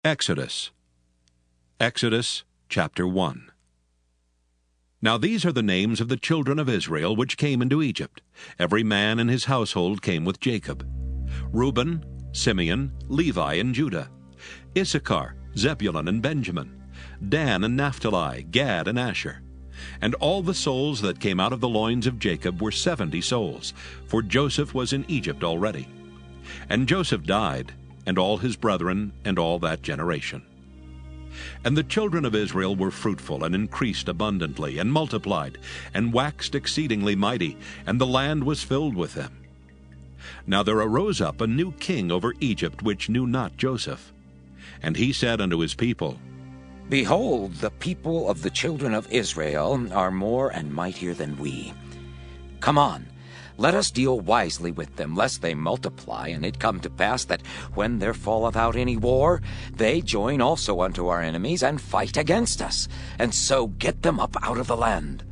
Exodus. Exodus chapter 1. Now these are the names of the children of Israel which came into Egypt. Every man in his household came with Jacob: Reuben, Simeon, Levi, and Judah; Issachar, Zebulun, and Benjamin; Dan and Naphtali, Gad and Asher. And all the souls that came out of the loins of Jacob were 70 souls, for Joseph was in Egypt already. And Joseph died, and all his brethren, and all that generation. And the children of Israel were fruitful, and increased abundantly, and multiplied, and waxed exceedingly mighty, and the land was filled with them. Now there arose up a new king over Egypt, which knew not Joseph. And he said unto his people, Behold, the people of the children of Israel are more and mightier than we. Come on, let us deal wisely with them, lest they multiply, and it come to pass that when there falleth out any war, they join also unto our enemies, and fight against us, and so get them up out of the land.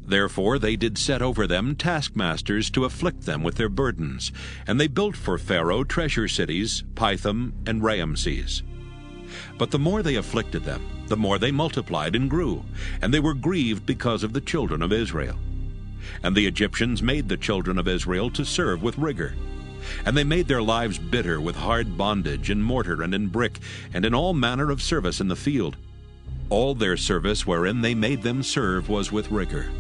Therefore they did set over them taskmasters to afflict them with their burdens, and they built for Pharaoh treasure cities, Pithom and Raamses. But the more they afflicted them, the more they multiplied and grew, and they were grieved because of the children of Israel. And the Egyptians made the children of Israel to serve with rigor. And they made their lives bitter with hard bondage, in mortar and in brick, and in all manner of service in the field. All their service wherein they made them serve was with rigor.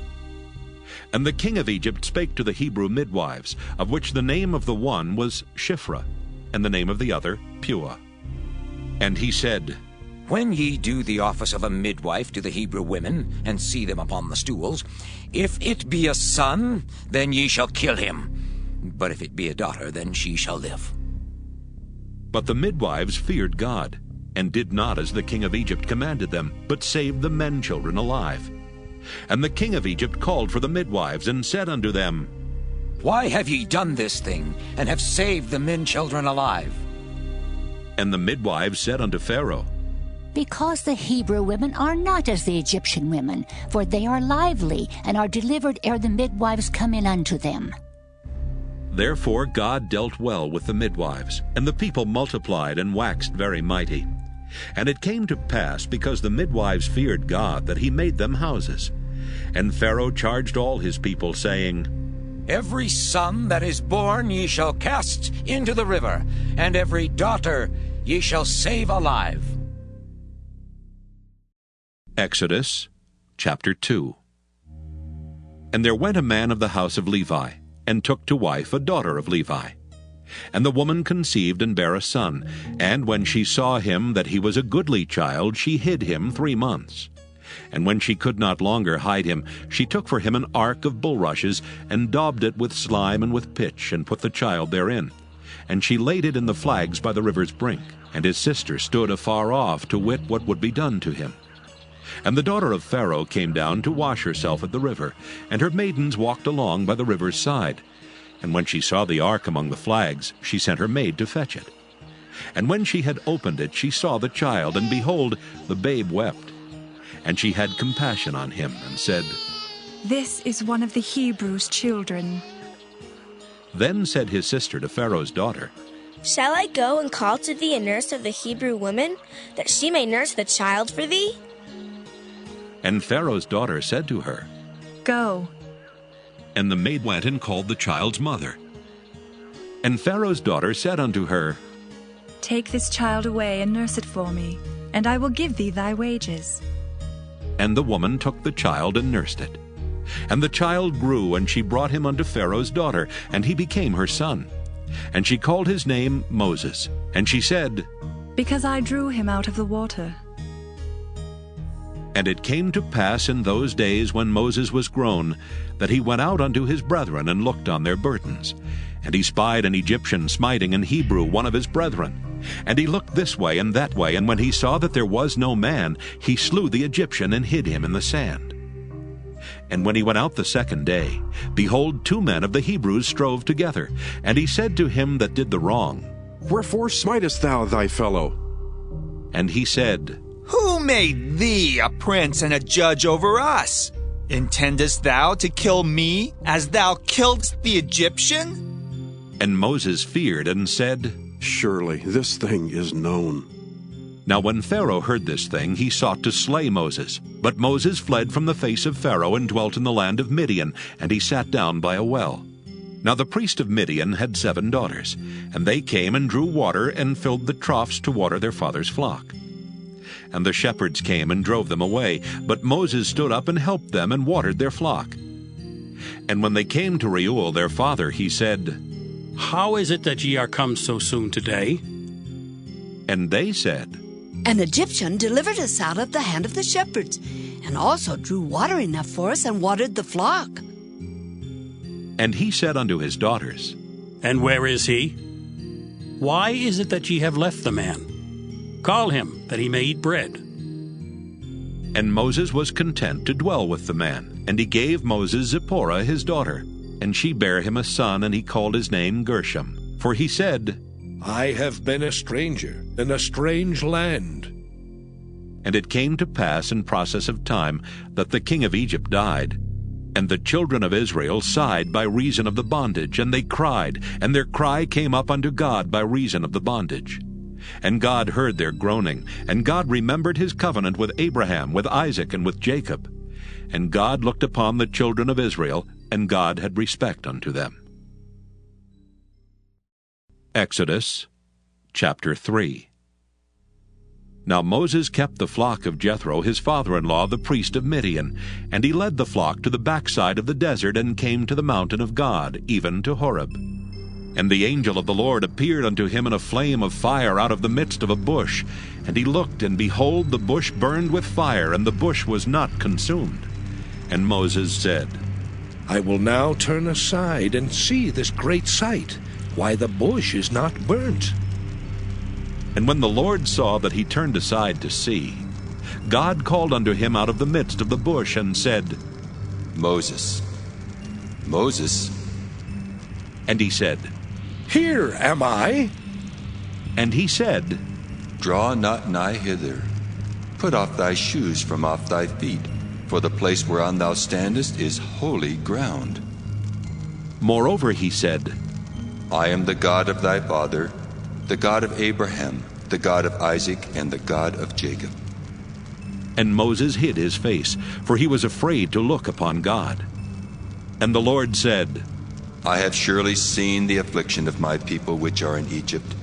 And the king of Egypt spake to the Hebrew midwives, of which the name of the one was Shiphrah, and the name of the other Puah. And he said, When ye do the office of a midwife to the Hebrew women, and see them upon the stools, if it be a son, then ye shall kill him. But if it be a daughter, then she shall live. But the midwives feared God, and did not as the king of Egypt commanded them, but saved the men children alive. And the king of Egypt called for the midwives, and said unto them, Why have ye done this thing, and have saved the men children alive? And the midwives said unto Pharaoh, Because the Hebrew women are not as the Egyptian women, for they are lively, and are delivered ere the midwives come in unto them. Therefore God dealt well with the midwives, and the people multiplied and waxed very mighty. And it came to pass, because the midwives feared God, that he made them houses. And Pharaoh charged all his people, saying, Every son that is born ye shall cast into the river, and every daughter ye shall save alive. Exodus chapter 2. And there went a man of the house of Levi, and took to wife a daughter of Levi. And the woman conceived and bare a son, and when she saw him that he was a goodly child, she hid him 3 months. And when she could not longer hide him, she took for him an ark of bulrushes, and daubed it with slime and with pitch, and put the child therein. And she laid it in the flags by the river's brink. And his sister stood afar off to wit what would be done to him. And the daughter of Pharaoh came down to wash herself at the river, and her maidens walked along by the river's side. And when she saw the ark among the flags, she sent her maid to fetch it. And when she had opened it, she saw the child, and behold, the babe wept. And she had compassion on him, and said, This is one of the Hebrews' children. Then said his sister to Pharaoh's daughter, Shall I go and call to thee a nurse of the Hebrew women, that she may nurse the child for thee? And Pharaoh's daughter said to her, Go. And the maid went and called the child's mother. And Pharaoh's daughter said unto her, Take this child away and nurse it for me, and I will give thee thy wages. And the woman took the child and nursed it. And the child grew, and she brought him unto Pharaoh's daughter, and he became her son. And she called his name Moses. And she said, Because I drew him out of the water. And it came to pass in those days when Moses was grown, that he went out unto his brethren, and looked on their burdens. And he spied an Egyptian smiting an Hebrew, one of his brethren. And he looked this way and that way, and when he saw that there was no man, he slew the Egyptian, and hid him in the sand. And when he went out the second day, behold, 2 men of the Hebrews strove together. And he said to him that did the wrong, Wherefore smitest thou thy fellow? And he said, Who made thee a prince and a judge over us? Intendest thou to kill me, as thou killedst the Egyptian? And Moses feared, and said, Surely this thing is known. Now when Pharaoh heard this thing, he sought to slay Moses. But Moses fled from the face of Pharaoh and dwelt in the land of Midian, and he sat down by a well. Now the priest of Midian had 7 daughters, and they came and drew water and filled the troughs to water their father's flock. And the shepherds came and drove them away, but Moses stood up and helped them and watered their flock. And when they came to Reuel their father, he said, How is it that ye are come so soon today? And they said, An Egyptian delivered us out of the hand of the shepherds, and also drew water enough for us and watered the flock. And he said unto his daughters, And where is he? Why is it that ye have left the man? Call him, that he may eat bread. And Moses was content to dwell with the man. And he gave Moses Zipporah his daughter. And she bare him a son, and he called his name Gershom. For he said, I have been a stranger in a strange land. And it came to pass in process of time that the king of Egypt died. And the children of Israel sighed by reason of the bondage, and they cried, and their cry came up unto God by reason of the bondage. And God heard their groaning, and God remembered his covenant with Abraham, with Isaac, and with Jacob. And God looked upon the children of Israel, and God had respect unto them. Exodus chapter 3. Now Moses kept the flock of Jethro his father-in-law, the priest of Midian, and he led the flock to the backside of the desert, and came to the mountain of God, even to Horeb. And the angel of the Lord appeared unto him in a flame of fire out of the midst of a bush. And he looked, and behold, the bush burned with fire, and the bush was not consumed. And Moses said, I will now turn aside and see this great sight, why the bush is not burnt. And when the Lord saw that he turned aside to see, God called unto him out of the midst of the bush, and said, Moses, Moses. And he said, Here am I. And he said, Draw not nigh hither. Put off thy shoes from off thy feet, for the place whereon thou standest is holy ground. Moreover he said, I am the God of thy father, the God of Abraham, the God of Isaac, and the God of Jacob. And Moses hid his face, for he was afraid to look upon God. And the Lord said, I have surely seen the affliction of my people which are in Egypt,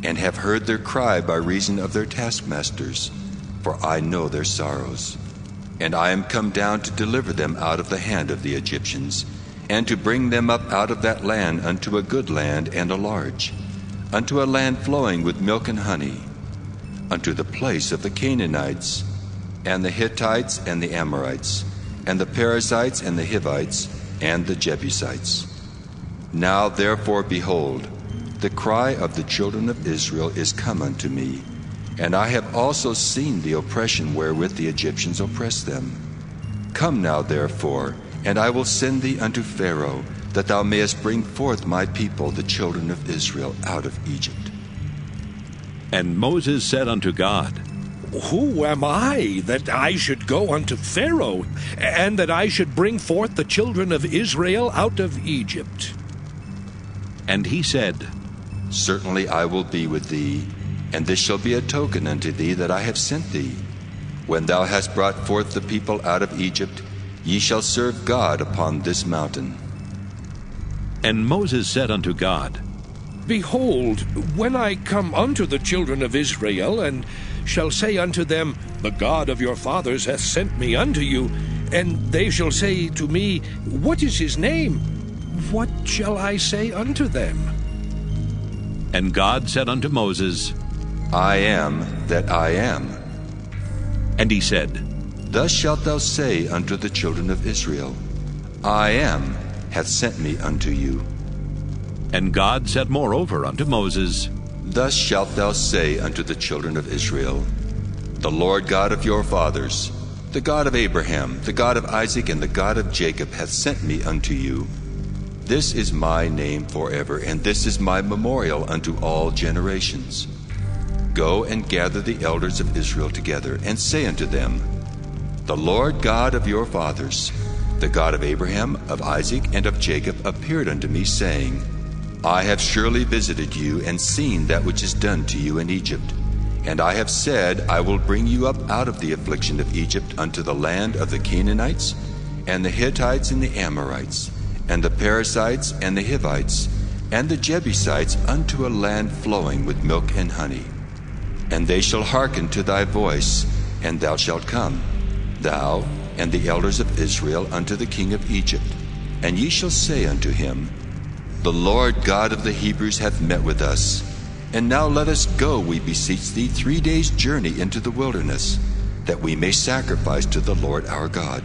and have heard their cry by reason of their taskmasters, for I know their sorrows. And I am come down to deliver them out of the hand of the Egyptians, and to bring them up out of that land unto a good land and a large, unto a land flowing with milk and honey, unto the place of the Canaanites, and the Hittites, and the Amorites, and the Perizzites, and the Hivites, and the Jebusites. Now therefore, behold, the cry of the children of Israel is come unto me, and I have also seen the oppression wherewith the Egyptians oppress them. Come now therefore, and I will send thee unto Pharaoh, that thou mayest bring forth my people, the children of Israel, out of Egypt. And Moses said unto God, Who am I, that I should go unto Pharaoh, and that I should bring forth the children of Israel out of Egypt? And he said, Certainly I will be with thee, and this shall be a token unto thee that I have sent thee. When thou hast brought forth the people out of Egypt, ye shall serve God upon this mountain. And Moses said unto God, Behold, when I come unto the children of Israel, and shall say unto them, The God of your fathers hath sent me unto you, and they shall say to me, What is his name? What shall I say unto them? And God said unto Moses, I am that I am. And he said, Thus shalt thou say unto the children of Israel, I am hath sent me unto you. And God said moreover unto Moses, Thus shalt thou say unto the children of Israel, The Lord God of your fathers, the God of Abraham, the God of Isaac, and the God of Jacob hath sent me unto you. This is my name forever, and this is my memorial unto all generations. Go and gather the elders of Israel together, and say unto them, The Lord God of your fathers, the God of Abraham, of Isaac, and of Jacob, appeared unto me, saying, I have surely visited you and seen that which is done to you in Egypt. And I have said, I will bring you up out of the affliction of Egypt unto the land of the Canaanites, and the Hittites, and the Amorites, and the Perizzites, and the Hivites, and the Jebusites, unto a land flowing with milk and honey. And they shall hearken to thy voice, and thou shalt come, thou and the elders of Israel, unto the king of Egypt. And ye shall say unto him, The Lord God of the Hebrews hath met with us. And now let us go, we beseech thee, 3 days' journey into the wilderness, that we may sacrifice to the Lord our God.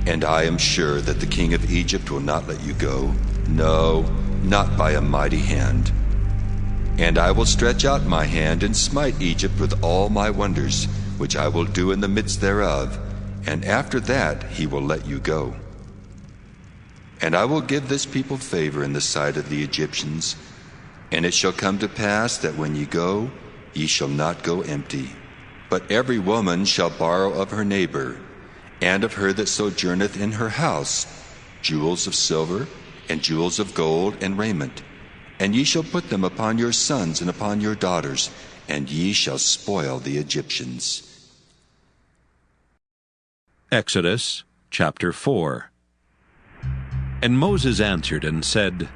And I am sure that the king of Egypt will not let you go, no, not by a mighty hand. And I will stretch out my hand and smite Egypt with all my wonders, which I will do in the midst thereof, and after that he will let you go. And I will give this people favor in the sight of the Egyptians. And it shall come to pass that when ye go, ye shall not go empty. But every woman shall borrow of her neighbor, and of her that sojourneth in her house, jewels of silver, and jewels of gold, and raiment. And ye shall put them upon your sons and upon your daughters, and ye shall spoil the Egyptians. Exodus chapter 4. And Moses answered and said,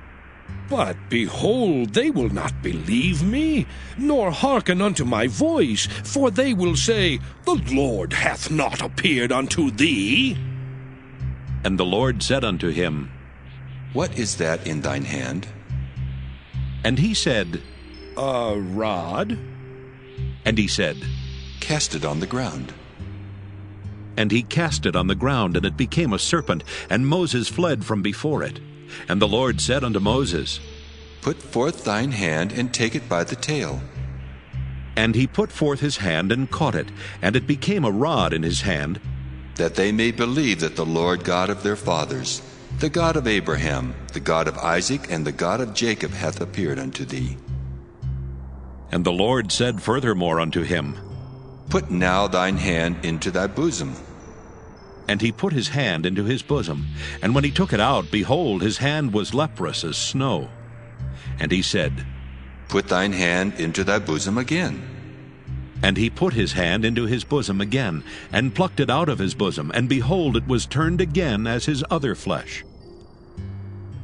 But behold, they will not believe me, nor hearken unto my voice, for they will say, The Lord hath not appeared unto thee. And the Lord said unto him, What is that in thine hand? And he said, A rod. And he said, Cast it on the ground. And he cast it on the ground, and it became a serpent, and Moses fled from before it. And the Lord said unto Moses, Put forth thine hand, and take it by the tail. And he put forth his hand, and caught it, and it became a rod in his hand, that they may believe that the Lord God of their fathers, the God of Abraham, the God of Isaac, and the God of Jacob hath appeared unto thee. And the Lord said furthermore unto him, Put now thine hand into thy bosom. And he put his hand into his bosom, and when he took it out, behold, his hand was leprous as snow. And he said, Put thine hand into thy bosom again. And he put his hand into his bosom again, and plucked it out of his bosom, and behold, it was turned again as his other flesh.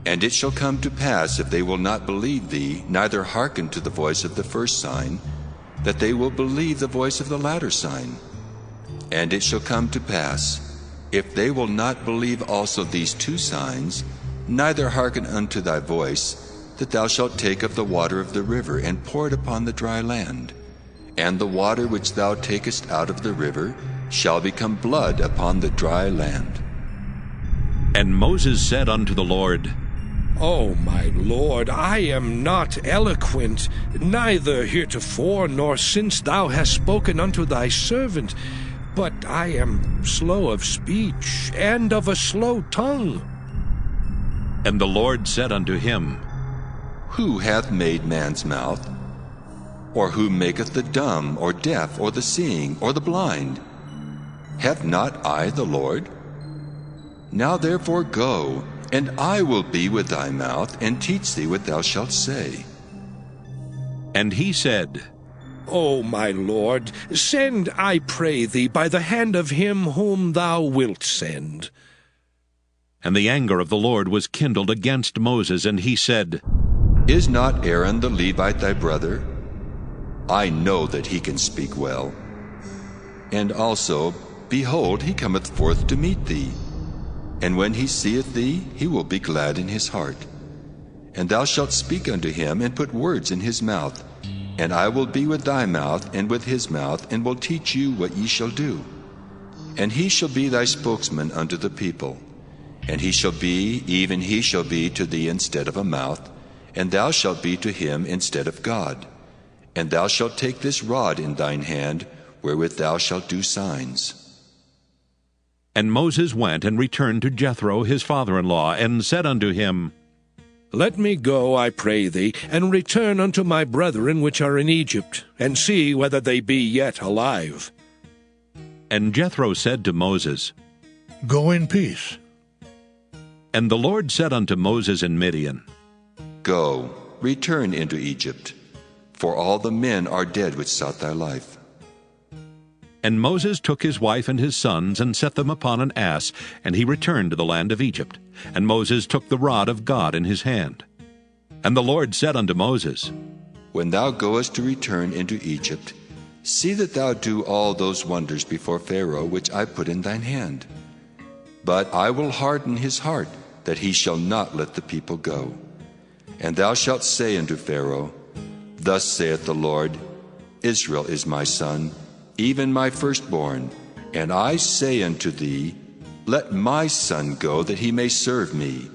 And it shall come to pass, if they will not believe thee, neither hearken to the voice of the first sign, that they will believe the voice of the latter sign. And it shall come to pass, if they will not believe also these 2 signs, neither hearken unto thy voice, that thou shalt take of the water of the river, and pour it upon the dry land. And the water which thou takest out of the river shall become blood upon the dry land. And Moses said unto the Lord, O my Lord, I am not eloquent, neither heretofore nor since thou hast spoken unto thy servant, but I am slow of speech, and of a slow tongue. And the Lord said unto him, Who hath made man's mouth? Or who maketh the dumb, or deaf, or the seeing, or the blind? Have not I the Lord? Now therefore go, and I will be with thy mouth, and teach thee what thou shalt say. And he said, O my Lord, send, I pray thee, by the hand of him whom thou wilt send. And the anger of the Lord was kindled against Moses, and he said, Is not Aaron the Levite thy brother? I know that he can speak well. And also, behold, he cometh forth to meet thee. And when he seeth thee, he will be glad in his heart. And thou shalt speak unto him, and put words in his mouth. And I will be with thy mouth, and with his mouth, and will teach you what ye shall do. And he shall be thy spokesman unto the people. And he shall be, even he shall be to thee instead of a mouth, and thou shalt be to him instead of God. And thou shalt take this rod in thine hand, wherewith thou shalt do signs. And Moses went and returned to Jethro his father-in-law, and said unto him, Let me go, I pray thee, and return unto my brethren which are in Egypt, and see whether they be yet alive. And Jethro said to Moses, Go in peace. And the Lord said unto Moses in Midian, Go, return into Egypt, for all the men are dead which sought thy life. And Moses took his wife and his sons, and set them upon an ass, and he returned to the land of Egypt. And Moses took the rod of God in his hand. And the Lord said unto Moses, When thou goest to return into Egypt, see that thou do all those wonders before Pharaoh which I put in thine hand. But I will harden his heart, that he shall not let the people go. And thou shalt say unto Pharaoh, Thus saith the Lord, Israel is my son, even my firstborn. And I say unto thee, Let my son go, that he may serve me.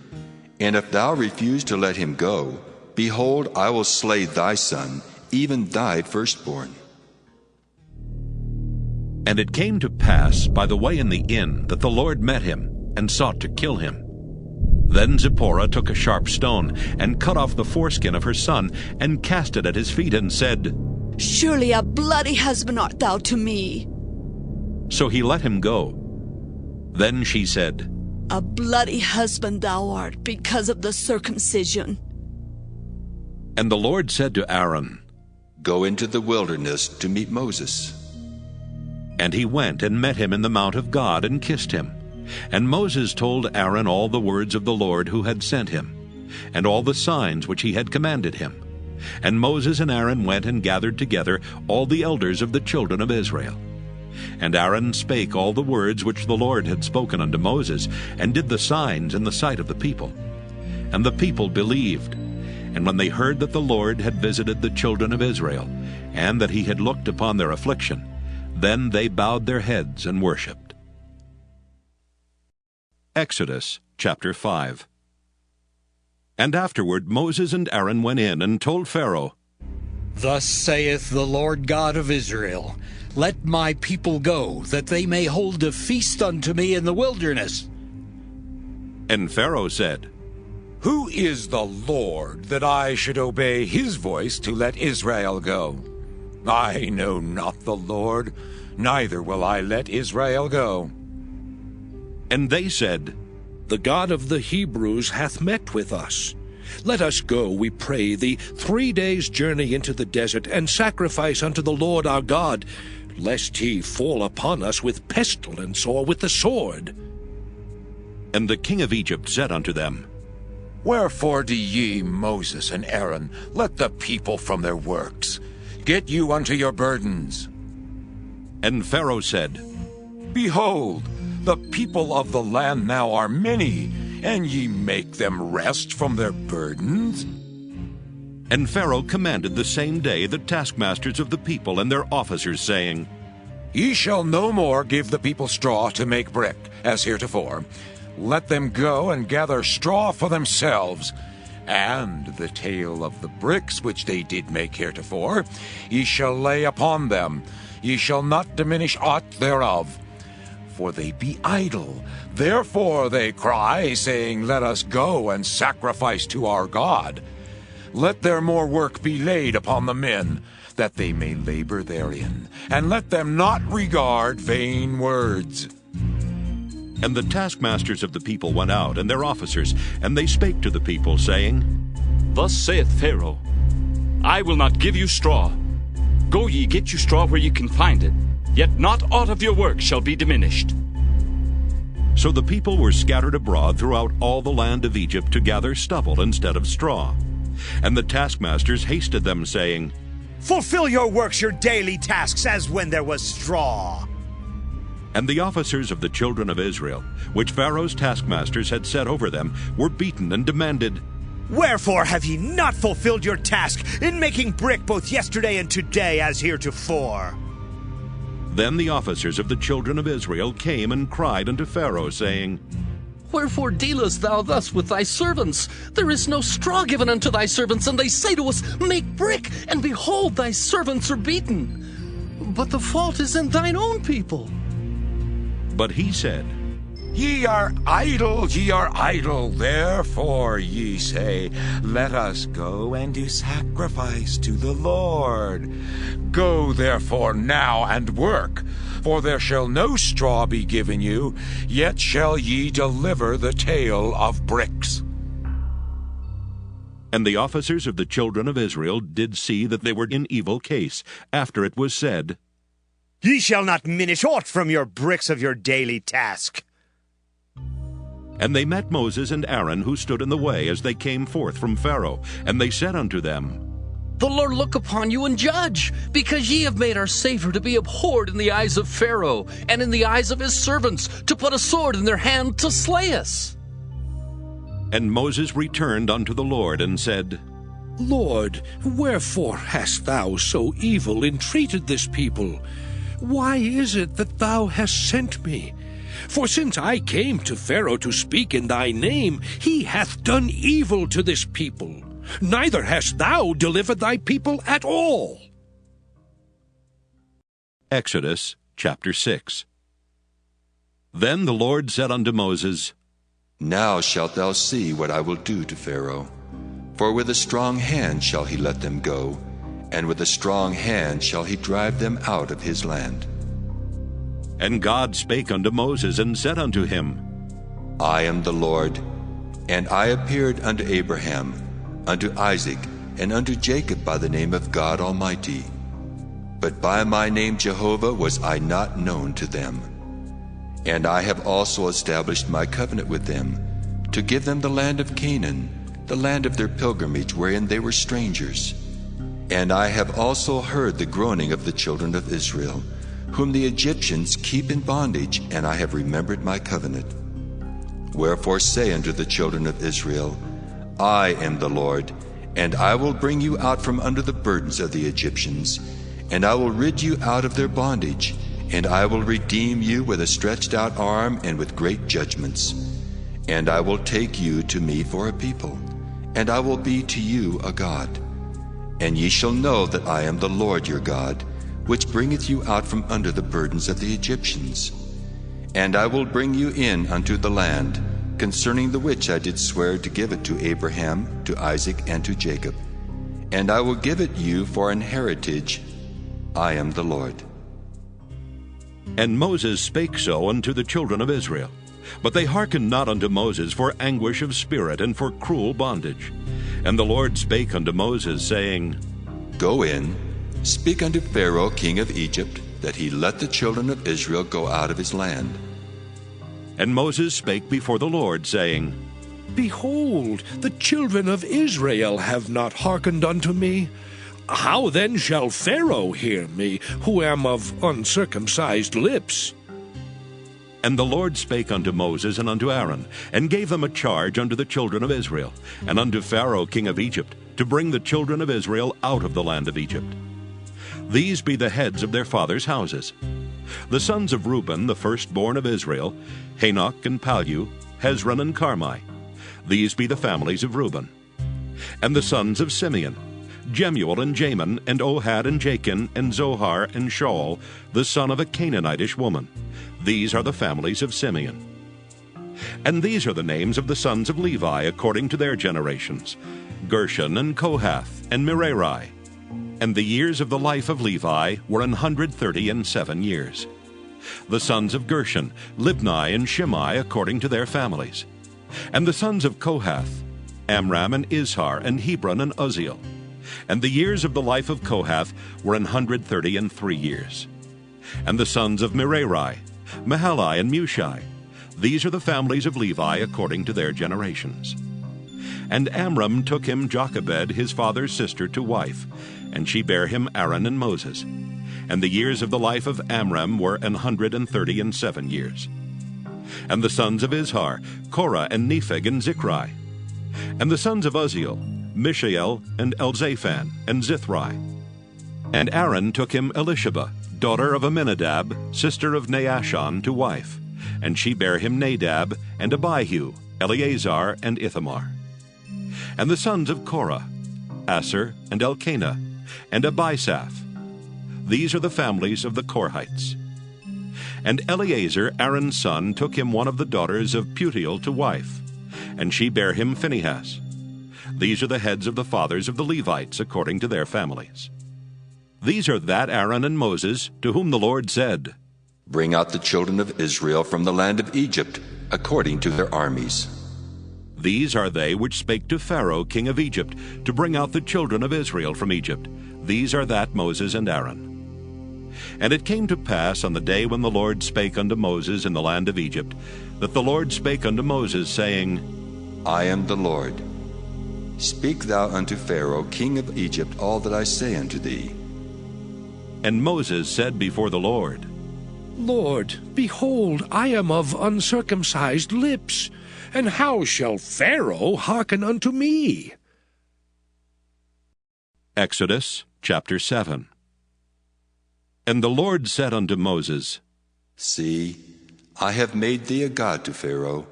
And if thou refuse to let him go, behold, I will slay thy son, even thy firstborn. And it came to pass by the way in the inn that the Lord met him, and sought to kill him. Then Zipporah took a sharp stone, and cut off the foreskin of her son, and cast it at his feet, and said, Surely a bloody husband art thou to me. So he let him go. Then she said, A bloody husband thou art, because of the circumcision. And the Lord said to Aaron, Go into the wilderness to meet Moses. And he went and met him in the mount of God, and kissed him. And Moses told Aaron all the words of the Lord who had sent him, and all the signs which he had commanded him. And Moses and Aaron went and gathered together all the elders of the children of Israel. And Aaron spake all the words which the Lord had spoken unto Moses, and did the signs in the sight of the people. And the people believed. And when they heard that the Lord had visited the children of Israel, and that he had looked upon their affliction, then they bowed their heads and worshipped. Exodus chapter 5. And afterward Moses and Aaron went in and told Pharaoh, Thus saith the Lord God of Israel, Let my people go, that they may hold a feast unto me in the wilderness. And Pharaoh said, Who is the Lord, that I should obey his voice to let Israel go? I know not the Lord, neither will I let Israel go. And they said, The God of the Hebrews hath met with us. Let us go, we pray thee, 3 days' journey into the desert, and sacrifice unto the Lord our God, lest he fall upon us with pestilence or with the sword. And the king of Egypt said unto them, Wherefore do ye, Moses and Aaron, let the people from their works? Get you unto your burdens. And Pharaoh said, Behold, the people of the land now are many, and ye make them rest from their burdens? And Pharaoh commanded the same day the taskmasters of the people and their officers, saying, Ye shall no more give the people straw to make brick, as heretofore. Let them go and gather straw for themselves, and the tale of the bricks which they did make heretofore ye shall lay upon them. Ye shall not diminish aught thereof. For they be idle. Therefore they cry, saying, Let us go and sacrifice to our God. Let their more work be laid upon the men, that they may labor therein, and let them not regard vain words. And the taskmasters of the people went out, and their officers, and they spake to the people, saying, Thus saith Pharaoh, I will not give you straw. Go ye, get you straw where ye can find it, yet not aught of your work shall be diminished. So the people were scattered abroad throughout all the land of Egypt to gather stubble instead of straw. And the taskmasters hasted them, saying, Fulfill your works, your daily tasks, as when there was straw. And the officers of the children of Israel, which Pharaoh's taskmasters had set over them, were beaten and demanded, Wherefore have ye not fulfilled your task in making brick both yesterday and today as heretofore? Then the officers of the children of Israel came and cried unto Pharaoh, saying, Wherefore dealest thou thus with thy servants? There is no straw given unto thy servants, and they say to us, Make brick, and behold, thy servants are beaten. But the fault is in thine own people. But he said, Ye are idle, therefore ye say, Let us go and do sacrifice to the Lord. Go therefore now and work, for there shall no straw be given you, yet shall ye deliver the tale of bricks. And the officers of the children of Israel did see that they were in evil case, after it was said, Ye shall not minish aught from your bricks of your daily task. And they met Moses and Aaron, who stood in the way as they came forth from Pharaoh. And they said unto them, The Lord look upon you and judge, because ye have made our Savior to be abhorred in the eyes of Pharaoh, and in the eyes of his servants, to put a sword in their hand to slay us. And Moses returned unto the Lord, and said, Lord, wherefore hast thou so evil entreated this people? Why is it that thou hast sent me? For since I came to Pharaoh to speak in thy name, he hath done evil to this people. Neither hast thou delivered thy people at all. Exodus chapter 6. Then the Lord said unto Moses, Now shalt thou see what I will do to Pharaoh. For with a strong hand shall he let them go, and with a strong hand shall he drive them out of his land. And God spake unto Moses, and said unto him, I am the Lord, and I appeared unto Abraham, unto Isaac, and unto Jacob by the name of God Almighty. But by my name Jehovah was I not known to them. And I have also established my covenant with them, to give them the land of Canaan, the land of their pilgrimage wherein they were strangers. And I have also heard the groaning of the children of Israel, whom the Egyptians keep in bondage, and I have remembered my covenant. Wherefore say unto the children of Israel, I am the Lord, and I will bring you out from under the burdens of the Egyptians, and I will rid you out of their bondage, and I will redeem you with a stretched out arm and with great judgments. And I will take you to me for a people, and I will be to you a God. And ye shall know that I am the Lord your God, which bringeth you out from under the burdens of the Egyptians. And I will bring you in unto the land, concerning the which I did swear to give it to Abraham, to Isaac, and to Jacob. And I will give it you for an heritage. I am the Lord. And Moses spake so unto the children of Israel. But they hearkened not unto Moses for anguish of spirit and for cruel bondage. And the Lord spake unto Moses, saying, Go in, speak unto Pharaoh king of Egypt, that he let the children of Israel go out of his land. And Moses spake before the Lord, saying, Behold, the children of Israel have not hearkened unto me. How then shall Pharaoh hear me, who am of uncircumcised lips? And the Lord spake unto Moses and unto Aaron, and gave them a charge unto the children of Israel, and unto Pharaoh king of Egypt, to bring the children of Israel out of the land of Egypt. These be the heads of their fathers' houses. The sons of Reuben, the firstborn of Israel, Hanok and Palu, Hezron and Carmi. These be the families of Reuben. And the sons of Simeon, Jemuel and Jamin, and Ohad and Jachin, and Zohar and Shaul, the son of a Canaanitish woman. These are the families of Simeon. And these are the names of the sons of Levi according to their generations, Gershon and Kohath and Merari. And the years of the life of Levi were 137 years. The sons of Gershon, Libni and Shimei according to their families. And the sons of Kohath, Amram and Izhar and Hebron and Uzziel. And the years of the life of Kohath were 133 years. And the sons of Merari, Mahali and Mushi. These are the families of Levi according to their generations. And Amram took him Jochebed, his father's sister, to wife, and she bare him Aaron and Moses. And the years of the life of Amram were 137 years. And the sons of Izhar, Korah and Nepheg and Zichri. And the sons of Uzziel, Mishael and Elzaphan and Zithri. And Aaron took him Elisheba, daughter of Aminadab, sister of Naashon, to wife, and she bare him Nadab and Abihu, Eleazar and Ithamar. And the sons of Korah, Asher and Elkanah, and Abisaph. These are the families of the Korhites. And Eleazar, Aaron's son, took him one of the daughters of Putiel to wife, and she bare him Phinehas. These are the heads of the fathers of the Levites according to their families. These are that Aaron and Moses, to whom the Lord said, Bring out the children of Israel from the land of Egypt, according to their armies. These are they which spake to Pharaoh king of Egypt, to bring out the children of Israel from Egypt. These are that Moses and Aaron. And it came to pass on the day when the Lord spake unto Moses in the land of Egypt, that the Lord spake unto Moses, saying, I am the Lord. Speak thou unto Pharaoh king of Egypt all that I say unto thee. And Moses said before the Lord, Lord, behold, I am of uncircumcised lips, and how shall Pharaoh hearken unto me? Exodus chapter 7. And the Lord said unto Moses, See, I have made thee a god to Pharaoh,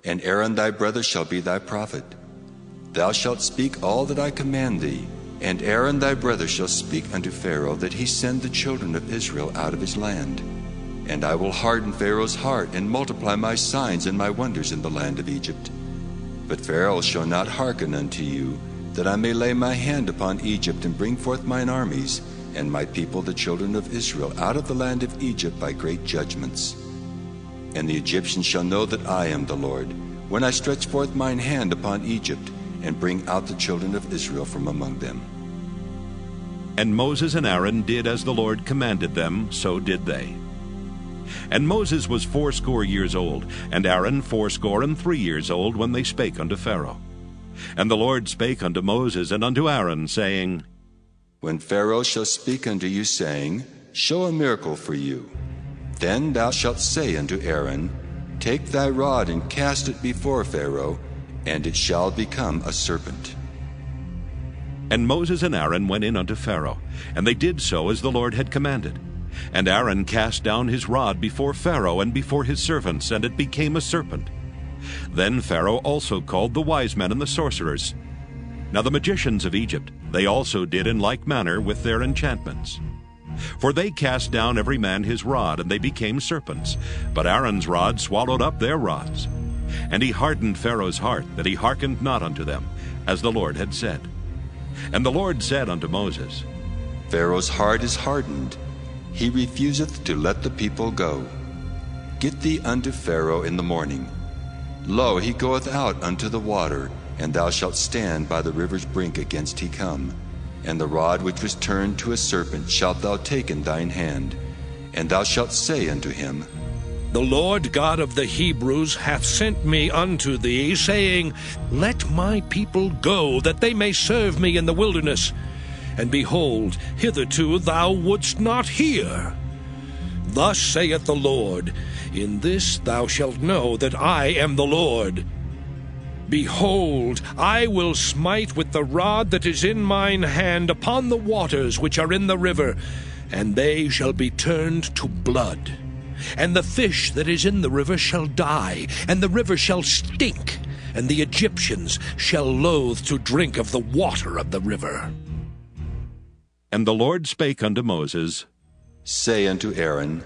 and Aaron thy brother shall be thy prophet. Thou shalt speak all that I command thee, and Aaron thy brother shall speak unto Pharaoh, that he send the children of Israel out of his land. And I will harden Pharaoh's heart, and multiply my signs and my wonders in the land of Egypt. But Pharaoh shall not hearken unto you, that I may lay my hand upon Egypt, and bring forth mine armies, and my people the children of Israel out of the land of Egypt by great judgments. And the Egyptians shall know that I am the Lord, when I stretch forth mine hand upon Egypt, and bring out the children of Israel from among them. And Moses and Aaron did as the Lord commanded them, so did they. And Moses was 80 years old, and Aaron 83 years old, when they spake unto Pharaoh. And the Lord spake unto Moses and unto Aaron, saying, When Pharaoh shall speak unto you, saying, Show a miracle for you, then thou shalt say unto Aaron, Take thy rod and cast it before Pharaoh, and it shall become a serpent. And Moses and Aaron went in unto Pharaoh, and they did so as the Lord had commanded. And Aaron cast down his rod before Pharaoh and before his servants, and it became a serpent. Then Pharaoh also called the wise men and the sorcerers. Now the magicians of Egypt, they also did in like manner with their enchantments. For they cast down every man his rod, and they became serpents. But Aaron's rod swallowed up their rods. And he hardened Pharaoh's heart, that he hearkened not unto them, as the Lord had said. And the Lord said unto Moses, Pharaoh's heart is hardened, he refuseth to let the people go. Get thee unto Pharaoh in the morning. Lo, he goeth out unto the water, and thou shalt stand by the river's brink against he come. And the rod which was turned to a serpent shalt thou take in thine hand, and thou shalt say unto him, The Lord God of the Hebrews hath sent me unto thee, saying, Let my people go, that they may serve me in the wilderness. And behold, hitherto thou wouldst not hear. Thus saith the Lord, In this thou shalt know that I am the Lord. Behold, I will smite with the rod that is in mine hand upon the waters which are in the river, and they shall be turned to blood. And the fish that is in the river shall die, and the river shall stink, and the Egyptians shall loathe to drink of the water of the river. And the Lord spake unto Moses, Say unto Aaron,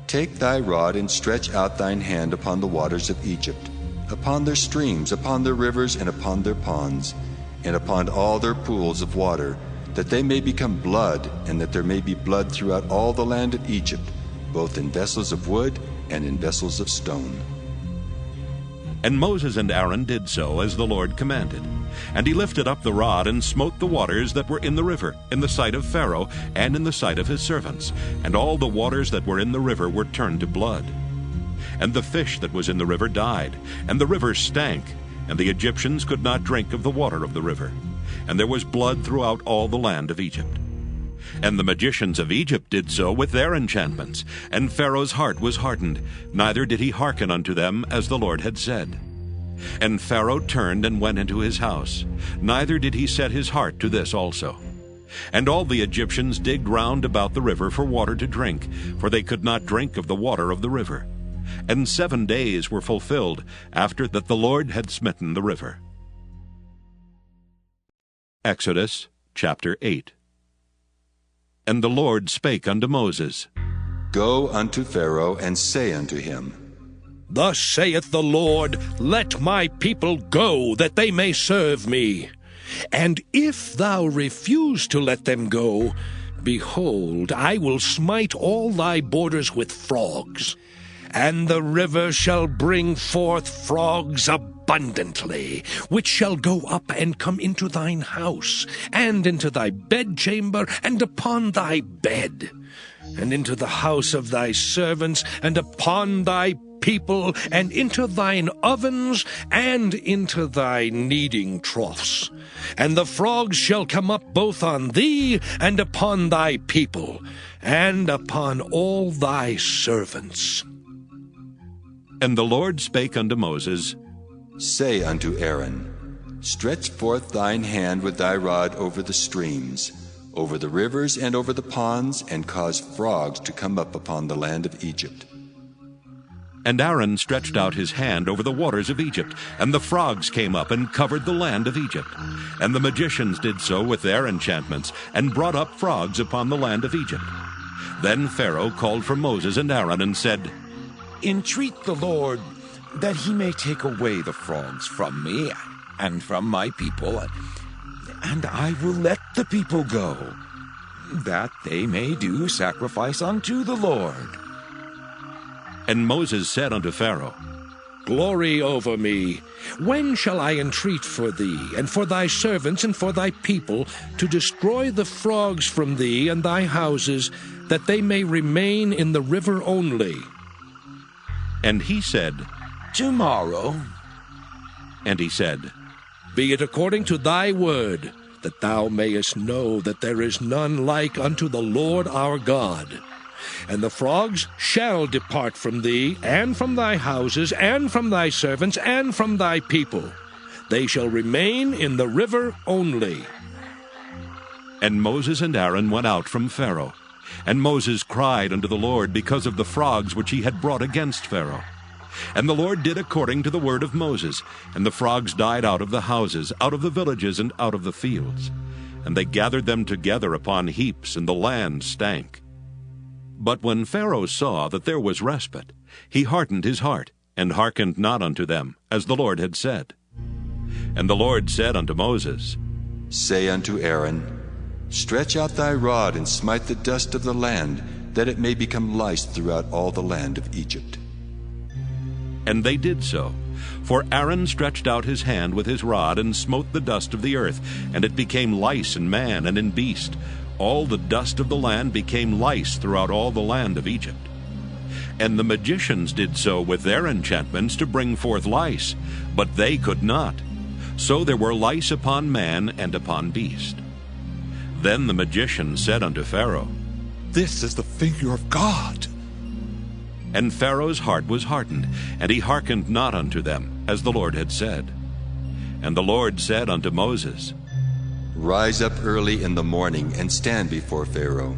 Take thy rod and stretch out thine hand upon the waters of Egypt, upon their streams, upon their rivers, and upon their ponds, and upon all their pools of water, that they may become blood, and that there may be blood throughout all the land of Egypt, both in vessels of wood and in vessels of stone. And Moses and Aaron did so as the Lord commanded. And he lifted up the rod and smote the waters that were in the river, in the sight of Pharaoh, and in the sight of his servants. And all the waters that were in the river were turned to blood. And the fish that was in the river died, and the river stank, and the Egyptians could not drink of the water of the river. And there was blood throughout all the land of Egypt. And the magicians of Egypt did so with their enchantments, and Pharaoh's heart was hardened, neither did he hearken unto them as the Lord had said. And Pharaoh turned and went into his house, neither did he set his heart to this also. And all the Egyptians digged round about the river for water to drink, for they could not drink of the water of the river. And 7 days were fulfilled after that the Lord had smitten the river. Exodus chapter 8. And the Lord spake unto Moses, Go unto Pharaoh, and say unto him, Thus saith the Lord, Let my people go, that they may serve me. And if thou refuse to let them go, behold, I will smite all thy borders with frogs, and the river shall bring forth frogs abundantly. abundantly, which shall go up and come into thine house, and into thy bedchamber, and upon thy bed, and into the house of thy servants, and upon thy people, and into thine ovens, and into thy kneading troughs. And the frogs shall come up both on thee, and upon thy people, and upon all thy servants. And the Lord spake unto Moses, Say unto Aaron, Stretch forth thine hand with thy rod over the streams, over the rivers and over the ponds, and cause frogs to come up upon the land of Egypt. And Aaron stretched out his hand over the waters of Egypt, and the frogs came up and covered the land of Egypt. And the magicians did so with their enchantments, and brought up frogs upon the land of Egypt. Then Pharaoh called for Moses and Aaron, and said, Entreat the Lord that he may take away the frogs from me and from my people, and I will let the people go, that they may do sacrifice unto the Lord. And Moses said unto Pharaoh, Glory over me. When shall I entreat for thee, and for thy servants, and for thy people, to destroy the frogs from thee and thy houses, that they may remain in the river only? And he said, Tomorrow. And he said, Be it according to thy word, that thou mayest know that there is none like unto the Lord our God. And the frogs shall depart from thee, and from thy houses, and from thy servants, and from thy people. They shall remain in the river only. And Moses and Aaron went out from Pharaoh. And Moses cried unto the Lord because of the frogs which he had brought against Pharaoh. And the Lord did according to the word of Moses, and the frogs died out of the houses, out of the villages, and out of the fields. And they gathered them together upon heaps, and the land stank. But when Pharaoh saw that there was respite, he hardened his heart, and hearkened not unto them, as the Lord had said. And the Lord said unto Moses, Say unto Aaron, Stretch out thy rod, and smite the dust of the land, that it may become lice throughout all the land of Egypt. And they did so. For Aaron stretched out his hand with his rod, and smote the dust of the earth, and it became lice in man and in beast. All the dust of the land became lice throughout all the land of Egypt. And the magicians did so with their enchantments to bring forth lice, but they could not. So there were lice upon man and upon beast. Then the magician said unto Pharaoh, This is the finger of God. And Pharaoh's heart was hardened, and he hearkened not unto them, as the Lord had said. And the Lord said unto Moses, Rise up early in the morning, and stand before Pharaoh.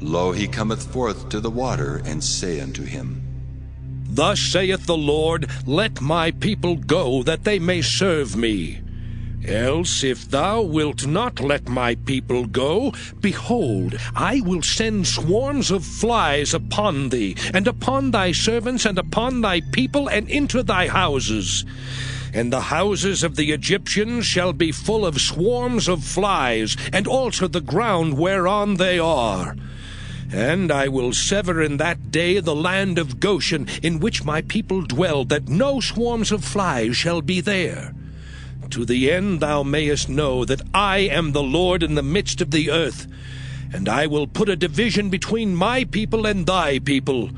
Lo, he cometh forth to the water, and say unto him, Thus saith the Lord, Let my people go, that they may serve me. Else, if thou wilt not let my people go, behold, I will send swarms of flies upon thee, and upon thy servants, and upon thy people, and into thy houses. And the houses of the Egyptians shall be full of swarms of flies, and also the ground whereon they are. And I will sever in that day the land of Goshen, in which my people dwell, that no swarms of flies shall be there. To the end thou mayest know that I am the Lord in the midst of the earth. And I will put a division between my people and thy people.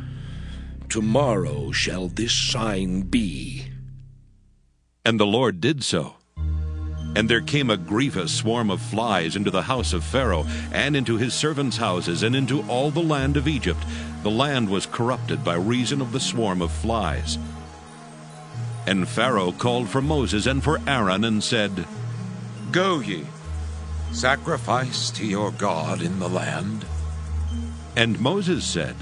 Tomorrow shall this sign be. And the Lord did so. And there came a grievous swarm of flies into the house of Pharaoh, and into his servants' houses, and into all the land of Egypt. The land was corrupted by reason of the swarm of flies. And Pharaoh called for Moses and for Aaron, and said, Go ye, sacrifice to your God in the land. And Moses said,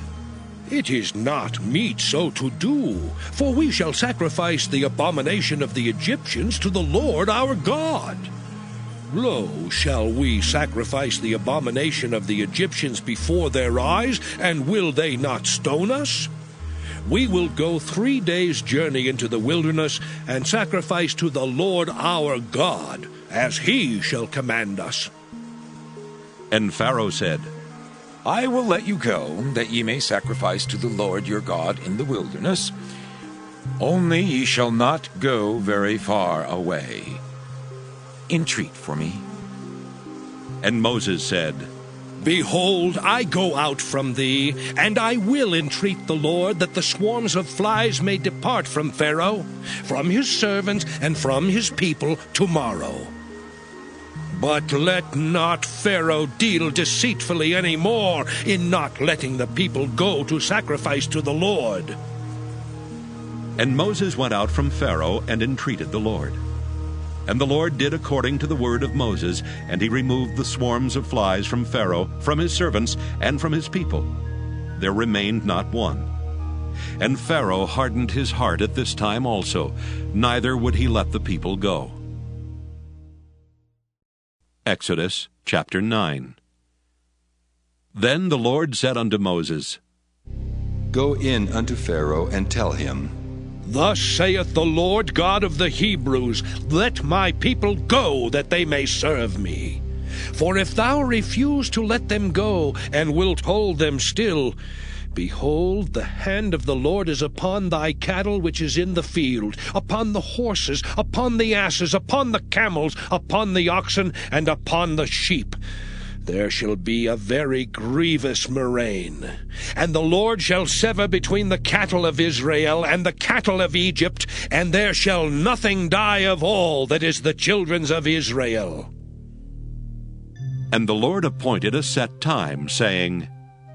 It is not meet so to do, for we shall sacrifice the abomination of the Egyptians to the Lord our God. Lo, shall we sacrifice the abomination of the Egyptians before their eyes, and will they not stone us? We will go 3 days' journey into the wilderness, and sacrifice to the Lord our God, as he shall command us. And Pharaoh said, I will let you go, that ye may sacrifice to the Lord your God in the wilderness. Only ye shall not go very far away. Entreat for me. And Moses said, Behold, I go out from thee, and I will entreat the Lord that the swarms of flies may depart from Pharaoh, from his servants, and from his people tomorrow. But let not Pharaoh deal deceitfully any more in not letting the people go to sacrifice to the Lord. And Moses went out from Pharaoh and entreated the Lord. And the Lord did according to the word of Moses, and he removed the swarms of flies from Pharaoh, from his servants, and from his people. There remained not one. And Pharaoh hardened his heart at this time also, neither would he let the people go. Exodus chapter 9. Then the Lord said unto Moses, Go in unto Pharaoh, and tell him, Thus saith the Lord God of the Hebrews, Let my people go, that they may serve me. For if thou refuse to let them go, and wilt hold them still, behold, the hand of the Lord is upon thy cattle which is in the field, upon the horses, upon the asses, upon the camels, upon the oxen, and upon the sheep. There shall be a very grievous murrain. And the Lord shall sever between the cattle of Israel and the cattle of Egypt, and there shall nothing die of all that is the children's of Israel. And the Lord appointed a set time, saying,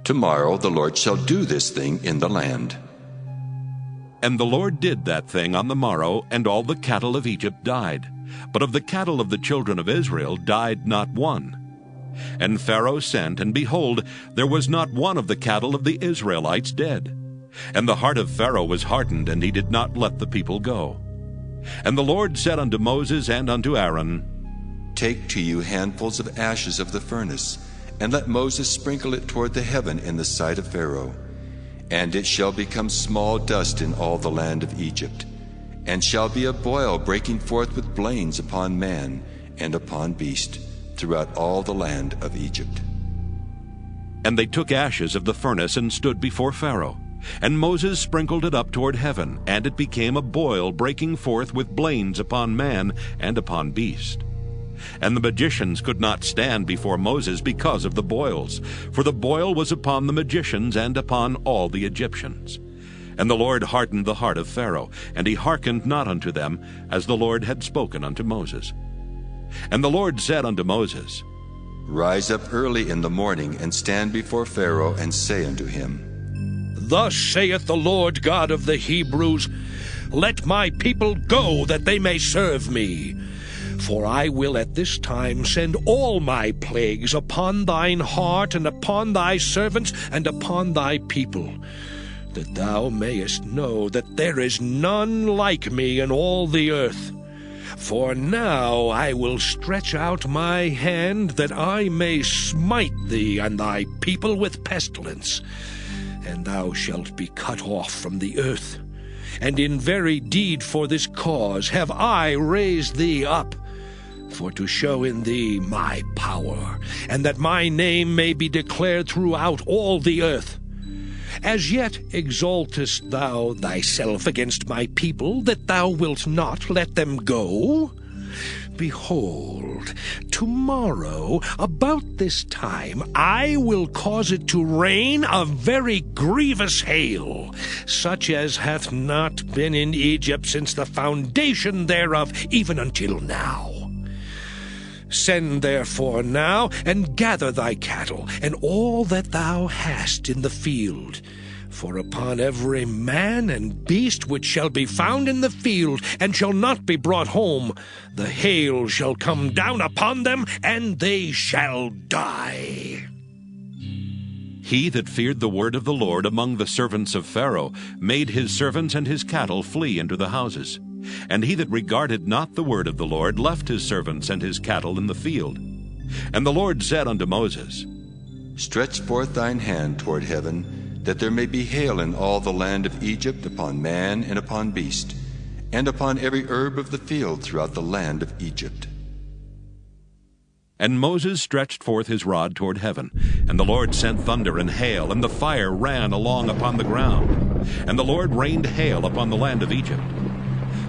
Tomorrow the Lord shall do this thing in the land. And the Lord did that thing on the morrow, and all the cattle of Egypt died. But of the cattle of the children of Israel died not one. And Pharaoh sent, and behold, there was not one of the cattle of the Israelites dead. And the heart of Pharaoh was hardened, and he did not let the people go. And the Lord said unto Moses and unto Aaron, Take to you handfuls of ashes of the furnace, and let Moses sprinkle it toward the heaven in the sight of Pharaoh. And it shall become small dust in all the land of Egypt, and shall be a boil breaking forth with blains upon man and upon beast, throughout all the land of Egypt. And they took ashes of the furnace and stood before Pharaoh. And Moses sprinkled it up toward heaven, and it became a boil breaking forth with blains upon man and upon beast. And the magicians could not stand before Moses because of the boils, for the boil was upon the magicians and upon all the Egyptians. And the Lord hardened the heart of Pharaoh, and he hearkened not unto them, as the Lord had spoken unto Moses. And the Lord said unto Moses, Rise up early in the morning, and stand before Pharaoh, and say unto him, Thus saith the Lord God of the Hebrews, Let my people go, that they may serve me. For I will at this time send all my plagues upon thine heart, and upon thy servants, and upon thy people, that thou mayest know that there is none like me in all the earth. For now I will stretch out my hand, that I may smite thee and thy people with pestilence, and thou shalt be cut off from the earth. And in very deed for this cause have I raised thee up, for to show in thee my power, and that my name may be declared throughout all the earth. As yet exaltest thou thyself against my people, that thou wilt not let them go? Behold, tomorrow, about this time, I will cause it to rain a very grievous hail, such as hath not been in Egypt since the foundation thereof, even until now. Send therefore now, and gather thy cattle, and all that thou hast in the field. For upon every man and beast which shall be found in the field, and shall not be brought home, the hail shall come down upon them, and they shall die. He that feared the word of the Lord among the servants of Pharaoh made his servants and his cattle flee into the houses. And he that regarded not the word of the Lord left his servants and his cattle in the field. And the Lord said unto Moses, Stretch forth thine hand toward heaven, that there may be hail in all the land of Egypt, upon man and upon beast, and upon every herb of the field throughout the land of Egypt. And Moses stretched forth his rod toward heaven, and the Lord sent thunder and hail, and the fire ran along upon the ground. And the Lord rained hail upon the land of Egypt.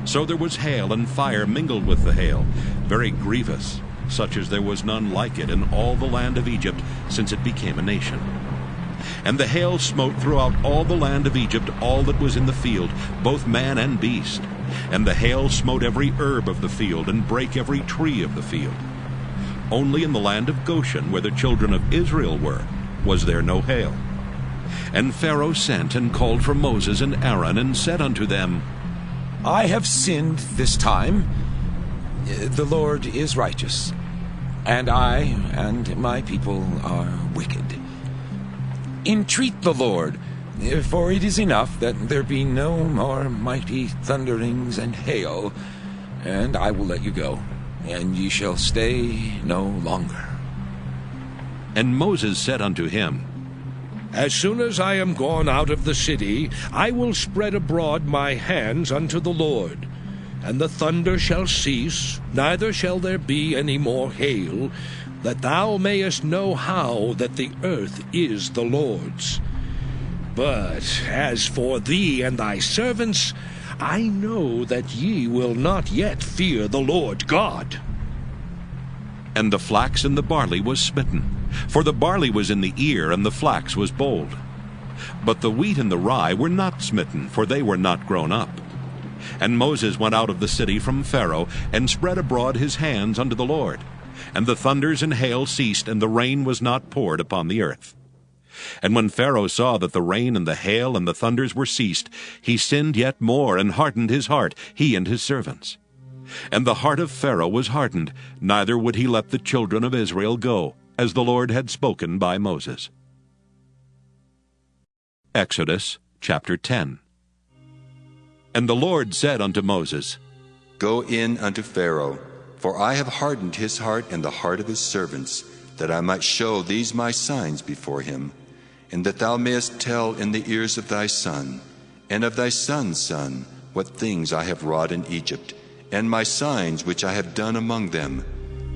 So there was hail and fire mingled with the hail, very grievous, such as there was none like it in all the land of Egypt since it became a nation. And the hail smote throughout all the land of Egypt all that was in the field, both man and beast. And the hail smote every herb of the field, and brake every tree of the field. Only in the land of Goshen, where the children of Israel were, was there no hail. And Pharaoh sent and called for Moses and Aaron, and said unto them, I have sinned this time. The Lord is righteous, and I and my people are wicked. Entreat the Lord, for it is enough that there be no more mighty thunderings and hail, and I will let you go, and ye shall stay no longer. And Moses said unto him, As soon as I am gone out of the city, I will spread abroad my hands unto the Lord. And the thunder shall cease, neither shall there be any more hail, that thou mayest know how that the earth is the Lord's. But as for thee and thy servants, I know that ye will not yet fear the Lord God. And the flax and the barley was smitten, for the barley was in the ear, and the flax was bold. But the wheat and the rye were not smitten, for they were not grown up. And Moses went out of the city from Pharaoh, and spread abroad his hands unto the Lord. And the thunders and hail ceased, and the rain was not poured upon the earth. And when Pharaoh saw that the rain and the hail and the thunders were ceased, he sinned yet more, and hardened his heart, he and his servants. And the heart of Pharaoh was hardened, neither would he let the children of Israel go, as the Lord had spoken by Moses. Exodus chapter 10. And the Lord said unto Moses, Go in unto Pharaoh, for I have hardened his heart and the heart of his servants, that I might show these my signs before him, and that thou mayest tell in the ears of thy son, and of thy son's son, what things I have wrought in Egypt, and my signs which I have done among them,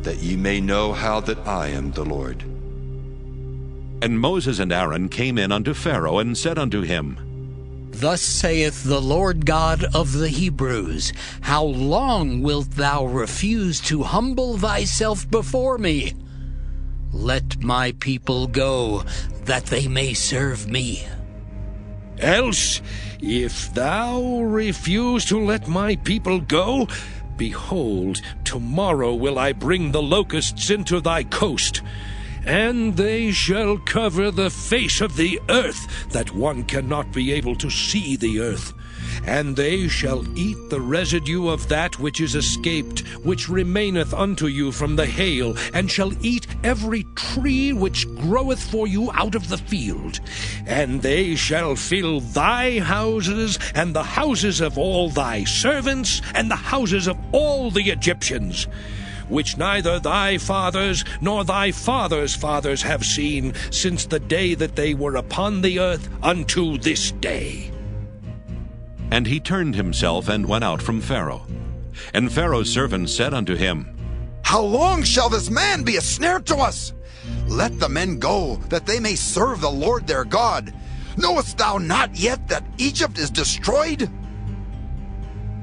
that ye may know how that I am the Lord. And Moses and Aaron came in unto Pharaoh, and said unto him, Thus saith the Lord God of the Hebrews, How long wilt thou refuse to humble thyself before me? Let my people go, that they may serve me. Else, if thou refuse to let my people go, behold, tomorrow will I bring the locusts into thy coast, and they shall cover the face of the earth, that one cannot be able to see the earth. And they shall eat the residue of that which is escaped, which remaineth unto you from the hail, and shall eat every tree which groweth for you out of the field. And they shall fill thy houses, and the houses of all thy servants, and the houses of all the Egyptians, which neither thy fathers nor thy fathers' fathers have seen, since the day that they were upon the earth unto this day. And he turned himself and went out from Pharaoh. And Pharaoh's servants said unto him, How long shall this man be a snare to us? Let the men go, that they may serve the Lord their God. Knowest thou not yet that Egypt is destroyed?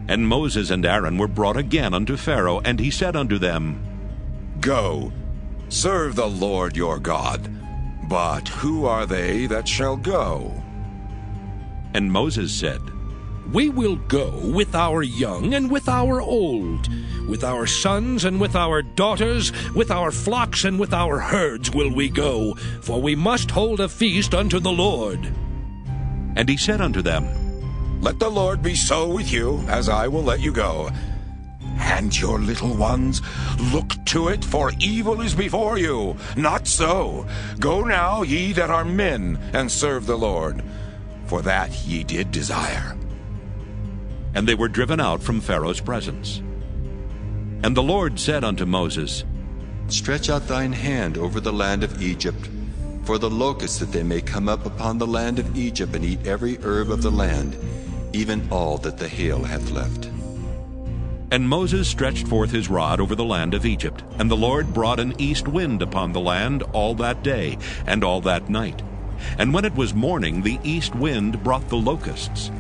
And Moses and Aaron were brought again unto Pharaoh, and he said unto them, Go, serve the Lord your God. But who are they that shall go? And Moses said, We will go with our young and with our old, with our sons and with our daughters, with our flocks and with our herds will we go, for we must hold a feast unto the Lord. And he said unto them, Let the Lord be so with you, as I will let you go. And your little ones, look to it, for evil is before you. Not so. Go now, ye that are men, and serve the Lord, for that ye did desire. And they were driven out from Pharaoh's presence. And the Lord said unto Moses, Stretch out thine hand over the land of Egypt, for the locusts, that they may come up upon the land of Egypt, and eat every herb of the land, even all that the hail hath left. And Moses stretched forth his rod over the land of Egypt, and the Lord brought an east wind upon the land all that day and all that night. And when it was morning, the east wind brought the locusts.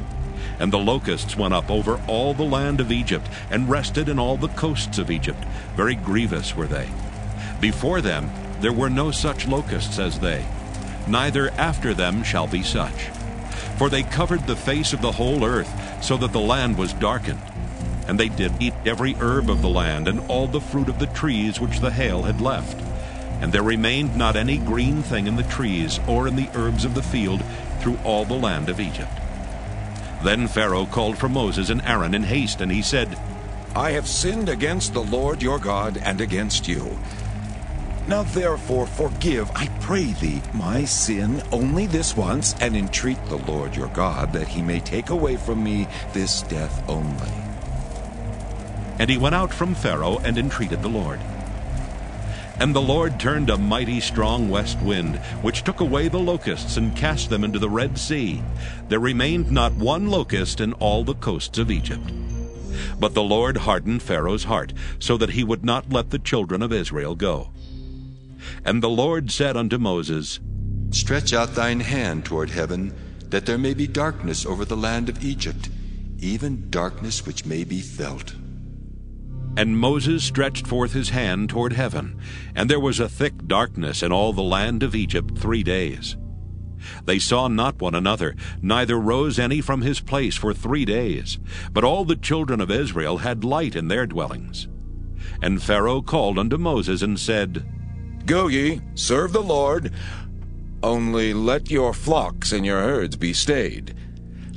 And the locusts went up over all the land of Egypt, and rested in all the coasts of Egypt. Very grievous were they. Before them there were no such locusts as they, neither after them shall be such. For they covered the face of the whole earth, so that the land was darkened. And they did eat every herb of the land, and all the fruit of the trees which the hail had left. And there remained not any green thing in the trees, or in the herbs of the field, through all the land of Egypt. Then Pharaoh called for Moses and Aaron in haste, and he said, I have sinned against the Lord your God and against you. Now therefore forgive, I pray thee, my sin only this once, and entreat the Lord your God that he may take away from me this death only. And he went out from Pharaoh and entreated the Lord. And the Lord turned a mighty strong west wind, which took away the locusts and cast them into the Red Sea. There remained not one locust in all the coasts of Egypt. But the Lord hardened Pharaoh's heart, so that he would not let the children of Israel go. And the Lord said unto Moses, Stretch out thine hand toward heaven, that there may be darkness over the land of Egypt, even darkness which may be felt. And Moses stretched forth his hand toward heaven, and there was a thick darkness in all the land of Egypt 3 days. They saw not one another, neither rose any from his place for 3 days. But all the children of Israel had light in their dwellings. And Pharaoh called unto Moses and said, Go ye, serve the Lord, only let your flocks and your herds be stayed.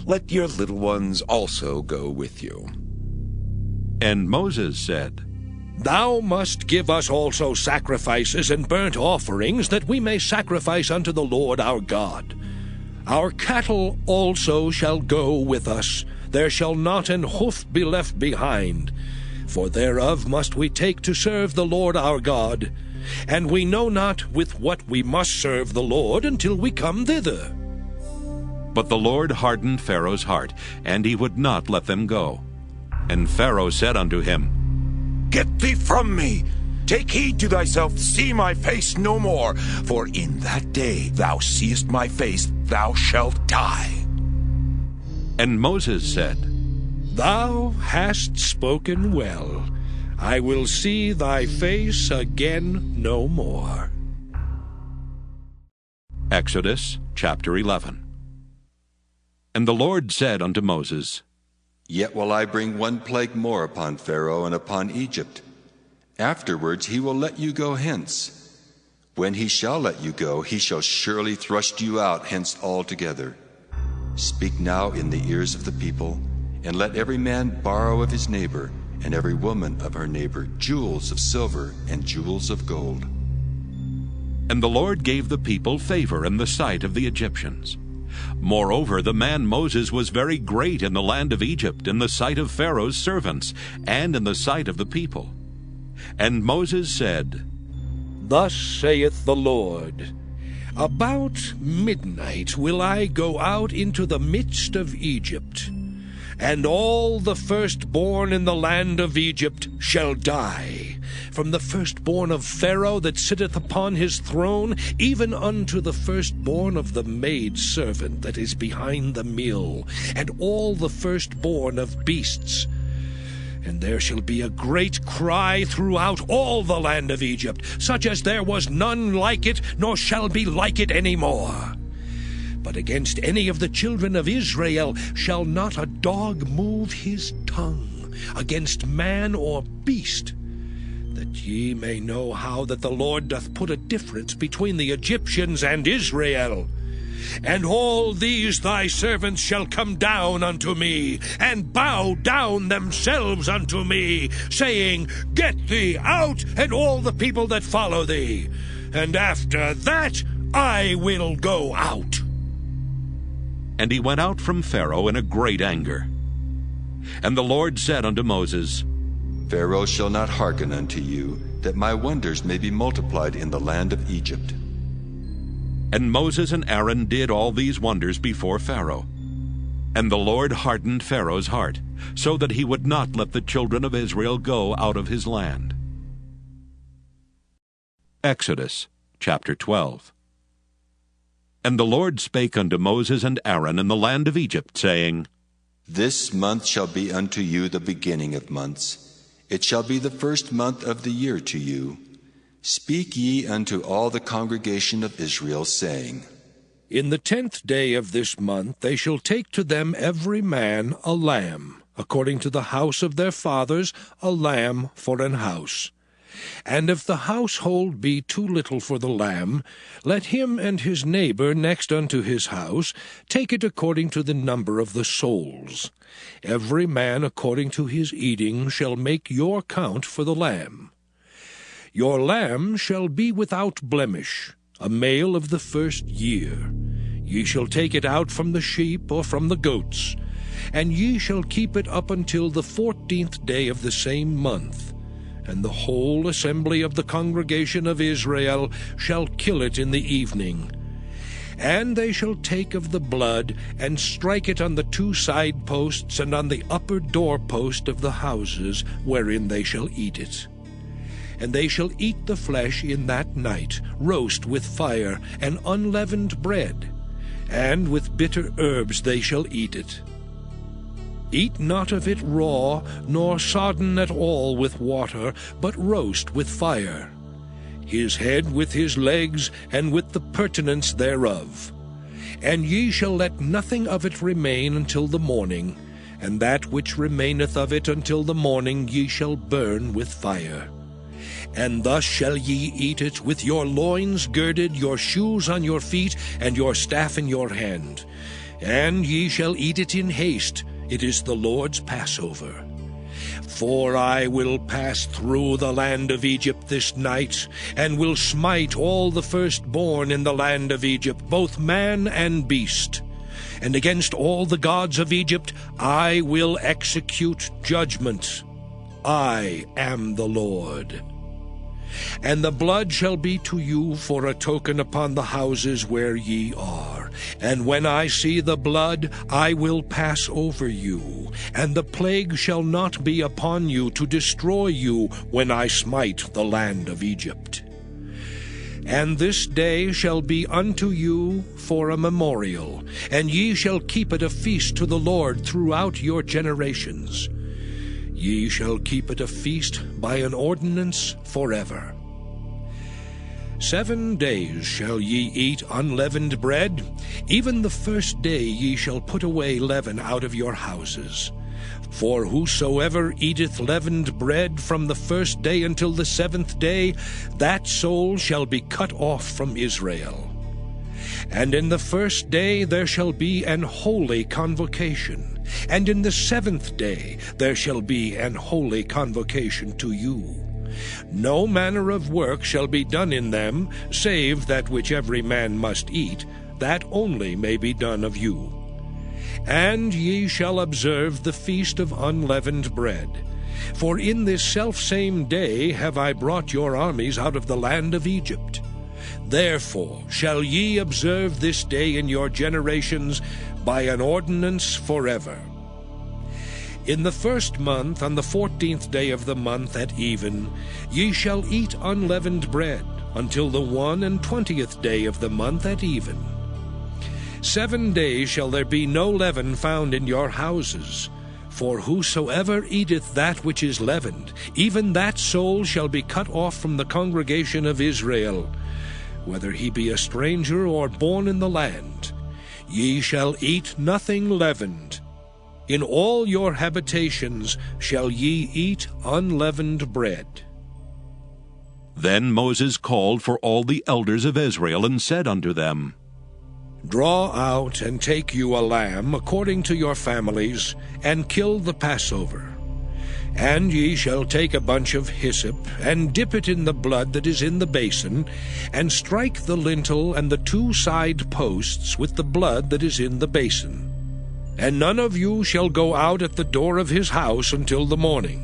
Let your little ones also go with you. And Moses said, Thou must give us also sacrifices and burnt offerings, that we may sacrifice unto the Lord our God. Our cattle also shall go with us. There shall not an hoof be left behind. For thereof must we take to serve the Lord our God. And we know not with what we must serve the Lord until we come thither. But the Lord hardened Pharaoh's heart, and he would not let them go. And Pharaoh said unto him, Get thee from me! Take heed to thyself, see my face no more, for in that day thou seest my face, thou shalt die. And Moses said, Thou hast spoken well. I will see thy face again no more. Exodus chapter 11. And the Lord said unto Moses, Yet will I bring one plague more upon Pharaoh and upon Egypt. Afterwards he will let you go hence. When he shall let you go, he shall surely thrust you out hence altogether. Speak now in the ears of the people, and let every man borrow of his neighbor, and every woman of her neighbor, jewels of silver and jewels of gold. And the Lord gave the people favor in the sight of the Egyptians. Moreover, the man Moses was very great in the land of Egypt, in the sight of Pharaoh's servants, and in the sight of the people. And Moses said, Thus saith the Lord, About midnight will I go out into the midst of Egypt, and all the firstborn in the land of Egypt shall die, from the firstborn of Pharaoh that sitteth upon his throne, even unto the firstborn of the maidservant that is behind the mill, and all the firstborn of beasts. And there shall be a great cry throughout all the land of Egypt, such as there was none like it, nor shall be like it any more. But against any of the children of Israel shall not a dog move his tongue, against man or beast, that ye may know how that the Lord doth put a difference between the Egyptians and Israel. And all these thy servants shall come down unto me, and bow down themselves unto me, saying, Get thee out, and all the people that follow thee. And after that I will go out. And he went out from Pharaoh in a great anger. And the Lord said unto Moses, Pharaoh shall not hearken unto you, that my wonders may be multiplied in the land of Egypt. And Moses and Aaron did all these wonders before Pharaoh. And the Lord hardened Pharaoh's heart, so that he would not let the children of Israel go out of his land. Exodus chapter 12. And the Lord spake unto Moses and Aaron in the land of Egypt, saying, This month shall be unto you the beginning of months. It shall be the first month of the year to you. Speak ye unto all the congregation of Israel, saying, In the 10th day of this month they shall take to them every man a lamb, according to the house of their fathers, a lamb for an house. And if the household be too little for the lamb, let him and his neighbor next unto his house take it according to the number of the souls. Every man according to his eating shall make your count for the lamb. Your lamb shall be without blemish, a male of the first year. Ye shall take it out from the sheep or from the goats, and ye shall keep it up until the 14th day of the same month. And the whole assembly of the congregation of Israel shall kill it in the evening. And they shall take of the blood, and strike it on the 2 side posts and on the upper doorpost of the houses wherein they shall eat it. And they shall eat the flesh in that night, roast with fire, and unleavened bread, and with bitter herbs they shall eat it. Eat not of it raw, nor sodden at all with water, but roast with fire, his head with his legs, and with the purtenance thereof. And ye shall let nothing of it remain until the morning, and that which remaineth of it until the morning ye shall burn with fire. And thus shall ye eat it, with your loins girded, your shoes on your feet, and your staff in your hand. And ye shall eat it in haste. It is the Lord's Passover. For I will pass through the land of Egypt this night, and will smite all the firstborn in the land of Egypt, both man and beast. And against all the gods of Egypt I will execute judgment. I am the Lord. And the blood shall be to you for a token upon the houses where ye are. And when I see the blood, I will pass over you, and the plague shall not be upon you to destroy you when I smite the land of Egypt. And this day shall be unto you for a memorial, and ye shall keep it a feast to the Lord throughout your generations. Ye shall keep it a feast by an ordinance forever. 7 days shall ye eat unleavened bread. Even the first day ye shall put away leaven out of your houses. For whosoever eateth leavened bread from the first day until the 7th day, that soul shall be cut off from Israel. And in the first day there shall be an holy convocation. And in the 7th day there shall be an holy convocation to you. No manner of work shall be done in them, save that which every man must eat, that only may be done of you. And ye shall observe the feast of unleavened bread. For in this selfsame day have I brought your armies out of the land of Egypt. Therefore shall ye observe this day in your generations by an ordinance forever. In the 1st month, on the 14th day of the month at even, ye shall eat unleavened bread, until the 21st day of the month at even. 7 days shall there be no leaven found in your houses. For whosoever eateth that which is leavened, even that soul shall be cut off from the congregation of Israel, whether he be a stranger or born in the land. Ye shall eat nothing leavened. In all your habitations shall ye eat unleavened bread. Then Moses called for all the elders of Israel, and said unto them, Draw out and take you a lamb according to your families, and kill the Passover. And ye shall take a bunch of hyssop, and dip it in the blood that is in the basin, and strike the lintel and the 2 side posts with the blood that is in the basin. And none of you shall go out at the door of his house until the morning.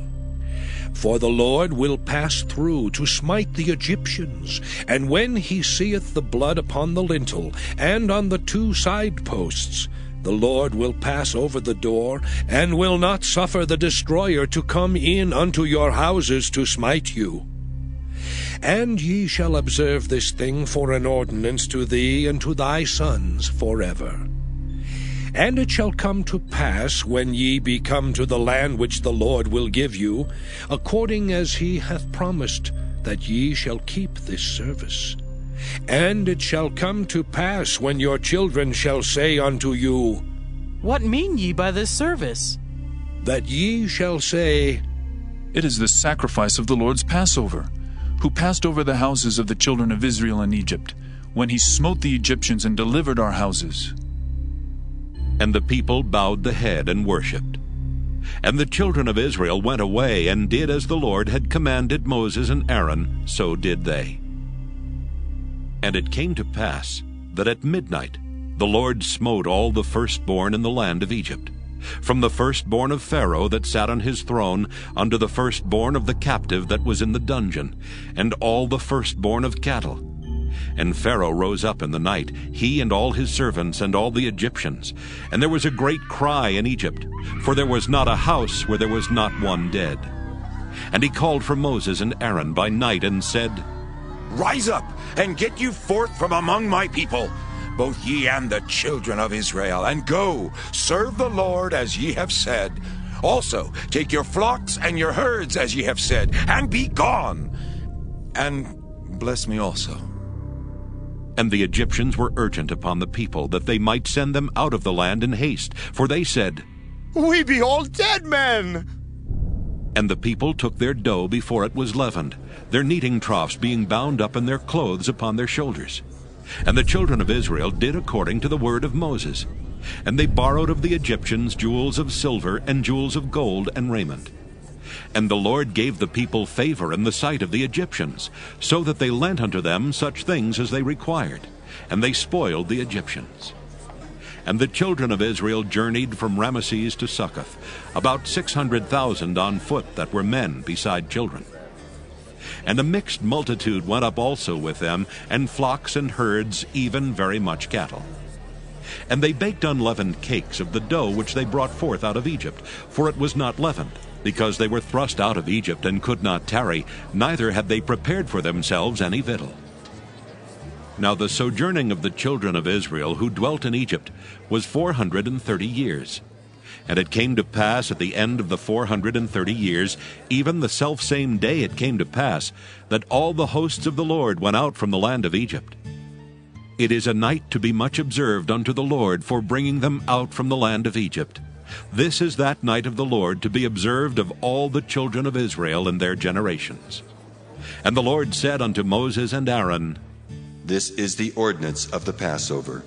For the Lord will pass through to smite the Egyptians, and when he seeth the blood upon the lintel and on the 2 side posts, The Lord will pass over the door, and will not suffer the destroyer to come in unto your houses to smite you. And ye shall observe this thing for an ordinance to thee and to thy sons forever. And it shall come to pass, when ye be come to the land which the Lord will give you, according as he hath promised, that ye shall keep this service. And it shall come to pass, when your children shall say unto you, What mean ye by this service? That ye shall say, It is the sacrifice of the Lord's Passover, who passed over the houses of the children of Israel in Egypt, when he smote the Egyptians and delivered our houses. And the people bowed the head and worshipped. And the children of Israel went away and did as the Lord had commanded Moses and Aaron, so did they. And it came to pass that at midnight the Lord smote all the firstborn in the land of Egypt, from the firstborn of Pharaoh that sat on his throne unto the firstborn of the captive that was in the dungeon, and all the firstborn of cattle. And Pharaoh rose up in the night, he and all his servants and all the Egyptians. And there was a great cry in Egypt, for there was not a house where there was not one dead. And he called for Moses and Aaron by night and said, Rise up, and get you forth from among my people, both ye and the children of Israel, and go, serve the Lord as ye have said. Also take your flocks and your herds as ye have said, and be gone. And bless me also. And the Egyptians were urgent upon the people, that they might send them out of the land in haste, for they said, We be all dead men. And the people took their dough before it was leavened, their kneading troughs being bound up in their clothes upon their shoulders. And the children of Israel did according to the word of Moses. And they borrowed of the Egyptians jewels of silver and jewels of gold and raiment. And the Lord gave the people favor in the sight of the Egyptians, so that they lent unto them such things as they required, and they spoiled the Egyptians. And the children of Israel journeyed from Ramesses to Succoth, about 600,000 on foot that were men beside children. And a mixed multitude went up also with them, and flocks and herds, even very much cattle. And they baked unleavened cakes of the dough which they brought forth out of Egypt, for it was not leavened, because they were thrust out of Egypt and could not tarry, neither had they prepared for themselves any victual. Now the sojourning of the children of Israel who dwelt in Egypt was 430 years. And it came to pass at the end of the 430 years, even the selfsame day it came to pass, that all the hosts of the Lord went out from the land of Egypt. It is a night to be much observed unto the Lord for bringing them out from the land of Egypt. This is that night of the Lord to be observed of all the children of Israel in their generations. And the Lord said unto Moses and Aaron, This is the ordinance of the Passover.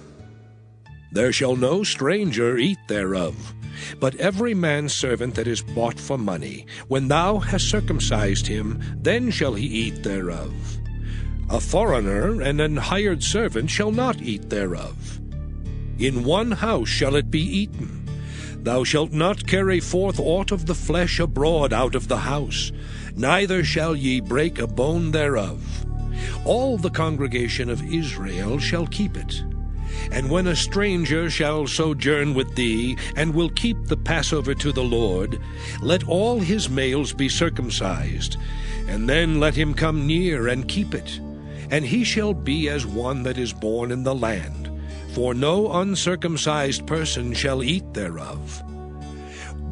There shall no stranger eat thereof, but every man's servant that is bought for money, when thou hast circumcised him, then shall he eat thereof. A foreigner and an hired servant shall not eat thereof. In one house shall it be eaten. Thou shalt not carry forth aught of the flesh abroad out of the house, neither shall ye break a bone thereof. All the congregation of Israel shall keep it. And when a stranger shall sojourn with thee, and will keep the Passover to the Lord, let all his males be circumcised, and then let him come near and keep it. And he shall be as one that is born in the land, for no uncircumcised person shall eat thereof.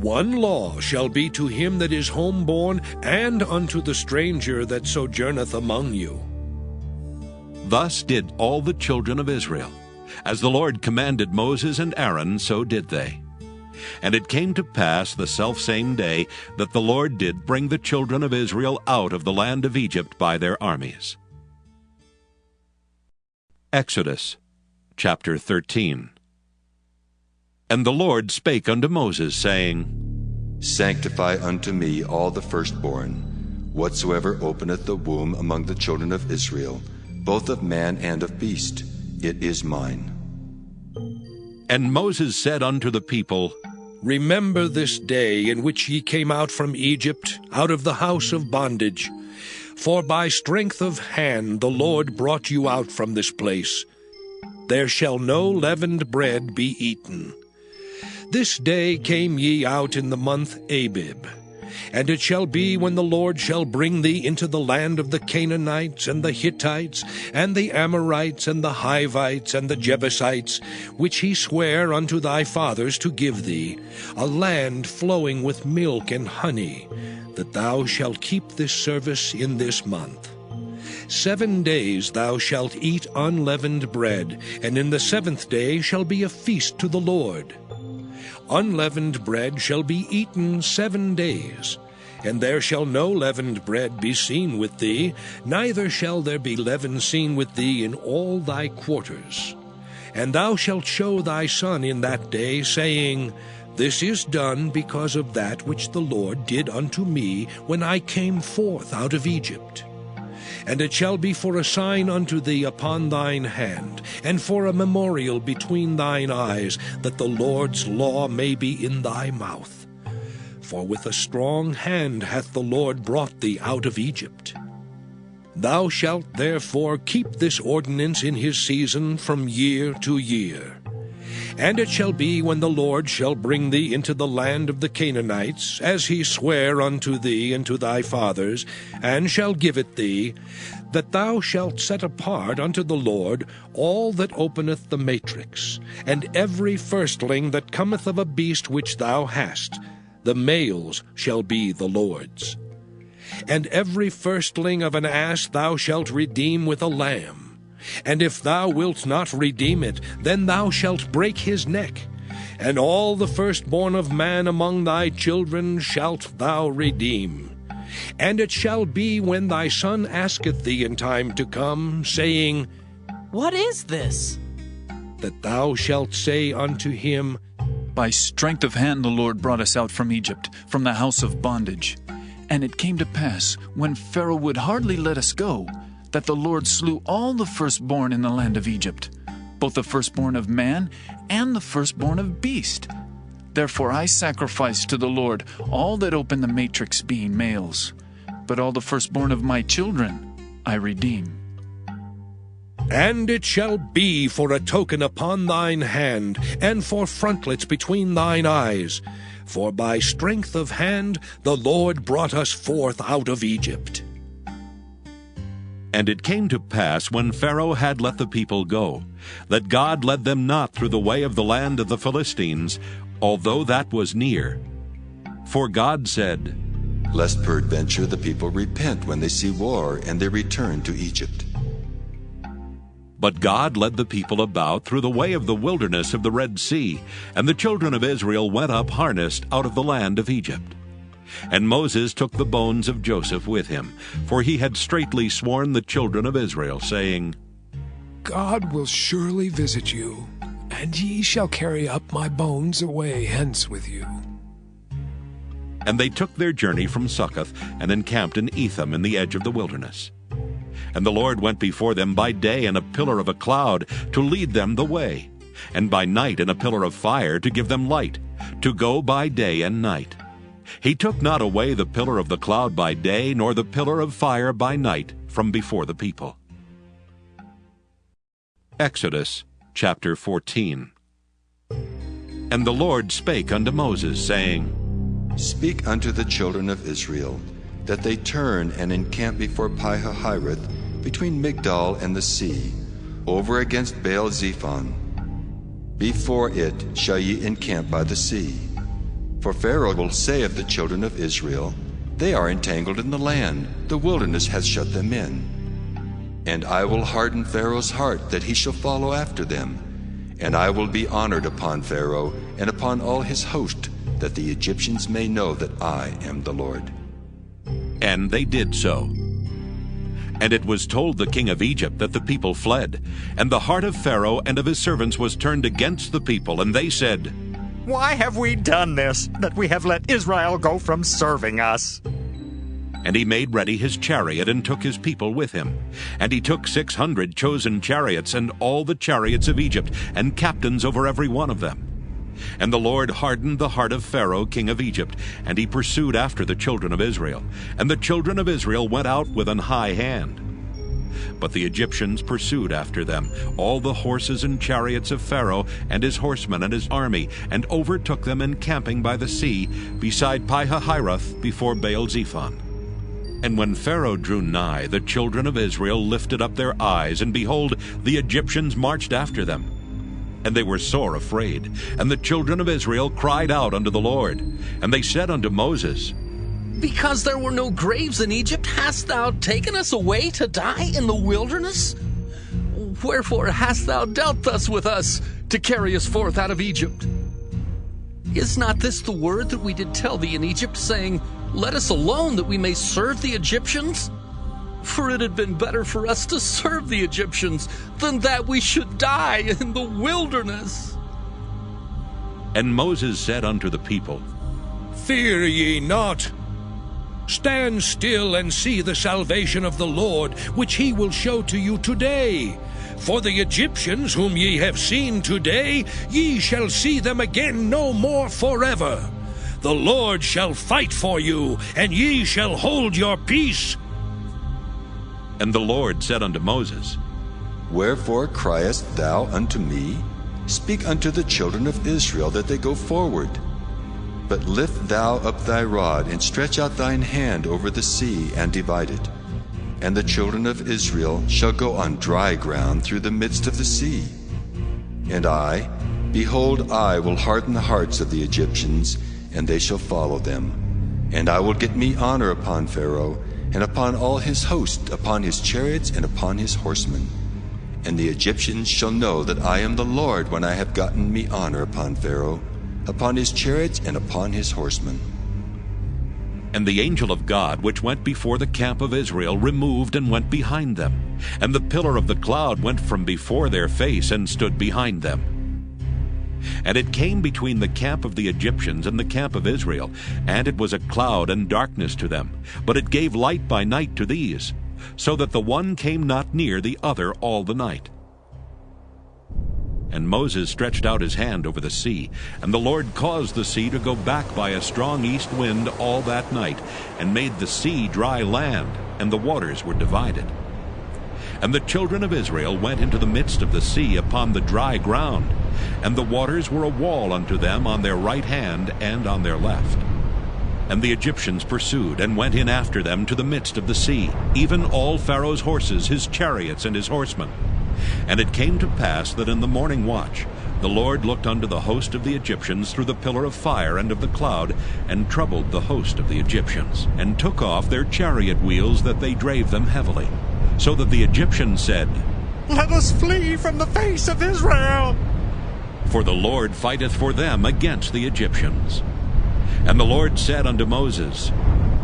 One law shall be to him that is homeborn, and unto the stranger that sojourneth among you. Thus did all the children of Israel. As the Lord commanded Moses and Aaron, so did they. And it came to pass the selfsame day that the Lord did bring the children of Israel out of the land of Egypt by their armies. Exodus chapter 13. And the Lord spake unto Moses, saying, Sanctify unto me all the firstborn, whatsoever openeth the womb among the children of Israel, both of man and of beast. It is mine. And Moses said unto the people, Remember this day in which ye came out from Egypt, out of the house of bondage. For by strength of hand the Lord brought you out from this place. There shall no leavened bread be eaten. This day came ye out in the month Abib. And it shall be, when the Lord shall bring thee into the land of the Canaanites, and the Hittites, and the Amorites, and the Hivites, and the Jebusites, which he sware unto thy fathers to give thee, a land flowing with milk and honey, that thou shalt keep this service in this month. 7 days thou shalt eat unleavened bread, and in the 7th day shall be a feast to the Lord. Unleavened bread shall be eaten 7 days, and there shall no leavened bread be seen with thee, neither shall there be leaven seen with thee in all thy quarters. And thou shalt show thy son in that day, saying, This is done because of that which the Lord did unto me when I came forth out of Egypt. And it shall be for a sign unto thee upon thine hand, and for a memorial between thine eyes, that the Lord's law may be in thy mouth. For with a strong hand hath the Lord brought thee out of Egypt. Thou shalt therefore keep this ordinance in his season from year to year. And it shall be, when the Lord shall bring thee into the land of the Canaanites, as he sware unto thee and to thy fathers, and shall give it thee, that thou shalt set apart unto the Lord all that openeth the matrix, and every firstling that cometh of a beast which thou hast, the males shall be the Lord's. And every firstling of an ass thou shalt redeem with a lamb. And if thou wilt not redeem it, then thou shalt break his neck. And all the firstborn of man among thy children shalt thou redeem. And it shall be, when thy son asketh thee in time to come, saying, What is this? That thou shalt say unto him, By strength of hand the Lord brought us out from Egypt, from the house of bondage. And it came to pass, when Pharaoh would hardly let us go, that the Lord slew all the firstborn in the land of Egypt, both the firstborn of man and the firstborn of beast. Therefore I sacrifice to the Lord all that open the matrix, being males. But all the firstborn of my children I redeem. And it shall be for a token upon thine hand, and for frontlets between thine eyes. For by strength of hand the Lord brought us forth out of Egypt. And it came to pass, when Pharaoh had let the people go, that God led them not through the way of the land of the Philistines, although that was near. For God said, Lest peradventure the people repent when they see war, and they return to Egypt. But God led the people about through the way of the wilderness of the Red Sea, and the children of Israel went up harnessed out of the land of Egypt. And Moses took the bones of Joseph with him, for he had straitly sworn the children of Israel, saying, God will surely visit you, and ye shall carry up my bones away hence with you. And they took their journey from Succoth, and encamped in Etham in the edge of the wilderness. And the Lord went before them by day in a pillar of a cloud, to lead them the way, and by night in a pillar of fire, to give them light, to go by day and night. He took not away the pillar of the cloud by day, nor the pillar of fire by night from before the people. Exodus chapter 14. And the Lord spake unto Moses, saying, Speak unto the children of Israel, that they turn and encamp before Pi-hahiroth, between Migdol and the sea, over against Baal-zephon. Before it shall ye encamp by the sea. For Pharaoh will say of the children of Israel, They are entangled in the land, the wilderness hath shut them in. And I will harden Pharaoh's heart, that he shall follow after them. And I will be honored upon Pharaoh, and upon all his host, that the Egyptians may know that I am the Lord. And they did so. And it was told the king of Egypt that the people fled. And the heart of Pharaoh and of his servants was turned against the people, and they said, Why have we done this, that we have let Israel go from serving us? And he made ready his chariot, and took his people with him. And he took 600 chosen chariots, and all the chariots of Egypt, and captains over every one of them. And the Lord hardened the heart of Pharaoh king of Egypt, and he pursued after the children of Israel. And the children of Israel went out with an high hand. But the Egyptians pursued after them, all the horses and chariots of Pharaoh and his horsemen and his army, and overtook them encamping by the sea, beside Pi-hahiroth, before Baal-zephon. And when Pharaoh drew nigh, the children of Israel lifted up their eyes, and behold, the Egyptians marched after them. And they were sore afraid. And the children of Israel cried out unto the Lord. And they said unto Moses, Because there were no graves in Egypt, hast thou taken us away to die in the wilderness? Wherefore hast thou dealt thus with us, to carry us forth out of Egypt? Is not this the word that we did tell thee in Egypt, saying, Let us alone, that we may serve the Egyptians? For it had been better for us to serve the Egyptians, than that we should die in the wilderness. And Moses said unto the people, Fear ye not. Stand still and see the salvation of the Lord, which he will show to you today. For the Egyptians whom ye have seen today, ye shall see them again no more forever. The Lord shall fight for you, and ye shall hold your peace. And the Lord said unto Moses, Wherefore criest thou unto me? Speak unto the children of Israel that they go forward. But lift thou up thy rod, and stretch out thine hand over the sea, and divide it. And the children of Israel shall go on dry ground through the midst of the sea. And I, behold, I will harden the hearts of the Egyptians, and they shall follow them. And I will get me honor upon Pharaoh, and upon all his host, upon his chariots, and upon his horsemen. And the Egyptians shall know that I am the Lord, when I have gotten me honor upon Pharaoh, upon his chariots, and upon his horsemen. And the angel of God, which went before the camp of Israel, removed and went behind them. And the pillar of the cloud went from before their face, and stood behind them. And it came between the camp of the Egyptians and the camp of Israel, and it was a cloud and darkness to them, but it gave light by night to these, so that the one came not near the other all the night. And Moses stretched out his hand over the sea, and the Lord caused the sea to go back by a strong east wind all that night, and made the sea dry land, and the waters were divided. And the children of Israel went into the midst of the sea upon the dry ground, and the waters were a wall unto them on their right hand and on their left. And the Egyptians pursued, and went in after them to the midst of the sea, even all Pharaoh's horses, his chariots, and his horsemen. And it came to pass that in the morning watch the Lord looked unto the host of the Egyptians through the pillar of fire and of the cloud, and troubled the host of the Egyptians, and took off their chariot wheels, that they drave them heavily. So that the Egyptians said, Let us flee from the face of Israel. For the Lord fighteth for them against the Egyptians. And the Lord said unto Moses,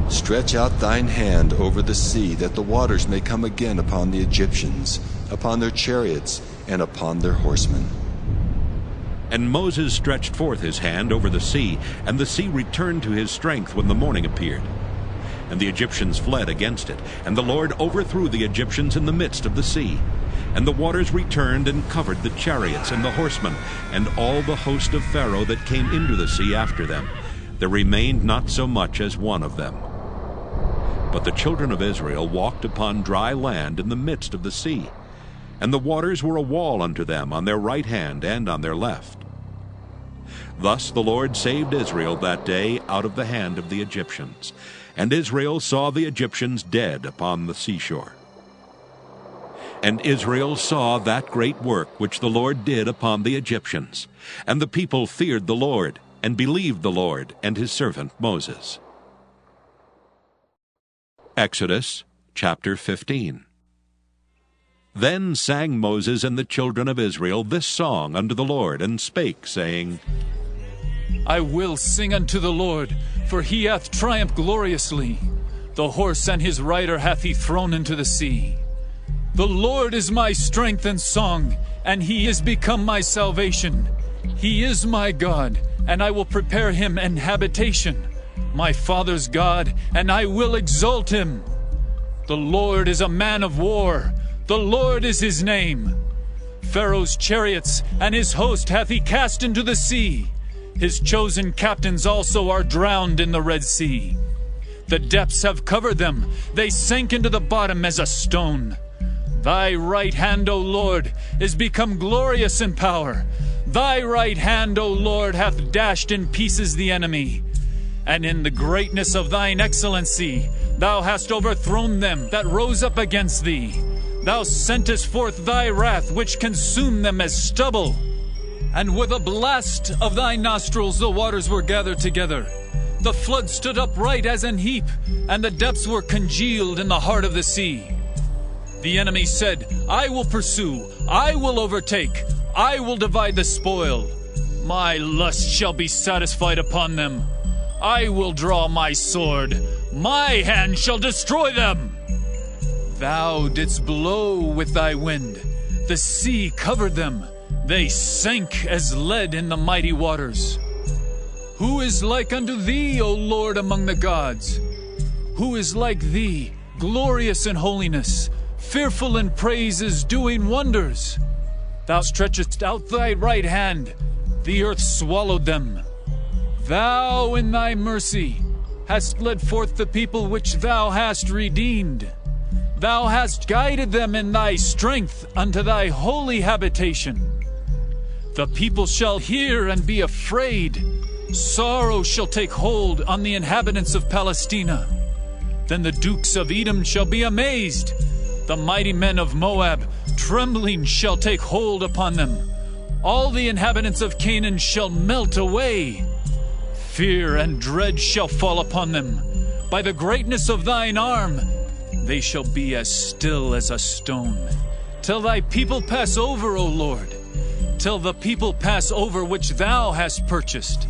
Stretch out thine hand over the sea, that the waters may come again upon the Egyptians, upon their chariots, and upon their horsemen. And Moses stretched forth his hand over the sea, and the sea returned to his strength when the morning appeared. And the Egyptians fled against it, and the Lord overthrew the Egyptians in the midst of the sea. And the waters returned and covered the chariots and the horsemen, and all the host of Pharaoh that came into the sea after them. There remained not so much as one of them. But the children of Israel walked upon dry land in the midst of the sea, and the waters were a wall unto them on their right hand and on their left. Thus the Lord saved Israel that day out of the hand of the Egyptians. And Israel saw the Egyptians dead upon the seashore. And Israel saw that great work which the Lord did upon the Egyptians. And the people feared the Lord, and believed the Lord and his servant Moses. Exodus chapter 15. Then sang Moses and the children of Israel this song unto the Lord, and spake, saying, I will sing unto the Lord, for he hath triumphed gloriously. The horse and his rider hath he thrown into the sea. The Lord is my strength and song, and he is become my salvation. He is my God, and I will prepare him an habitation, my father's God, and I will exalt him. The Lord is a man of war, the Lord is his name. Pharaoh's chariots and his host hath he cast into the sea. His chosen captains also are drowned in the Red Sea. The depths have covered them, they sank into the bottom as a stone. Thy right hand, O Lord, is become glorious in power. Thy right hand, O Lord, hath dashed in pieces the enemy. And in the greatness of thine excellency, thou hast overthrown them that rose up against thee. Thou sentest forth thy wrath, which consumed them as stubble. And with a blast of thy nostrils the waters were gathered together. The flood stood upright as an heap, and the depths were congealed in the heart of the sea. The enemy said, I will pursue, I will overtake, I will divide the spoil. My lust shall be satisfied upon them. I will draw my sword, my hand shall destroy them. Thou didst blow with thy wind, the sea covered them. They sank as lead in the mighty waters. Who is like unto thee, O Lord, among the gods? Who is like thee, glorious in holiness, fearful in praises, doing wonders? Thou stretchest out thy right hand, the earth swallowed them. Thou in thy mercy hast led forth the people which thou hast redeemed. Thou hast guided them in thy strength unto thy holy habitation. The people shall hear and be afraid. Sorrow shall take hold on the inhabitants of Palestina. Then the dukes of Edom shall be amazed. The mighty men of Moab, trembling, shall take hold upon them. All the inhabitants of Canaan shall melt away. Fear and dread shall fall upon them. By the greatness of thine arm, they shall be as still as a stone. Till thy people pass over, O Lord. Till the people pass over which thou hast purchased.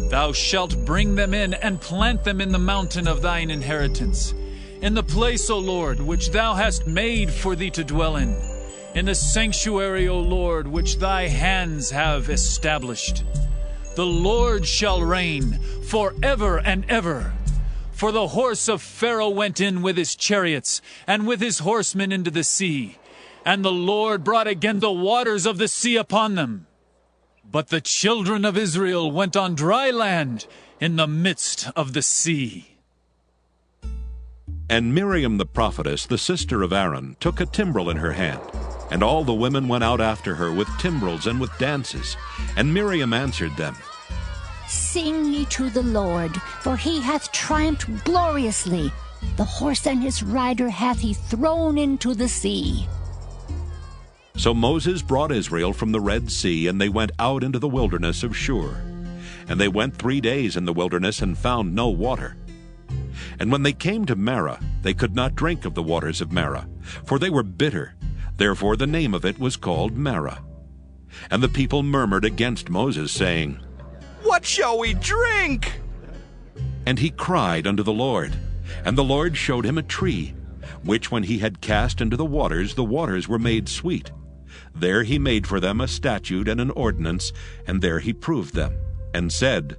Thou shalt bring them in and plant them in the mountain of thine inheritance, in the place, O Lord, which thou hast made for thee to dwell in the sanctuary, O Lord, which thy hands have established. The Lord shall reign forever and ever. For the horse of Pharaoh went in with his chariots and with his horsemen into the sea, and the Lord brought again the waters of the sea upon them. But the children of Israel went on dry land in the midst of the sea. And Miriam the prophetess, the sister of Aaron, took a timbrel in her hand, and all the women went out after her with timbrels and with dances. And Miriam answered them, Sing ye to the Lord, for he hath triumphed gloriously. The horse and his rider hath he thrown into the sea. So Moses brought Israel from the Red Sea, and they went out into the wilderness of Shur. And they went 3 days in the wilderness and found no water. And when they came to Marah, they could not drink of the waters of Marah, for they were bitter. Therefore the name of it was called Marah. And the people murmured against Moses, saying, What shall we drink? And he cried unto the Lord. And the Lord showed him a tree, which when he had cast into the waters were made sweet. There he made for them a statute and an ordinance, and there he proved them, and said,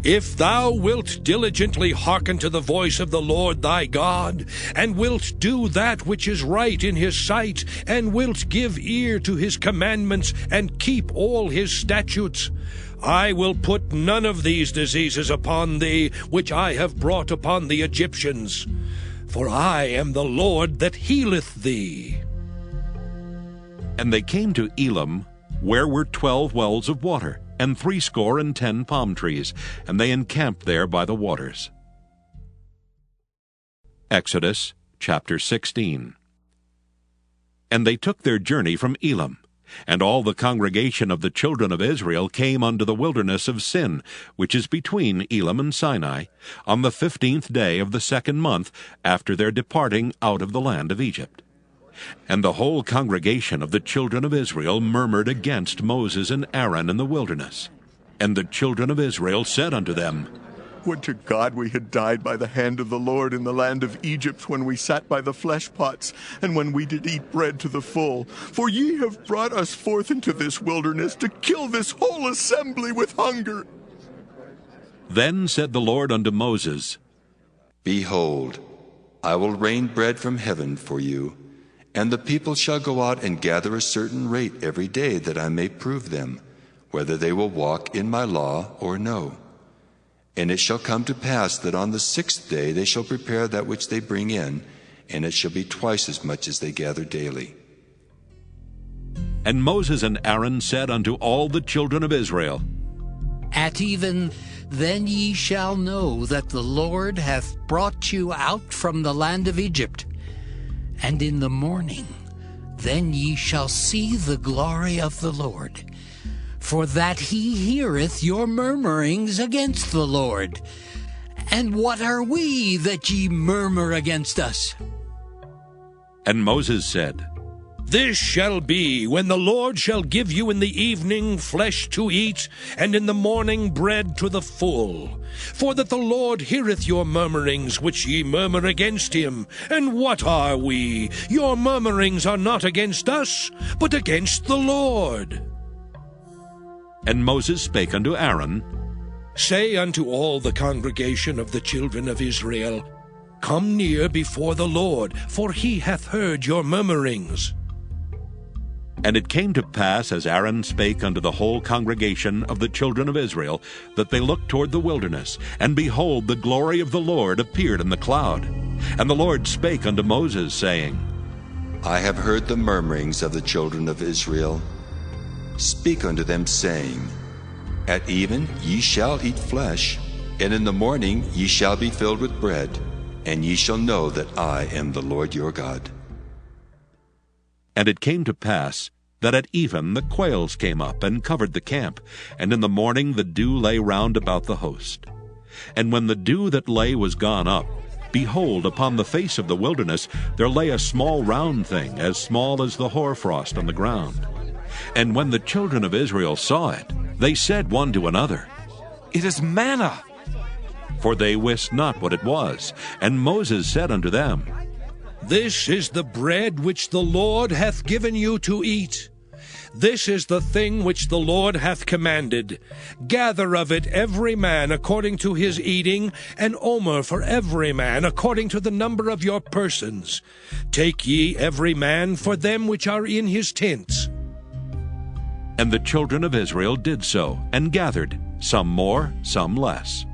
If thou wilt diligently hearken to the voice of the Lord thy God, and wilt do that which is right in his sight, and wilt give ear to his commandments, and keep all his statutes, I will put none of these diseases upon thee, which I have brought upon the Egyptians. For I am the Lord that healeth thee. And they came to Elim, where were 12 wells of water, and 70 palm trees, and they encamped there by the waters. Exodus chapter 16. And they took their journey from Elim, and all the congregation of the children of Israel came unto the wilderness of Sin, which is between Elim and Sinai, on the 15th day of the 2nd month after their departing out of the land of Egypt. And the whole congregation of the children of Israel murmured against Moses and Aaron in the wilderness. And the children of Israel said unto them, Would to God we had died by the hand of the Lord in the land of Egypt, when we sat by the flesh pots, and when we did eat bread to the full. For ye have brought us forth into this wilderness to kill this whole assembly with hunger. Then said the Lord unto Moses, Behold, I will rain bread from heaven for you, and the people shall go out and gather a certain rate every day, that I may prove them, whether they will walk in my law or no. And it shall come to pass that on the 6th day they shall prepare that which they bring in, and it shall be twice as much as they gather daily. And Moses and Aaron said unto all the children of Israel, At even then ye shall know that the Lord hath brought you out from the land of Egypt. And in the morning then ye shall see the glory of the Lord, for that he heareth your murmurings against the Lord. And what are we that ye murmur against us? And Moses said, This shall be when the Lord shall give you in the evening flesh to eat, and in the morning bread to the full. For that the Lord heareth your murmurings which ye murmur against him. And what are we? Your murmurings are not against us, but against the Lord. And Moses spake unto Aaron, Say unto all the congregation of the children of Israel, Come near before the Lord, for he hath heard your murmurings. And it came to pass, as Aaron spake unto the whole congregation of the children of Israel, that they looked toward the wilderness, and behold, the glory of the Lord appeared in the cloud. And the Lord spake unto Moses, saying, I have heard the murmurings of the children of Israel. Speak unto them, saying, At even ye shall eat flesh, and in the morning ye shall be filled with bread, and ye shall know that I am the Lord your God. And it came to pass that at even the quails came up and covered the camp, and in the morning the dew lay round about the host. And when the dew that lay was gone up, behold, upon the face of the wilderness there lay a small round thing, as small as the hoarfrost on the ground. And when the children of Israel saw it, they said one to another, It is manna. For they wist not what it was. And Moses said unto them, This is the bread which the Lord hath given you to eat. This is the thing which the Lord hath commanded. Gather of it every man according to his eating, an omer for every man according to the number of your persons. Take ye every man for them which are in his tents. And the children of Israel did so, and gathered, some more, some less.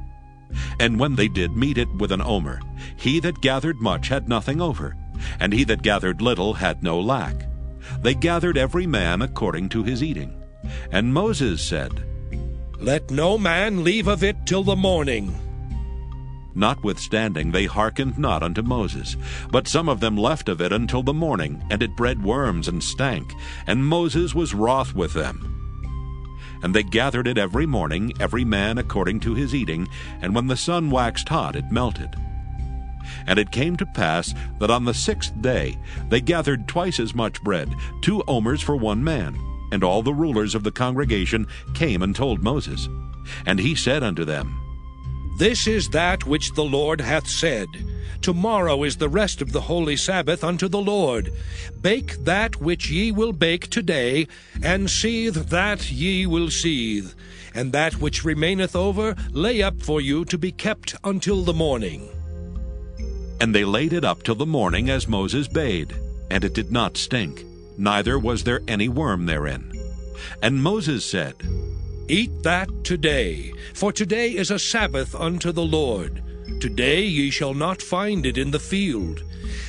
And when they did meet it with an omer, he that gathered much had nothing over, and he that gathered little had no lack. They gathered every man according to his eating. And Moses said, Let no man leave of it till the morning. Notwithstanding they hearkened not unto Moses, but some of them left of it until the morning, and it bred worms and stank, and Moses was wroth with them. And they gathered it every morning, every man according to his eating, and when the sun waxed hot, it melted. And it came to pass that on the 6th day they gathered twice as much bread, 2 omers for one man. And all the rulers of the congregation came and told Moses. And he said unto them, This is that which the Lord hath said. Tomorrow is the rest of the holy Sabbath unto the Lord. Bake that which ye will bake today, and seethe that ye will seethe. And that which remaineth over lay up for you to be kept until the morning. And they laid it up till the morning as Moses bade, and it did not stink, neither was there any worm therein. And Moses said, Eat that today, for today is a Sabbath unto the Lord. Today ye shall not find it in the field.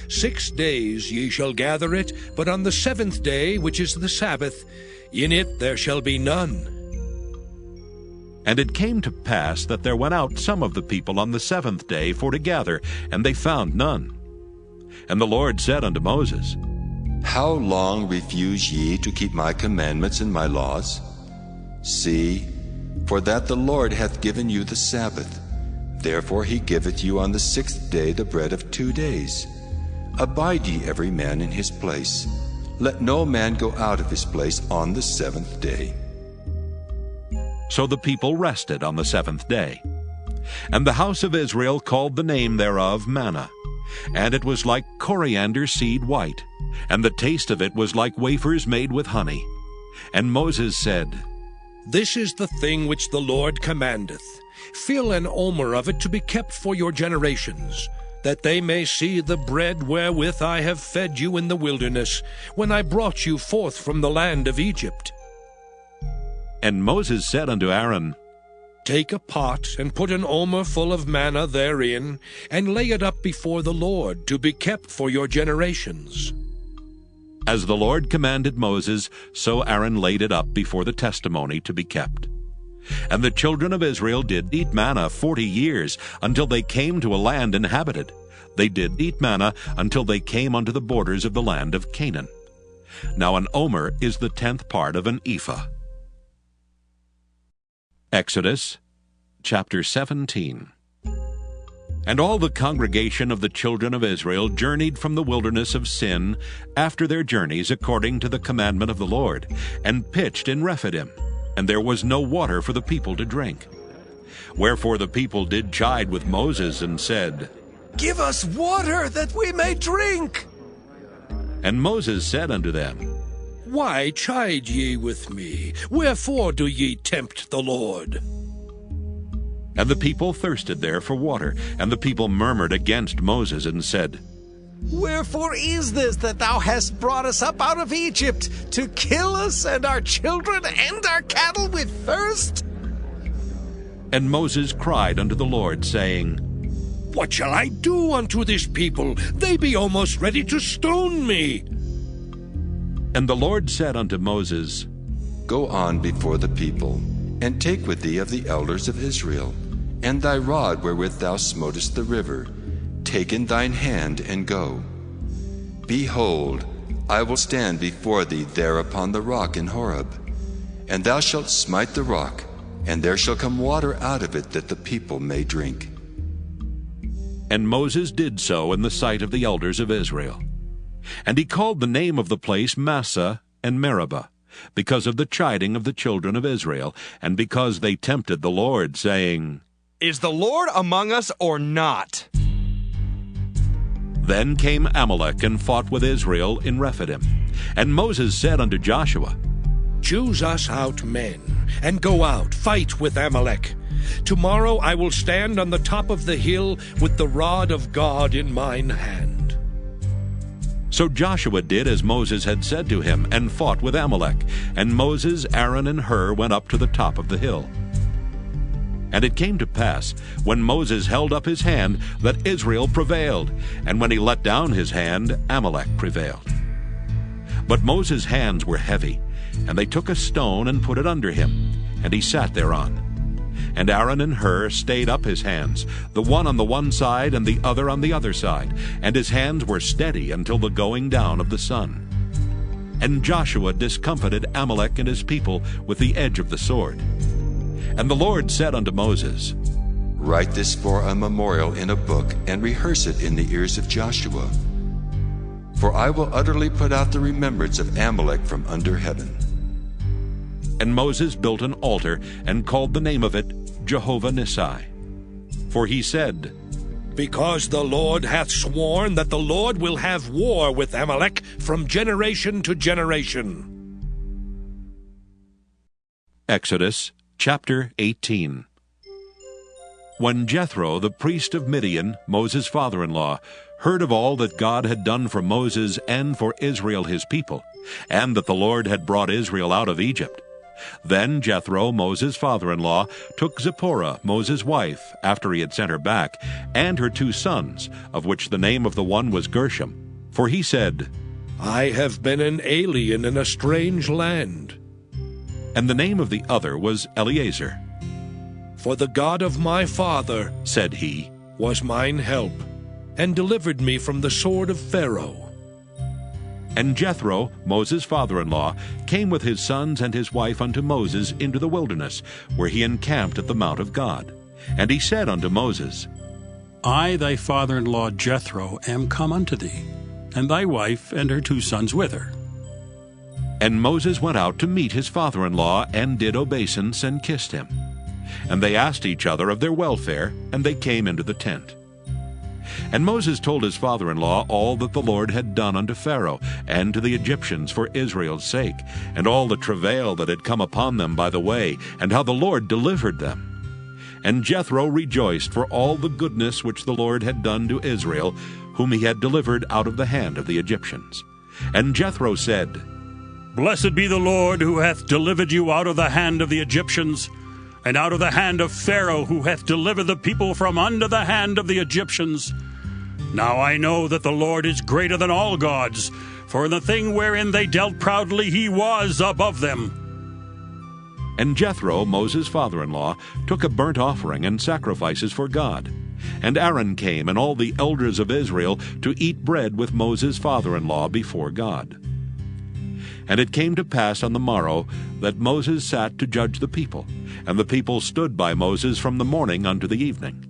6 days ye shall gather it, but on the 7th day, which is the Sabbath, in it there shall be none. And it came to pass that there went out some of the people on the 7th day for to gather, and they found none. And the Lord said unto Moses, How long refuse ye to keep my commandments and my laws? See, for that the Lord hath given you the Sabbath. Therefore he giveth you on the 6th day the bread of 2 days. Abide ye every man in his place. Let no man go out of his place on the 7th day. So the people rested on the 7th day. And the house of Israel called the name thereof manna. And it was like coriander seed white, and the taste of it was like wafers made with honey. And Moses said, This is the thing which the Lord commandeth. Fill an omer of it to be kept for your generations, that they may see the bread wherewith I have fed you in the wilderness, when I brought you forth from the land of Egypt. And Moses said unto Aaron, Take a pot, and put an omer full of manna therein, and lay it up before the Lord, to be kept for your generations. As the Lord commanded Moses, so Aaron laid it up before the testimony to be kept. And the children of Israel did eat manna 40 years, until they came to a land inhabited. They did eat manna until they came unto the borders of the land of Canaan. Now an omer is the 10th part of an ephah. Exodus chapter 17. And all the congregation of the children of Israel journeyed from the wilderness of Sin after their journeys according to the commandment of the Lord, and pitched in Rephidim, and there was no water for the people to drink. Wherefore the people did chide with Moses, and said, Give us water, that we may drink. And Moses said unto them, Why chide ye with me? Wherefore do ye tempt the Lord? And the people thirsted there for water, and the people murmured against Moses, and said, Wherefore is this that thou hast brought us up out of Egypt, to kill us and our children and our cattle with thirst? And Moses cried unto the Lord, saying, What shall I do unto this people? They be almost ready to stone me. And the Lord said unto Moses, Go on before the people, and take with thee of the elders of Israel, and thy rod wherewith thou smotest the river, take in thine hand, and go. Behold, I will stand before thee there upon the rock in Horeb, and thou shalt smite the rock, and there shall come water out of it, that the people may drink. And Moses did so in the sight of the elders of Israel. And he called the name of the place Massah and Meribah, because of the chiding of the children of Israel, and because they tempted the Lord, saying, Is the Lord among us or not? Then came Amalek and fought with Israel in Rephidim. And Moses said unto Joshua, Choose us out men, and go out, fight with Amalek. Tomorrow I will stand on the top of the hill with the rod of God in mine hand. So Joshua did as Moses had said to him, and fought with Amalek. And Moses, Aaron, and Hur went up to the top of the hill. And it came to pass, when Moses held up his hand, that Israel prevailed, and when he let down his hand, Amalek prevailed. But Moses' hands were heavy, and they took a stone and put it under him, and he sat thereon. And Aaron and Hur stayed up his hands, the one on the one side and the other on the other side, and his hands were steady until the going down of the sun. And Joshua discomfited Amalek and his people with the edge of the sword. And the Lord said unto Moses, Write this for a memorial in a book, and rehearse it in the ears of Joshua. For I will utterly put out the remembrance of Amalek from under heaven. And Moses built an altar, and called the name of it Jehovah Nissi. For he said, Because the Lord hath sworn that the Lord will have war with Amalek from generation to generation. Exodus chapter 18. When Jethro, the priest of Midian, Moses' father-in-law, heard of all that God had done for Moses and for Israel his people, and that the Lord had brought Israel out of Egypt, then Jethro, Moses' father-in-law, took Zipporah, Moses' wife, after he had sent her back, and her 2 sons, of which the name of the one was Gershom. For he said, I have been an alien in a strange land. And the name of the other was Eleazar. For the God of my father, said he, was mine help, and delivered me from the sword of Pharaoh. And Jethro, Moses' father-in-law, came with his sons and his wife unto Moses into the wilderness, where he encamped at the mount of God. And he said unto Moses, I, thy father-in-law Jethro, am come unto thee, and thy wife and her 2 sons with her. And Moses went out to meet his father-in-law, and did obeisance, and kissed him. And they asked each other of their welfare, and they came into the tent. And Moses told his father-in-law all that the Lord had done unto Pharaoh, and to the Egyptians for Israel's sake, and all the travail that had come upon them by the way, and how the Lord delivered them. And Jethro rejoiced for all the goodness which the Lord had done to Israel, whom he had delivered out of the hand of the Egyptians. And Jethro said, Blessed be the Lord, who hath delivered you out of the hand of the Egyptians, and out of the hand of Pharaoh, who hath delivered the people from under the hand of the Egyptians. Now I know that the Lord is greater than all gods, for in the thing wherein they dealt proudly he was above them. And Jethro, Moses' father-in-law, took a burnt offering and sacrifices for God. And Aaron came, and all the elders of Israel, to eat bread with Moses' father-in-law before God. And it came to pass on the morrow that Moses sat to judge the people, and the people stood by Moses from the morning unto the evening.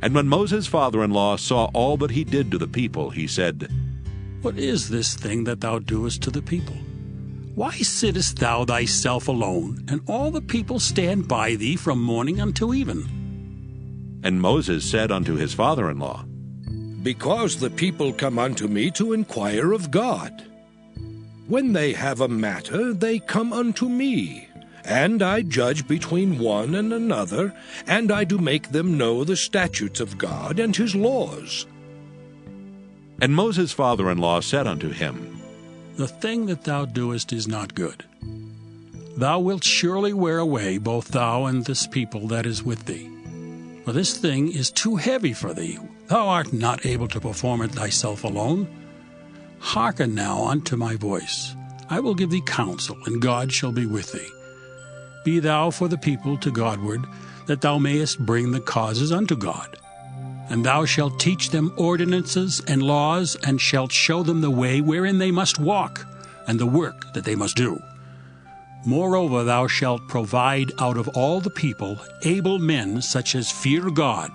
And when Moses' father-in-law saw all that he did to the people, he said, What is this thing that thou doest to the people? Why sittest thou thyself alone, and all the people stand by thee from morning until even? And Moses said unto his father-in-law, Because the people come unto me to inquire of God. When they have a matter, they come unto me, and I judge between one and another, and I do make them know the statutes of God and his laws. And Moses' father-in-law said unto him, The thing that thou doest is not good. Thou wilt surely wear away both thou and this people that is with thee. For this thing is too heavy for thee. Thou art not able to perform it thyself alone. Hearken now unto my voice. I will give thee counsel, and God shall be with thee. Be thou for the people to Godward, that thou mayest bring the causes unto God. And thou shalt teach them ordinances and laws, and shalt show them the way wherein they must walk, and the work that they must do. Moreover, thou shalt provide out of all the people able men such as fear God,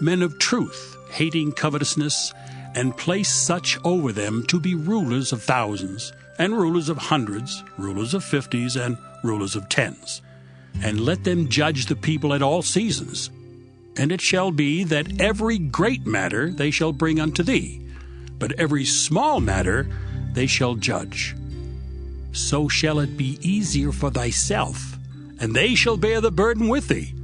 men of truth, hating covetousness, and place such over them to be rulers of thousands, and rulers of hundreds, rulers of 50s, and rulers of 10s. And let them judge the people at all seasons. And it shall be that every great matter they shall bring unto thee, but every small matter they shall judge. So shall it be easier for thyself, and they shall bear the burden with thee.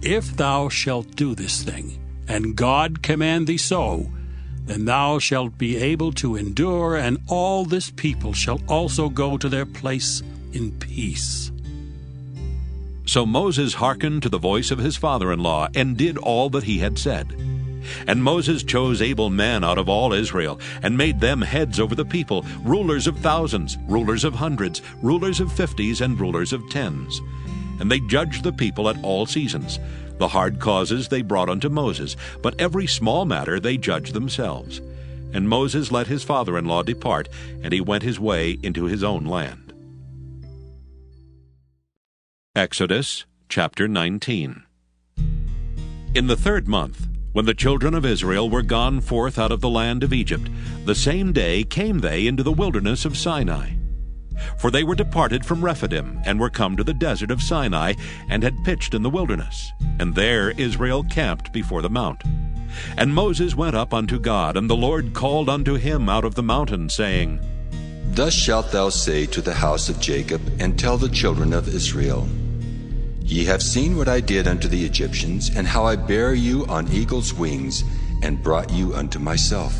If thou shalt do this thing, and God command thee so, then thou shalt be able to endure, and all this people shall also go to their place in peace. So Moses hearkened to the voice of his father-in-law, and did all that he had said. And Moses chose able men out of all Israel, and made them heads over the people, rulers of thousands, rulers of hundreds, rulers of 50s, and rulers of 10s. And they judged the people at all seasons. The hard causes they brought unto Moses, but every small matter they judged themselves. And Moses let his father-in-law depart, and he went his way into his own land. Exodus chapter 19. In the 3rd month, when the children of Israel were gone forth out of the land of Egypt, the same day came they into the wilderness of Sinai. For they were departed from Rephidim, and were come to the desert of Sinai, and had pitched in the wilderness. And there Israel camped before the mount. And Moses went up unto God, and the Lord called unto him out of the mountain, saying, Thus shalt thou say to the house of Jacob, and tell the children of Israel, Ye have seen what I did unto the Egyptians, and how I bare you on eagle's wings, and brought you unto myself.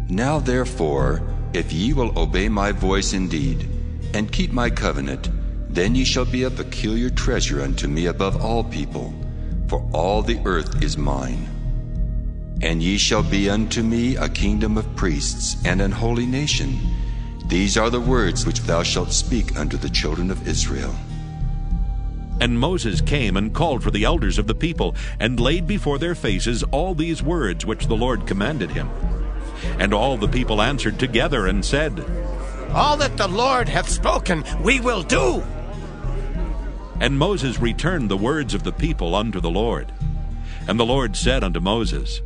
Now therefore, if ye will obey my voice indeed, and keep my covenant, then ye shall be a peculiar treasure unto me above all people, for all the earth is mine. And ye shall be unto me a kingdom of priests, and an holy nation. These are the words which thou shalt speak unto the children of Israel. And Moses came and called for the elders of the people, and laid before their faces all these words which the Lord commanded him. And all the people answered together and said, All that the Lord hath spoken, we will do. And Moses returned the words of the people unto the Lord. And the Lord said unto Moses,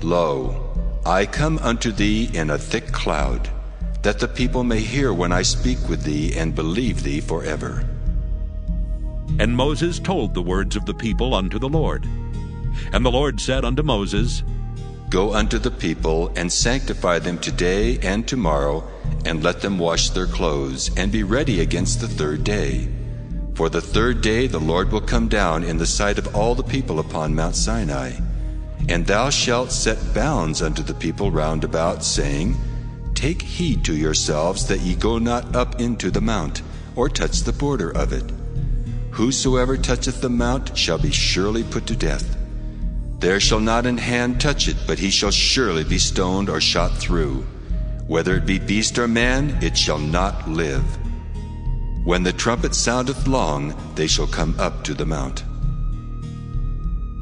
Lo, I come unto thee in a thick cloud, that the people may hear when I speak with thee, and believe thee forever. And Moses told the words of the people unto the Lord. And the Lord said unto Moses, Go unto the people, and sanctify them today and tomorrow, and let them wash their clothes, and be ready against the 3rd day. For the 3rd day the Lord will come down in the sight of all the people upon Mount Sinai. And thou shalt set bounds unto the people round about, saying, Take heed to yourselves that ye go not up into the mount, or touch the border of it. Whosoever toucheth the mount shall be surely put to death. There shall not an hand touch it, but he shall surely be stoned or shot through. Whether it be beast or man, it shall not live. When the trumpet soundeth long, they shall come up to the mount.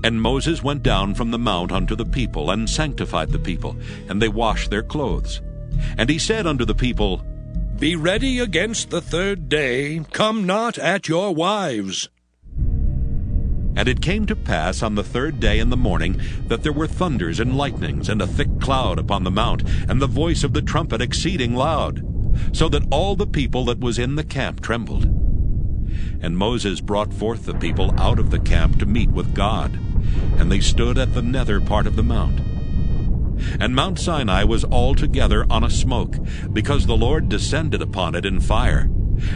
And Moses went down from the mount unto the people, and sanctified the people, and they washed their clothes. And he said unto the people, Be ready against the third day, come not at your wives. And it came to pass on the third day in the morning that there were thunders and lightnings, and a thick cloud upon the mount, and the voice of the trumpet exceeding loud, so that all the people that was in the camp trembled. And Moses brought forth the people out of the camp to meet with God, and they stood at the nether part of the mount. And Mount Sinai was altogether on a smoke, because the Lord descended upon it in fire.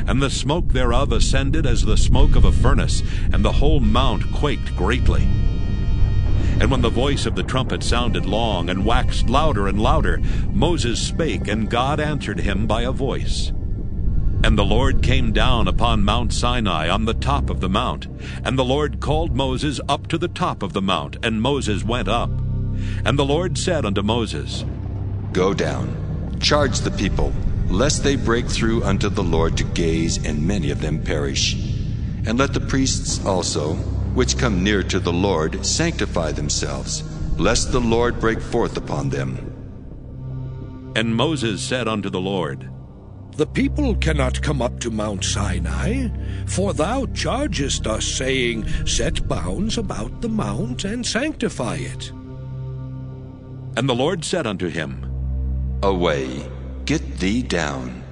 And the smoke thereof ascended as the smoke of a furnace, and the whole mount quaked greatly. And when the voice of the trumpet sounded long, and waxed louder and louder, Moses spake, and God answered him by a voice. And the Lord came down upon Mount Sinai on the top of the mount. And the Lord called Moses up to the top of the mount, and Moses went up. And the Lord said unto Moses, Go down, charge the people, lest they break through unto the Lord to gaze, and many of them perish. And let the priests also, which come near to the Lord, sanctify themselves, lest the Lord break forth upon them. And Moses said unto the Lord, The people cannot come up to Mount Sinai, for thou chargest us, saying, Set bounds about the mount, and sanctify it. And the Lord said unto him, Away, get thee down,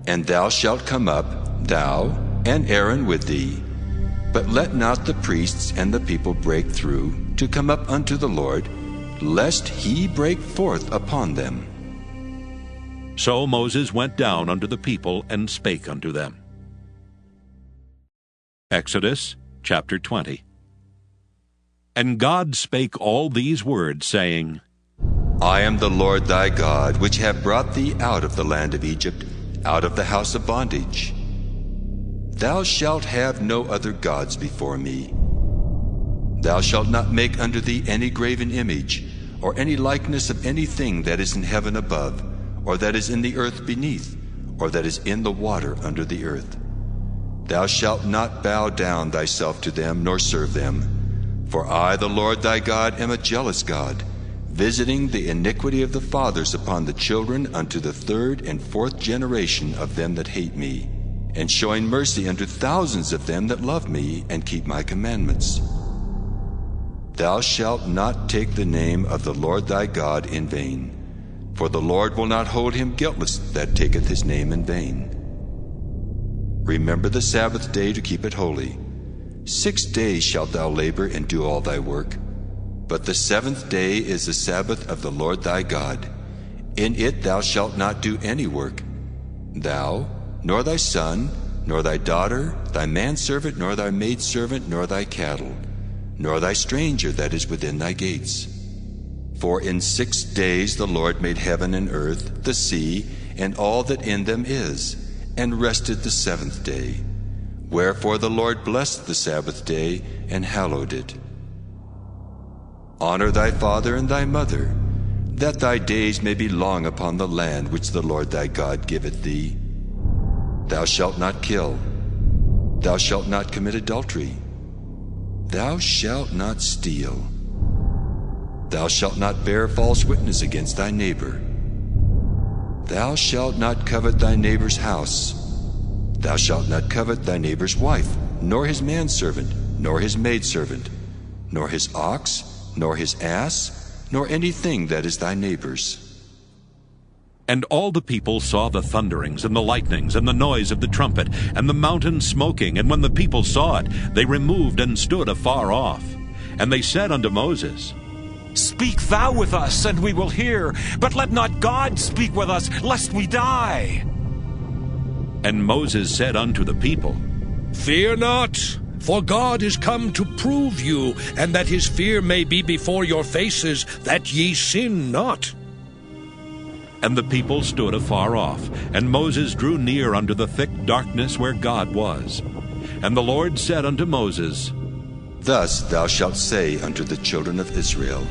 and thou shalt come up, thou and Aaron with thee. But let not the priests and the people break through to come up unto the Lord, lest he break forth upon them. So Moses went down unto the people, and spake unto them. Exodus chapter 20. And God spake all these words, saying, I am the Lord thy God, which have brought thee out of the land of Egypt, out of the house of bondage. Thou shalt have no other gods before me. Thou shalt not make unto thee any graven image, or any likeness of anything that is in heaven above, or that is in the earth beneath, or that is in the water under the earth. Thou shalt not bow down thyself to them, nor serve them. For I, the Lord thy God, am a jealous God, visiting the iniquity of the fathers upon the children unto the third and fourth generation of them that hate me, and showing mercy unto thousands of them that love me and keep my commandments. Thou shalt not take the name of the Lord thy God in vain, for the Lord will not hold him guiltless that taketh his name in vain. Remember the Sabbath day to keep it holy. 6 days shalt thou labor and do all thy work. But the seventh day is the Sabbath of the Lord thy God. In it thou shalt not do any work, thou, nor thy son, nor thy daughter, thy manservant, nor thy maidservant, nor thy cattle, nor thy stranger that is within thy gates. For in 6 days the Lord made heaven and earth, the sea, and all that in them is, and rested the seventh day. Wherefore the Lord blessed the Sabbath day, and hallowed it. Honor thy father and thy mother, that thy days may be long upon the land which the Lord thy God giveth thee. Thou shalt not kill. Thou shalt not commit adultery. Thou shalt not steal. Thou shalt not bear false witness against thy neighbor. Thou shalt not covet thy neighbor's house. Thou shalt not covet thy neighbor's wife, nor his manservant, nor his maidservant, nor his ox, nor his ass, nor anything that is thy neighbor's. And all the people saw the thunderings and the lightnings and the noise of the trumpet and the mountain smoking. And when the people saw it, they removed and stood afar off. And they said unto Moses, Speak thou with us, and we will hear, but let not God speak with us, lest we die. And Moses said unto the people, Fear not, for God is come to prove you, and that his fear may be before your faces, that ye sin not. And the people stood afar off, and Moses drew near unto the thick darkness where God was. And the Lord said unto Moses, Thus thou shalt say unto the children of Israel,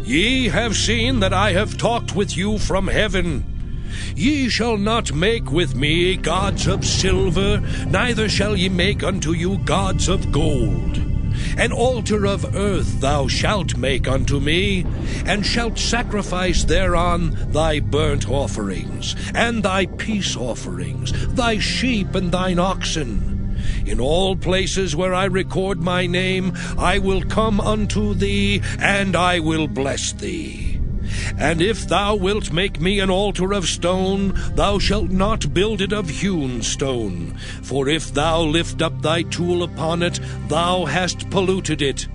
Ye have seen that I have talked with you from heaven. Ye shall not make with me gods of silver, neither shall ye make unto you gods of gold. An altar of earth thou shalt make unto me, and shalt sacrifice thereon thy burnt offerings, and thy peace offerings, thy sheep and thine oxen. In all places where I record my name, I will come unto thee, and I will bless thee. And if thou wilt make me an altar of stone, thou shalt not build it of hewn stone. For if thou lift up thy tool upon it, thou hast polluted it.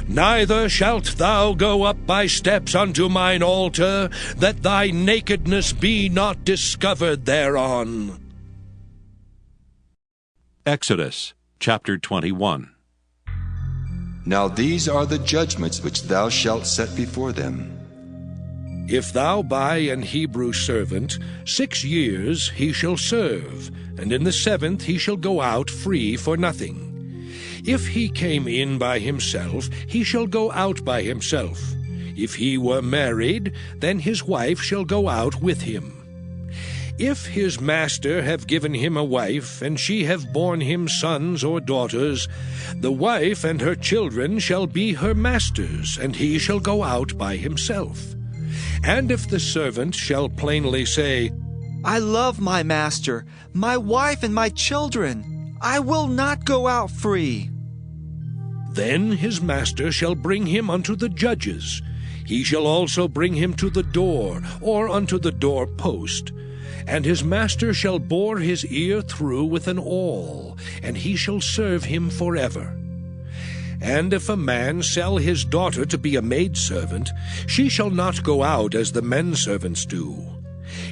Neither shalt thou go up by steps unto mine altar, that thy nakedness be not discovered thereon. Exodus chapter 21. Now these are the judgments which thou shalt set before them. If thou buy an Hebrew servant, 6 years he shall serve, and in the 7th he shall go out free for nothing. If he came in by himself, he shall go out by himself. If he were married, then his wife shall go out with him. If his master have given him a wife, and she have borne him sons or daughters, the wife and her children shall be her master's, and he shall go out by himself. And if the servant shall plainly say, I love my master, my wife and my children, I will not go out free, then his master shall bring him unto the judges. He shall also bring him to the door, or unto the door post. And his master shall bore his ear through with an awl, and he shall serve him forever. And if a man sell his daughter to be a maidservant, she shall not go out as the men servants do.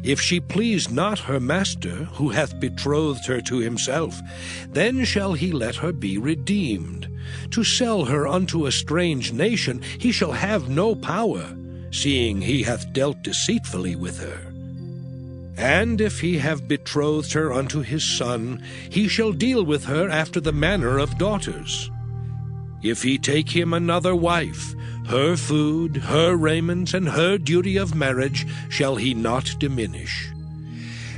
If she please not her master, who hath betrothed her to himself, then shall he let her be redeemed. To sell her unto a strange nation he shall have no power, seeing he hath dealt deceitfully with her. And if he have betrothed her unto his son, he shall deal with her after the manner of daughters. If he take him another wife, her food, her raiment, and her duty of marriage shall he not diminish.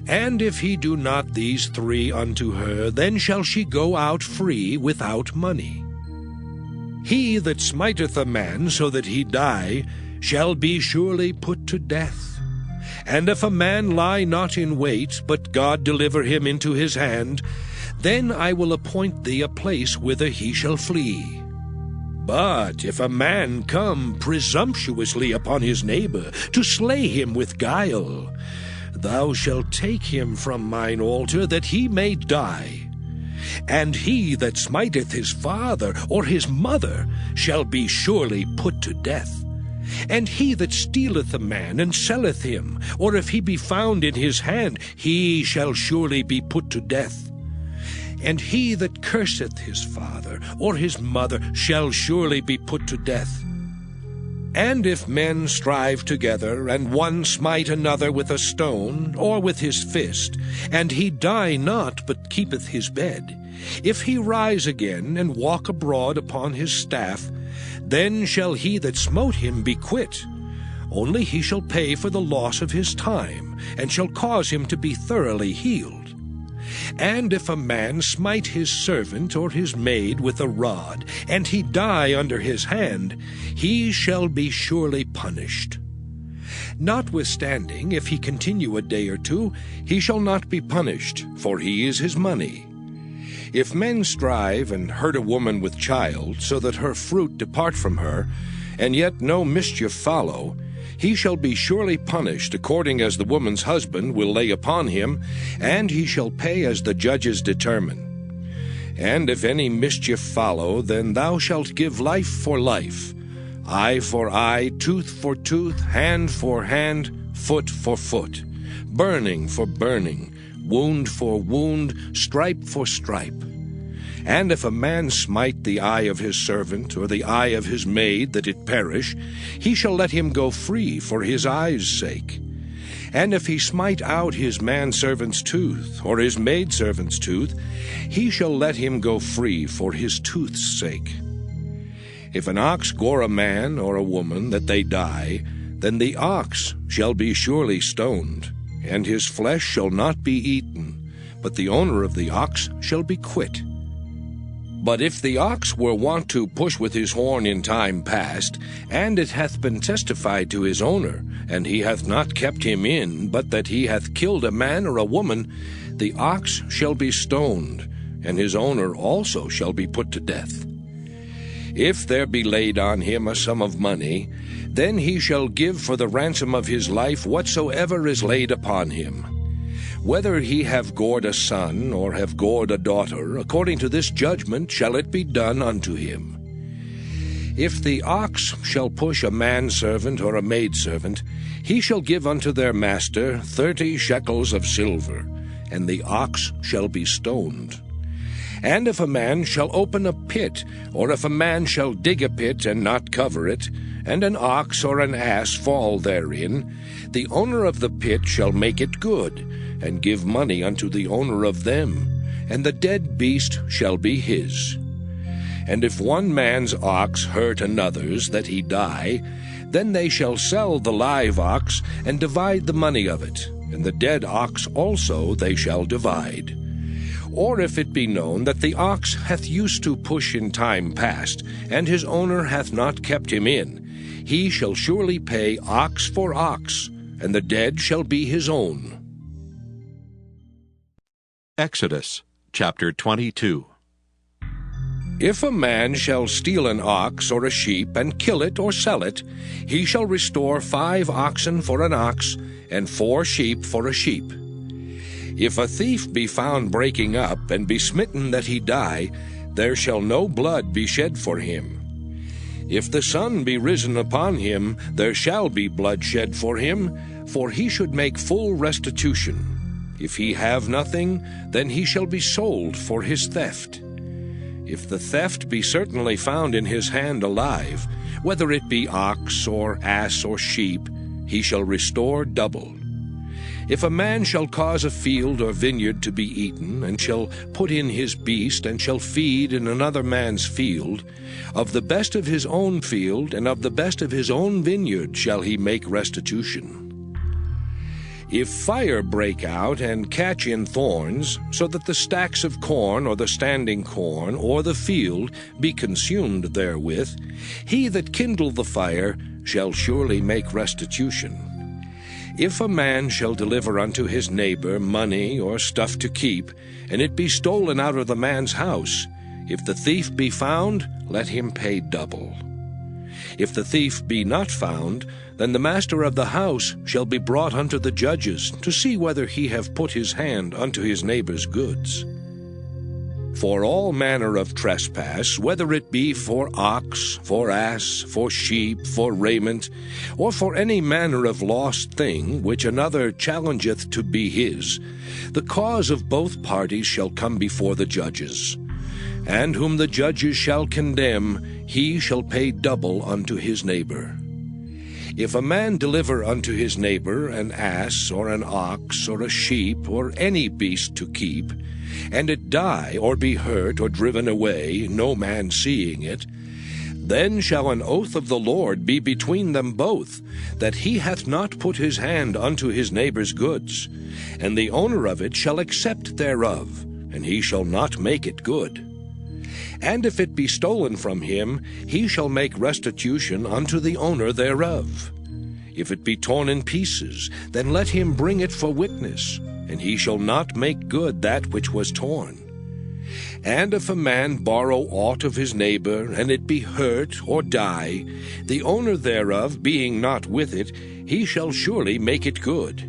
And if he do not these 3 unto her, then shall she go out free without money. He that smiteth a man so that he die shall be surely put to death. And if a man lie not in wait, but God deliver him into his hand, then I will appoint thee a place whither he shall flee. But if a man come presumptuously upon his neighbor, to slay him with guile, thou shalt take him from mine altar, that he may die. And he that smiteth his father or his mother shall be surely put to death. And he that stealeth a man and selleth him, or if he be found in his hand, he shall surely be put to death. And he that curseth his father or his mother shall surely be put to death. And if men strive together, and one smite another with a stone, or with his fist, and he die not, but keepeth his bed, if he rise again, and walk abroad upon his staff, then shall he that smote him be quit. Only he shall pay for the loss of his time, and shall cause him to be thoroughly healed. And if a man smite his servant or his maid with a rod, and he die under his hand, he shall be surely punished. Notwithstanding, if he continue a day or 2, he shall not be punished, for he is his money. If men strive and hurt a woman with child, so that her fruit depart from her, and yet no mischief follow, he shall be surely punished according as the woman's husband will lay upon him, and he shall pay as the judges determine. And if any mischief follow, then thou shalt give life for life, eye for eye, tooth for tooth, hand for hand, foot for foot, burning for burning, wound for wound, stripe for stripe. And if a man smite the eye of his servant, or the eye of his maid, that it perish, he shall let him go free for his eye's sake. And if he smite out his manservant's tooth, or his maidservant's tooth, he shall let him go free for his tooth's sake. If an ox gore a man or a woman that they die, then the ox shall be surely stoned, and his flesh shall not be eaten, but the owner of the ox shall be quit. But if the ox were wont to push with his horn in time past, and it hath been testified to his owner, and he hath not kept him in, but that he hath killed a man or a woman, the ox shall be stoned, and his owner also shall be put to death. If there be laid on him a sum of money, then he shall give for the ransom of his life whatsoever is laid upon him. Whether he have gored a son, or have gored a daughter, according to this judgment shall it be done unto him. If the ox shall push a manservant or a maidservant, he shall give unto their master 30 shekels of silver, and the ox shall be stoned. And if a man shall open a pit, or if a man shall dig a pit and not cover it, and an ox or an ass fall therein, the owner of the pit shall make it good, and give money unto the owner of them, and the dead beast shall be his. And if one man's ox hurt another's, that he die, then they shall sell the live ox, and divide the money of it, and the dead ox also they shall divide. Or if it be known that the ox hath used to push in time past, and his owner hath not kept him in, he shall surely pay ox for ox, and the dead shall be his own. Exodus chapter 22. If a man shall steal an ox or a sheep, and kill it or sell it, he shall restore 5 oxen for an ox, and 4 sheep for a sheep. If a thief be found breaking up, and be smitten that he die, there shall no blood be shed for him. If the sun be risen upon him, there shall be blood shed for him, for he should make full restitution. If he have nothing, then he shall be sold for his theft. If the theft be certainly found in his hand alive, whether it be ox or ass or sheep, he shall restore double. If a man shall cause a field or vineyard to be eaten, and shall put in his beast, and shall feed in another man's field, of the best of his own field and of the best of his own vineyard shall he make restitution. If fire break out and catch in thorns, so that the stacks of corn or the standing corn or the field be consumed therewith, he that kindled the fire shall surely make restitution. If a man shall deliver unto his neighbor money or stuff to keep, and it be stolen out of the man's house, if the thief be found, let him pay double. If the thief be not found, then the master of the house shall be brought unto the judges, to see whether he have put his hand unto his neighbor's goods. For all manner of trespass, whether it be for ox, for ass, for sheep, for raiment, or for any manner of lost thing which another challengeth to be his, the cause of both parties shall come before the judges. And whom the judges shall condemn, he shall pay double unto his neighbor. If a man deliver unto his neighbor an ass or an ox or a sheep or any beast to keep, and it die or be hurt or driven away, no man seeing it, then shall an oath of the Lord be between them both, that he hath not put his hand unto his neighbor's goods, and the owner of it shall accept thereof, and he shall not make it good. And if it be stolen from him, he shall make restitution unto the owner thereof. If it be torn in pieces, then let him bring it for witness, and he shall not make good that which was torn. And if a man borrow aught of his neighbor, and it be hurt or die, the owner thereof being not with it, he shall surely make it good.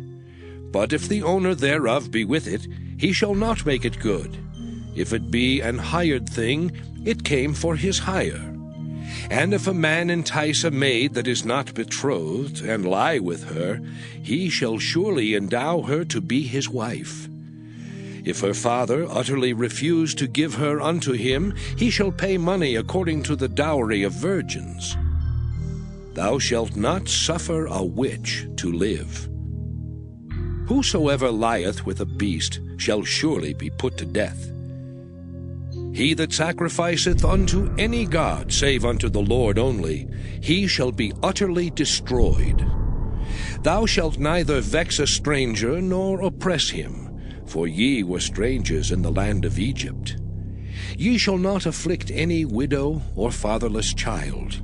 But if the owner thereof be with it, he shall not make it good. If it be an hired thing, it came for his hire. And if a man entice a maid that is not betrothed, and lie with her, he shall surely endow her to be his wife. If her father utterly refuse to give her unto him, he shall pay money according to the dowry of virgins. Thou shalt not suffer a witch to live. Whosoever lieth with a beast shall surely be put to death. He that sacrificeth unto any god save unto the Lord only, he shall be utterly destroyed. Thou shalt neither vex a stranger nor oppress him, for ye were strangers in the land of Egypt. Ye shall not afflict any widow or fatherless child.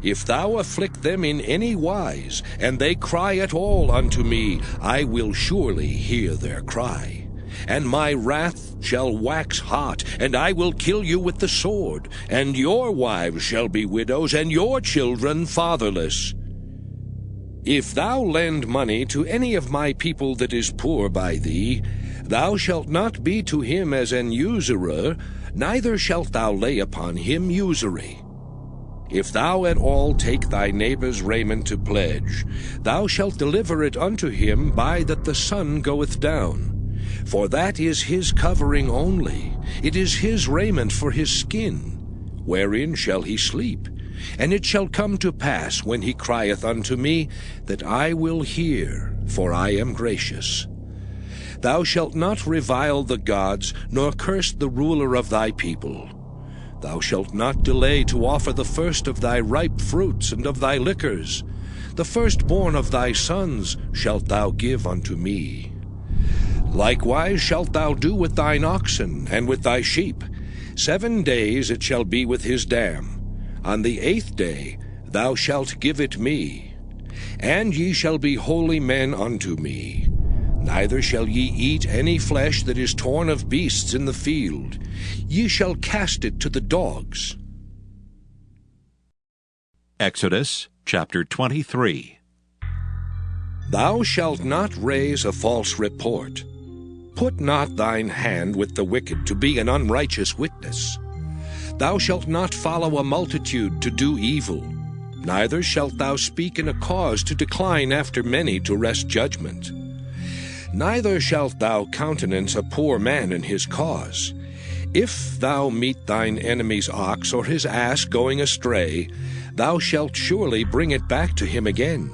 If thou afflict them in any wise, and they cry at all unto me, I will surely hear their cry. And my wrath shall wax hot, and I will kill you with the sword, and your wives shall be widows, and your children fatherless. If thou lend money to any of my people that is poor by thee, thou shalt not be to him as an usurer, neither shalt thou lay upon him usury. If thou at all take thy neighbor's raiment to pledge, thou shalt deliver it unto him by that the sun goeth down. For that is his covering only, it is his raiment for his skin. Wherein shall he sleep? And it shall come to pass, when he crieth unto me, that I will hear, for I am gracious. Thou shalt not revile the gods, nor curse the ruler of thy people. Thou shalt not delay to offer the first of thy ripe fruits and of thy liquors. The firstborn of thy sons shalt thou give unto me. Likewise shalt thou do with thine oxen and with thy sheep. 7 days it shall be with his dam. On the 8th day thou shalt give it me. And ye shall be holy men unto me. Neither shall ye eat any flesh that is torn of beasts in the field. Ye shall cast it to the dogs. Exodus chapter 23. Thou shalt not raise a false report. Put not thine hand with the wicked to be an unrighteous witness. Thou shalt not follow a multitude to do evil, neither shalt thou speak in a cause to decline after many to wrest judgment. Neither shalt thou countenance a poor man in his cause. If thou meet thine enemy's ox or his ass going astray, thou shalt surely bring it back to him again.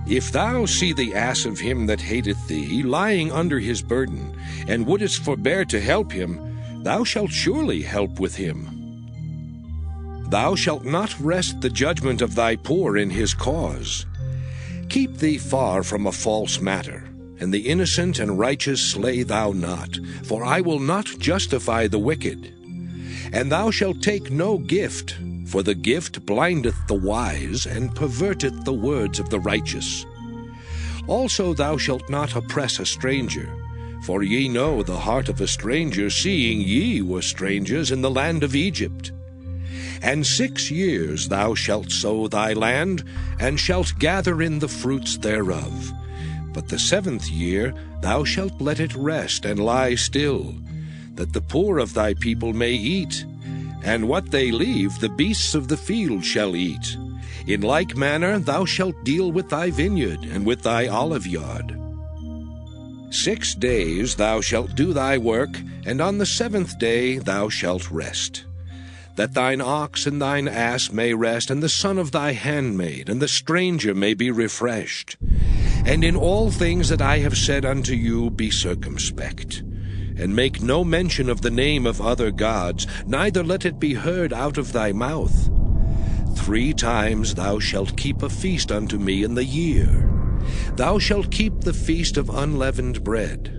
If thou see the ass of him that hateth thee lying under his burden, and wouldest forbear to help him, thou shalt surely help with him. Thou shalt not wrest the judgment of thy poor in his cause. Keep thee far from a false matter, and the innocent and righteous slay thou not, for I will not justify the wicked. And thou shalt take no gift, for the gift blindeth the wise, and perverteth the words of the righteous. Also thou shalt not oppress a stranger, for ye know the heart of a stranger, seeing ye were strangers in the land of Egypt. And 6 years thou shalt sow thy land, and shalt gather in the fruits thereof. But the 7th year thou shalt let it rest and lie still, that the poor of thy people may eat, and what they leave the beasts of the field shall eat. In like manner thou shalt deal with thy vineyard and with thy oliveyard. 6 days thou shalt do thy work, and on the 7th day thou shalt rest. That thine ox and thine ass may rest, and the son of thy handmaid, and the stranger may be refreshed. And in all things that I have said unto you be circumspect. And make no mention of the name of other gods, neither let it be heard out of thy mouth. 3 times thou shalt keep a feast unto me in the year. Thou shalt keep the feast of unleavened bread.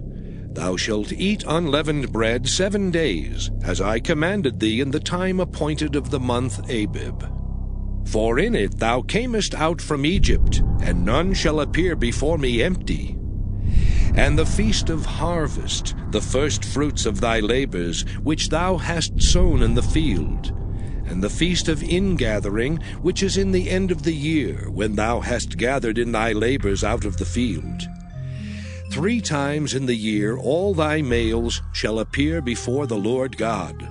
Thou shalt eat unleavened bread 7 days, as I commanded thee in the time appointed of the month Abib. For in it thou camest out from Egypt, and none shall appear before me empty. And the feast of harvest, the first fruits of thy labors, which thou hast sown in the field. And the feast of ingathering, which is in the end of the year, when thou hast gathered in thy labors out of the field. 3 times in the year all thy males shall appear before the Lord God.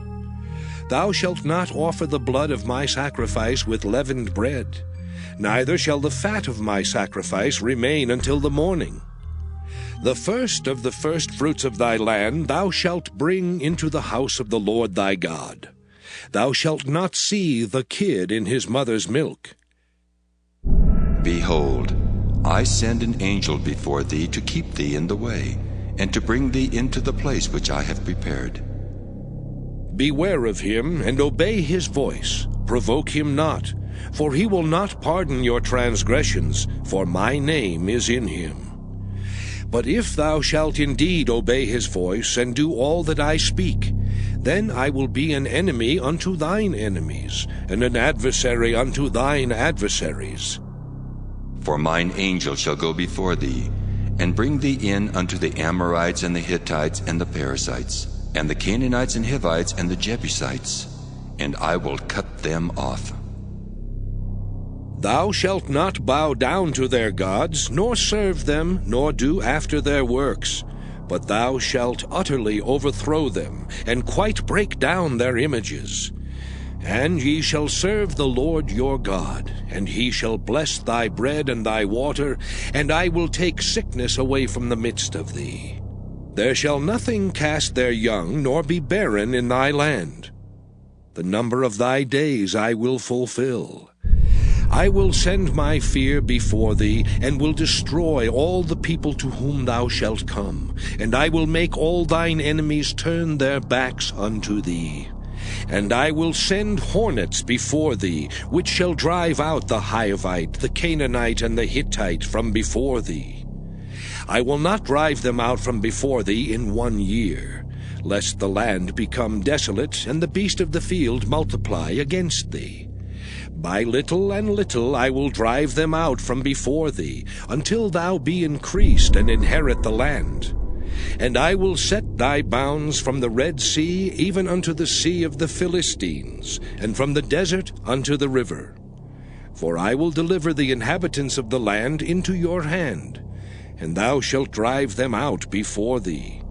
Thou shalt not offer the blood of my sacrifice with leavened bread, neither shall the fat of my sacrifice remain until the morning. The first of the firstfruits of thy land thou shalt bring into the house of the Lord thy God. Thou shalt not see the kid in his mother's milk. Behold, I send an angel before thee to keep thee in the way, and to bring thee into the place which I have prepared. Beware of him, and obey his voice. Provoke him not, for he will not pardon your transgressions, for my name is in him. But if thou shalt indeed obey his voice, and do all that I speak, then I will be an enemy unto thine enemies, and an adversary unto thine adversaries. For mine angel shall go before thee, and bring thee in unto the Amorites, and the Hittites, and the Perizzites, and the Canaanites, and Hivites, and the Jebusites, and I will cut them off. Thou shalt not bow down to their gods, nor serve them, nor do after their works, but thou shalt utterly overthrow them, and quite break down their images. And ye shall serve the Lord your God, and he shall bless thy bread and thy water, and I will take sickness away from the midst of thee. There shall nothing cast their young, nor be barren in thy land. The number of thy days I will fulfill. I will send my fear before thee, and will destroy all the people to whom thou shalt come, and I will make all thine enemies turn their backs unto thee. And I will send hornets before thee, which shall drive out the Hivite, the Canaanite, and the Hittite from before thee. I will not drive them out from before thee in 1 year, lest the land become desolate, and the beast of the field multiply against thee. By little and little I will drive them out from before thee, until thou be increased and inherit the land. And I will set thy bounds from the Red Sea even unto the sea of the Philistines, and from the desert unto the river. For I will deliver the inhabitants of the land into your hand, and thou shalt drive them out before thee.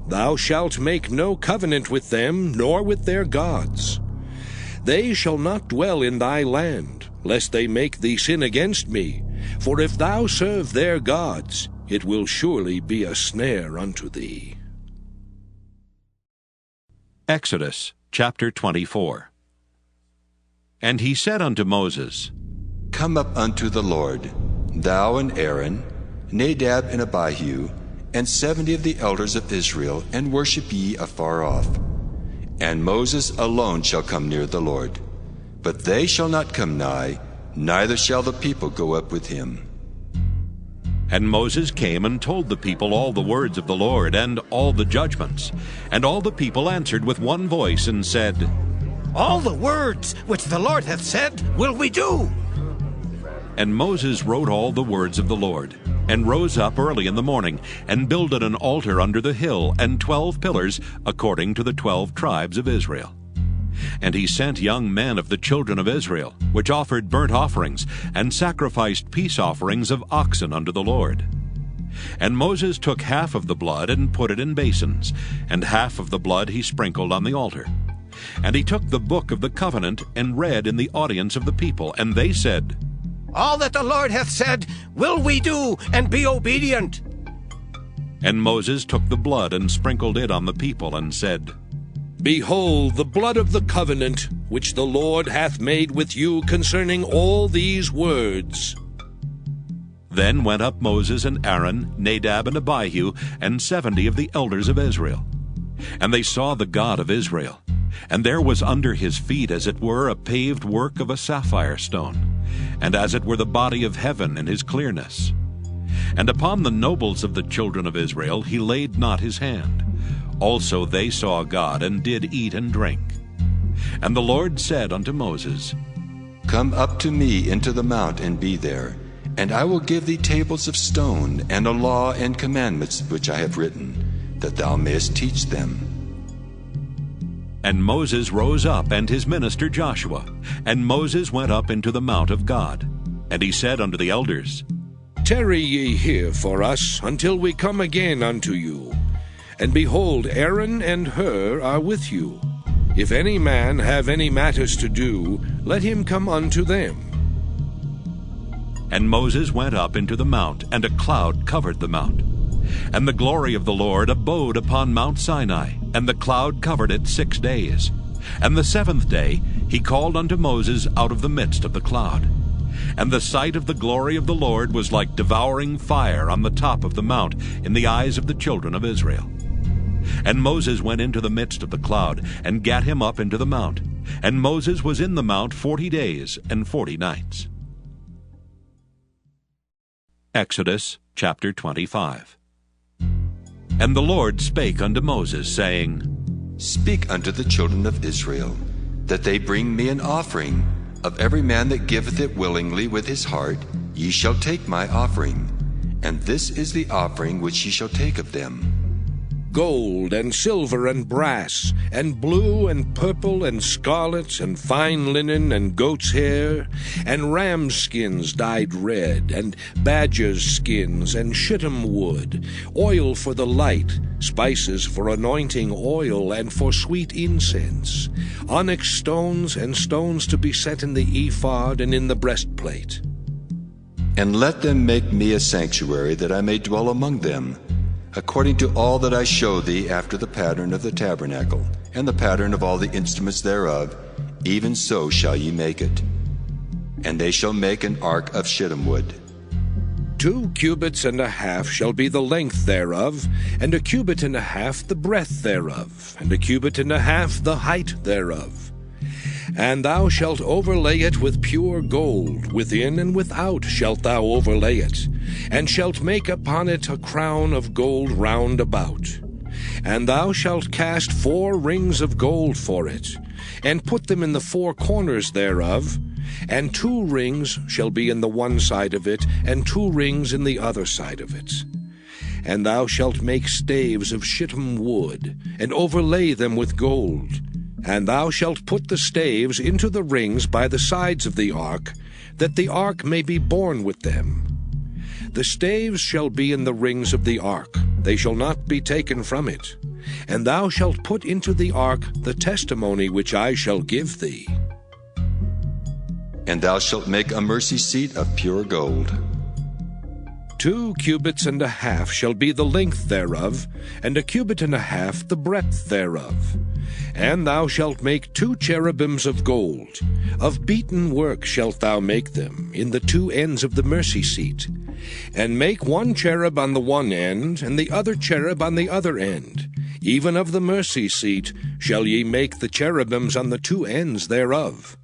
Thou shalt make no covenant with them, nor with their gods. They shall not dwell in thy land, lest they make thee sin against me. For if thou serve their gods, it will surely be a snare unto thee. Exodus chapter 24. And he said unto Moses, Come up unto the Lord, thou and Aaron, Nadab and Abihu, and 70 of the elders of Israel, and worship ye afar off. And Moses alone shall come near the Lord. But they shall not come nigh, neither shall the people go up with him. And Moses came and told the people all the words of the Lord, and all the judgments. And all the people answered with one voice, and said, All the words which the Lord hath said will we do. And Moses wrote all the words of the Lord, and rose up early in the morning, and builded an altar under the hill, and 12 pillars, according to the 12 tribes of Israel. And he sent young men of the children of Israel, which offered burnt offerings, and sacrificed peace offerings of oxen unto the Lord. And Moses took half of the blood, and put it in basins, and half of the blood he sprinkled on the altar. And he took the book of the covenant, and read in the audience of the people, and they said, All that the Lord hath said will we do, and be obedient. And Moses took the blood, and sprinkled it on the people, and said, Behold the blood of the covenant, which the Lord hath made with you concerning all these words. Then went up Moses and Aaron, Nadab and Abihu, and 70 of the elders of Israel. And they saw the God of Israel. And there was under his feet as it were a paved work of a sapphire stone, and as it were the body of heaven in his clearness. And upon the nobles of the children of Israel he laid not his hand. Also they saw God, and did eat and drink. And the Lord said unto Moses, Come up to me into the mount, and be there, and I will give thee tables of stone, and a law and commandments which I have written, that thou mayest teach them. And Moses rose up, and his minister Joshua. And Moses went up into the mount of God. And he said unto the elders, Tarry ye here for us, until we come again unto you. And behold, Aaron and Hur are with you. If any man have any matters to do, let him come unto them. And Moses went up into the mount, and a cloud covered the mount. And the glory of the Lord abode upon Mount Sinai, and the cloud covered it 6 days. And the 7th day he called unto Moses out of the midst of the cloud. And the sight of the glory of the Lord was like devouring fire on the top of the mount in the eyes of the children of Israel. And Moses went into the midst of the cloud, and gat him up into the mount. And Moses was in the mount 40 days and 40 nights. Exodus chapter 25. And the Lord spake unto Moses, saying, Speak unto the children of Israel, that they bring me an offering. Of every man that giveth it willingly with his heart, ye shall take my offering. And this is the offering which ye shall take of them: gold and silver and brass, and blue and purple and scarlet, and fine linen and goat's hair, and ram's skins dyed red, and badger's skins, and shittim wood, oil for the light, spices for anointing oil and for sweet incense, onyx stones, and stones to be set in the ephod and in the breastplate. And let them make me a sanctuary, that I may dwell among them, according to all that I show thee, after the pattern of the tabernacle, and the pattern of all the instruments thereof, even so shall ye make it. And they shall make an ark of shittim wood. 2 cubits and a half shall be the length thereof, and 1 cubit and a half the breadth thereof, and 1 cubit and a half the height thereof. And thou shalt overlay it with pure gold, within and without shalt thou overlay it, and shalt make upon it a crown of gold round about. And thou shalt cast 4 rings of gold for it, and put them in the 4 corners thereof, and 2 rings shall be in the one side of it, and 2 rings in the other side of it. And thou shalt make staves of shittim wood, and overlay them with gold. And thou shalt put the staves into the rings by the sides of the ark, that the ark may be borne with them. The staves shall be in the rings of the ark, they shall not be taken from it. And thou shalt put into the ark the testimony which I shall give thee. And thou shalt make a mercy seat of pure gold. 2 cubits and a half shall be the length thereof, and 1 cubit and a half the breadth thereof. And thou shalt make 2 cherubims of gold. Of beaten work shalt thou make them, in the 2 ends of the mercy seat. And make 1 cherub on the one end, and the other cherub on the other end. Even of the mercy seat shall ye make the cherubims on the 2 ends thereof.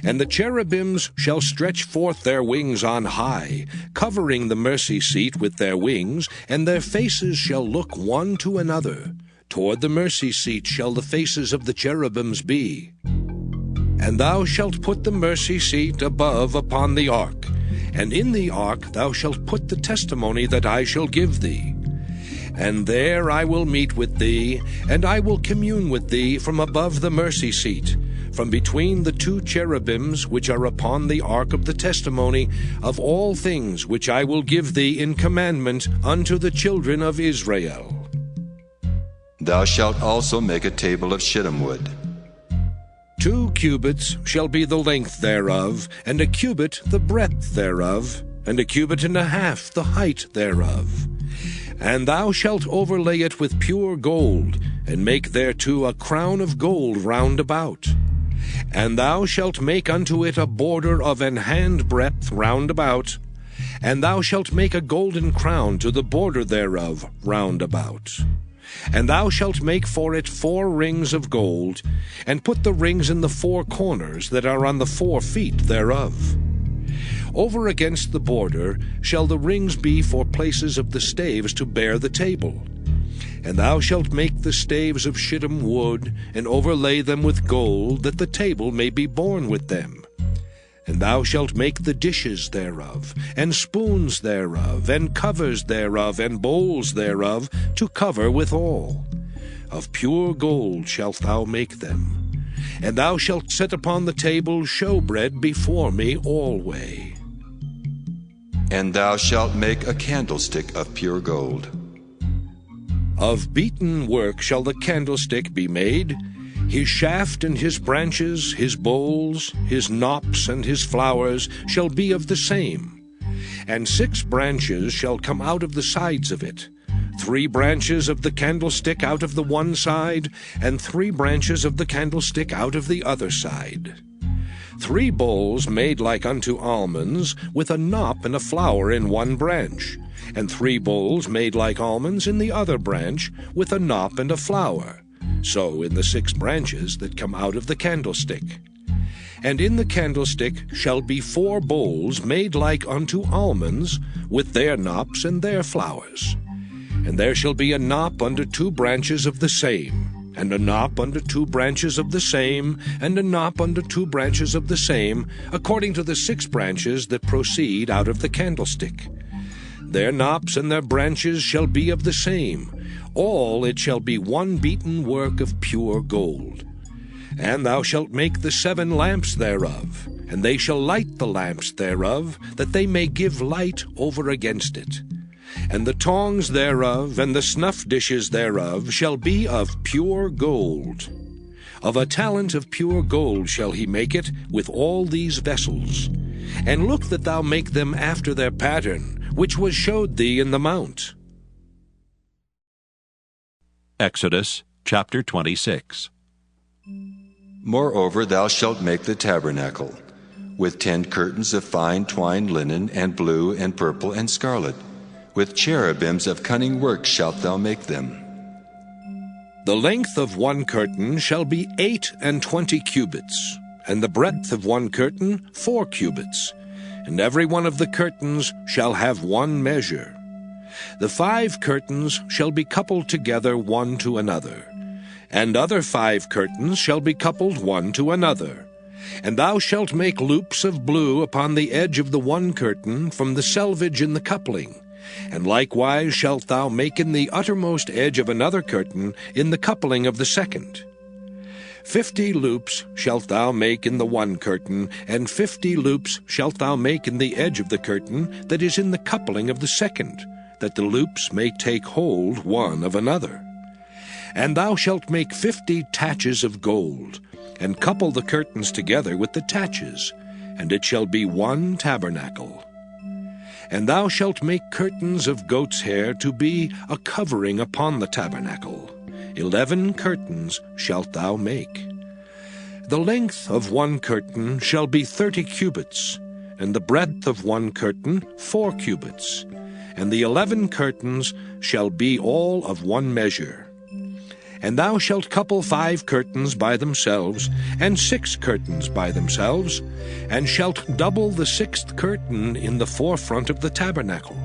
And the cherubims shall stretch forth their wings on high, covering the mercy seat with their wings, and their faces shall look one to another. Toward the mercy seat shall the faces of the cherubims be. And thou shalt put the mercy seat above upon the ark, and in the ark thou shalt put the testimony that I shall give thee. And there I will meet with thee, and I will commune with thee from above the mercy seat, from between the 2 cherubims which are upon the ark of the testimony, of all things which I will give thee in commandment unto the children of Israel. Thou shalt also make a table of shittim wood. 2 cubits shall be the length thereof, and 1 cubit the breadth thereof, and 1 cubit and a half the height thereof. And thou shalt overlay it with pure gold, and make thereto a crown of gold round about. And thou shalt make unto it a border of an handbreadth round about. And thou shalt make a golden crown to the border thereof round about. And thou shalt make for it 4 rings of gold, and put the rings in the 4 corners that are on the 4 feet thereof. Over against the border shall the rings be for places of the staves to bear the table. And thou shalt make the staves of shittim wood, and overlay them with gold, that the table may be borne with them. And thou shalt make the dishes thereof, and spoons thereof, and covers thereof, and bowls thereof, to cover withal. Of pure gold shalt thou make them. And thou shalt set upon the table showbread before me alway. And thou shalt make a candlestick of pure gold. Of beaten work shall the candlestick be made, his shaft and his branches, his bowls, his knops and his flowers shall be of the same. And 6 branches shall come out of the sides of it, 3 branches of the candlestick out of the one side, and 3 branches of the candlestick out of the other side. 3 bowls made like unto almonds, with a knop and a flower in one branch, and 3 bowls made like almonds in the other branch, with a knop and a flower, so in the 6 branches that come out of the candlestick. And in the candlestick shall be 4 bowls made like unto almonds, with their knops and their flowers. And there shall be a knop under 2 branches of the same, and a knop under 2 branches of the same, and a knop under 2 branches of the same, according to the 6 branches that proceed out of the candlestick. Their knops and their branches shall be of the same. All it shall be one beaten work of pure gold. And thou shalt make the 7 lamps thereof, and they shall light the lamps thereof, that they may give light over against it. And the tongs thereof and the snuff dishes thereof shall be of pure gold. Of a talent of pure gold shall he make it with all these vessels. And look that thou make them after their pattern, which was showed thee in the mount. Exodus chapter 26. Moreover, thou shalt make the tabernacle, with 10 curtains of fine twined linen, and blue, and purple, and scarlet. With cherubims of cunning work shalt thou make them. The length of 1 curtain shall be 28 cubits, and the breadth of 1 curtain 4 cubits, and every one of the curtains shall have 1 measure. The 5 curtains shall be coupled together one to another, and other 5 curtains shall be coupled one to another. And thou shalt make loops of blue upon the edge of the 1 curtain from the selvage in the coupling, and likewise shalt thou make in the uttermost edge of another curtain in the coupling of the 2nd. 50 loops shalt thou make in the 1 curtain, and 50 loops shalt thou make in the edge of the curtain that is in the coupling of the 2nd, that the loops may take hold one of another. And thou shalt make 50 taches of gold, and couple the curtains together with the taches, and it shall be 1 tabernacle. And thou shalt make curtains of goat's hair to be a covering upon the tabernacle. 11 curtains shalt thou make. The length of 1 curtain shall be 30 cubits, and the breadth of 1 curtain 4 cubits, and the 11 curtains shall be all of 1 measure. And thou shalt couple 5 curtains by themselves, and 6 curtains by themselves, and shalt double the 6th curtain in the forefront of the tabernacle.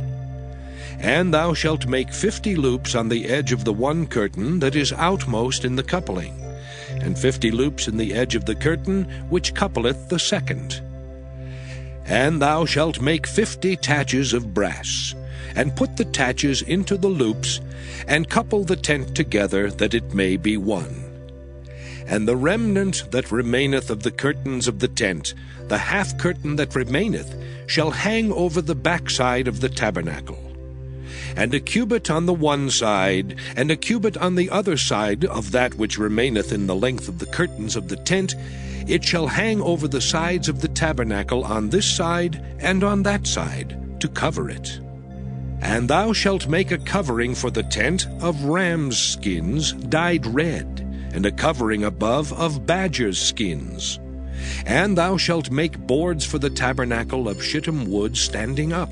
And thou shalt make 50 loops on the edge of the 1 curtain that is outmost in the coupling, and 50 loops in the edge of the curtain which coupleth the 2nd. And thou shalt make 50 taches of brass, and put the taches into the loops, and couple the tent together, that it may be one. And the remnant that remaineth of the curtains of the tent, the half curtain that remaineth, shall hang over the backside of the tabernacle. And a cubit on the one side, and a cubit on the other side of that which remaineth in the length of the curtains of the tent, it shall hang over the sides of the tabernacle on this side and on that side, to cover it. And thou shalt make a covering for the tent of rams' skins dyed red, and a covering above of badgers' skins. And thou shalt make boards for the tabernacle of shittim wood standing up.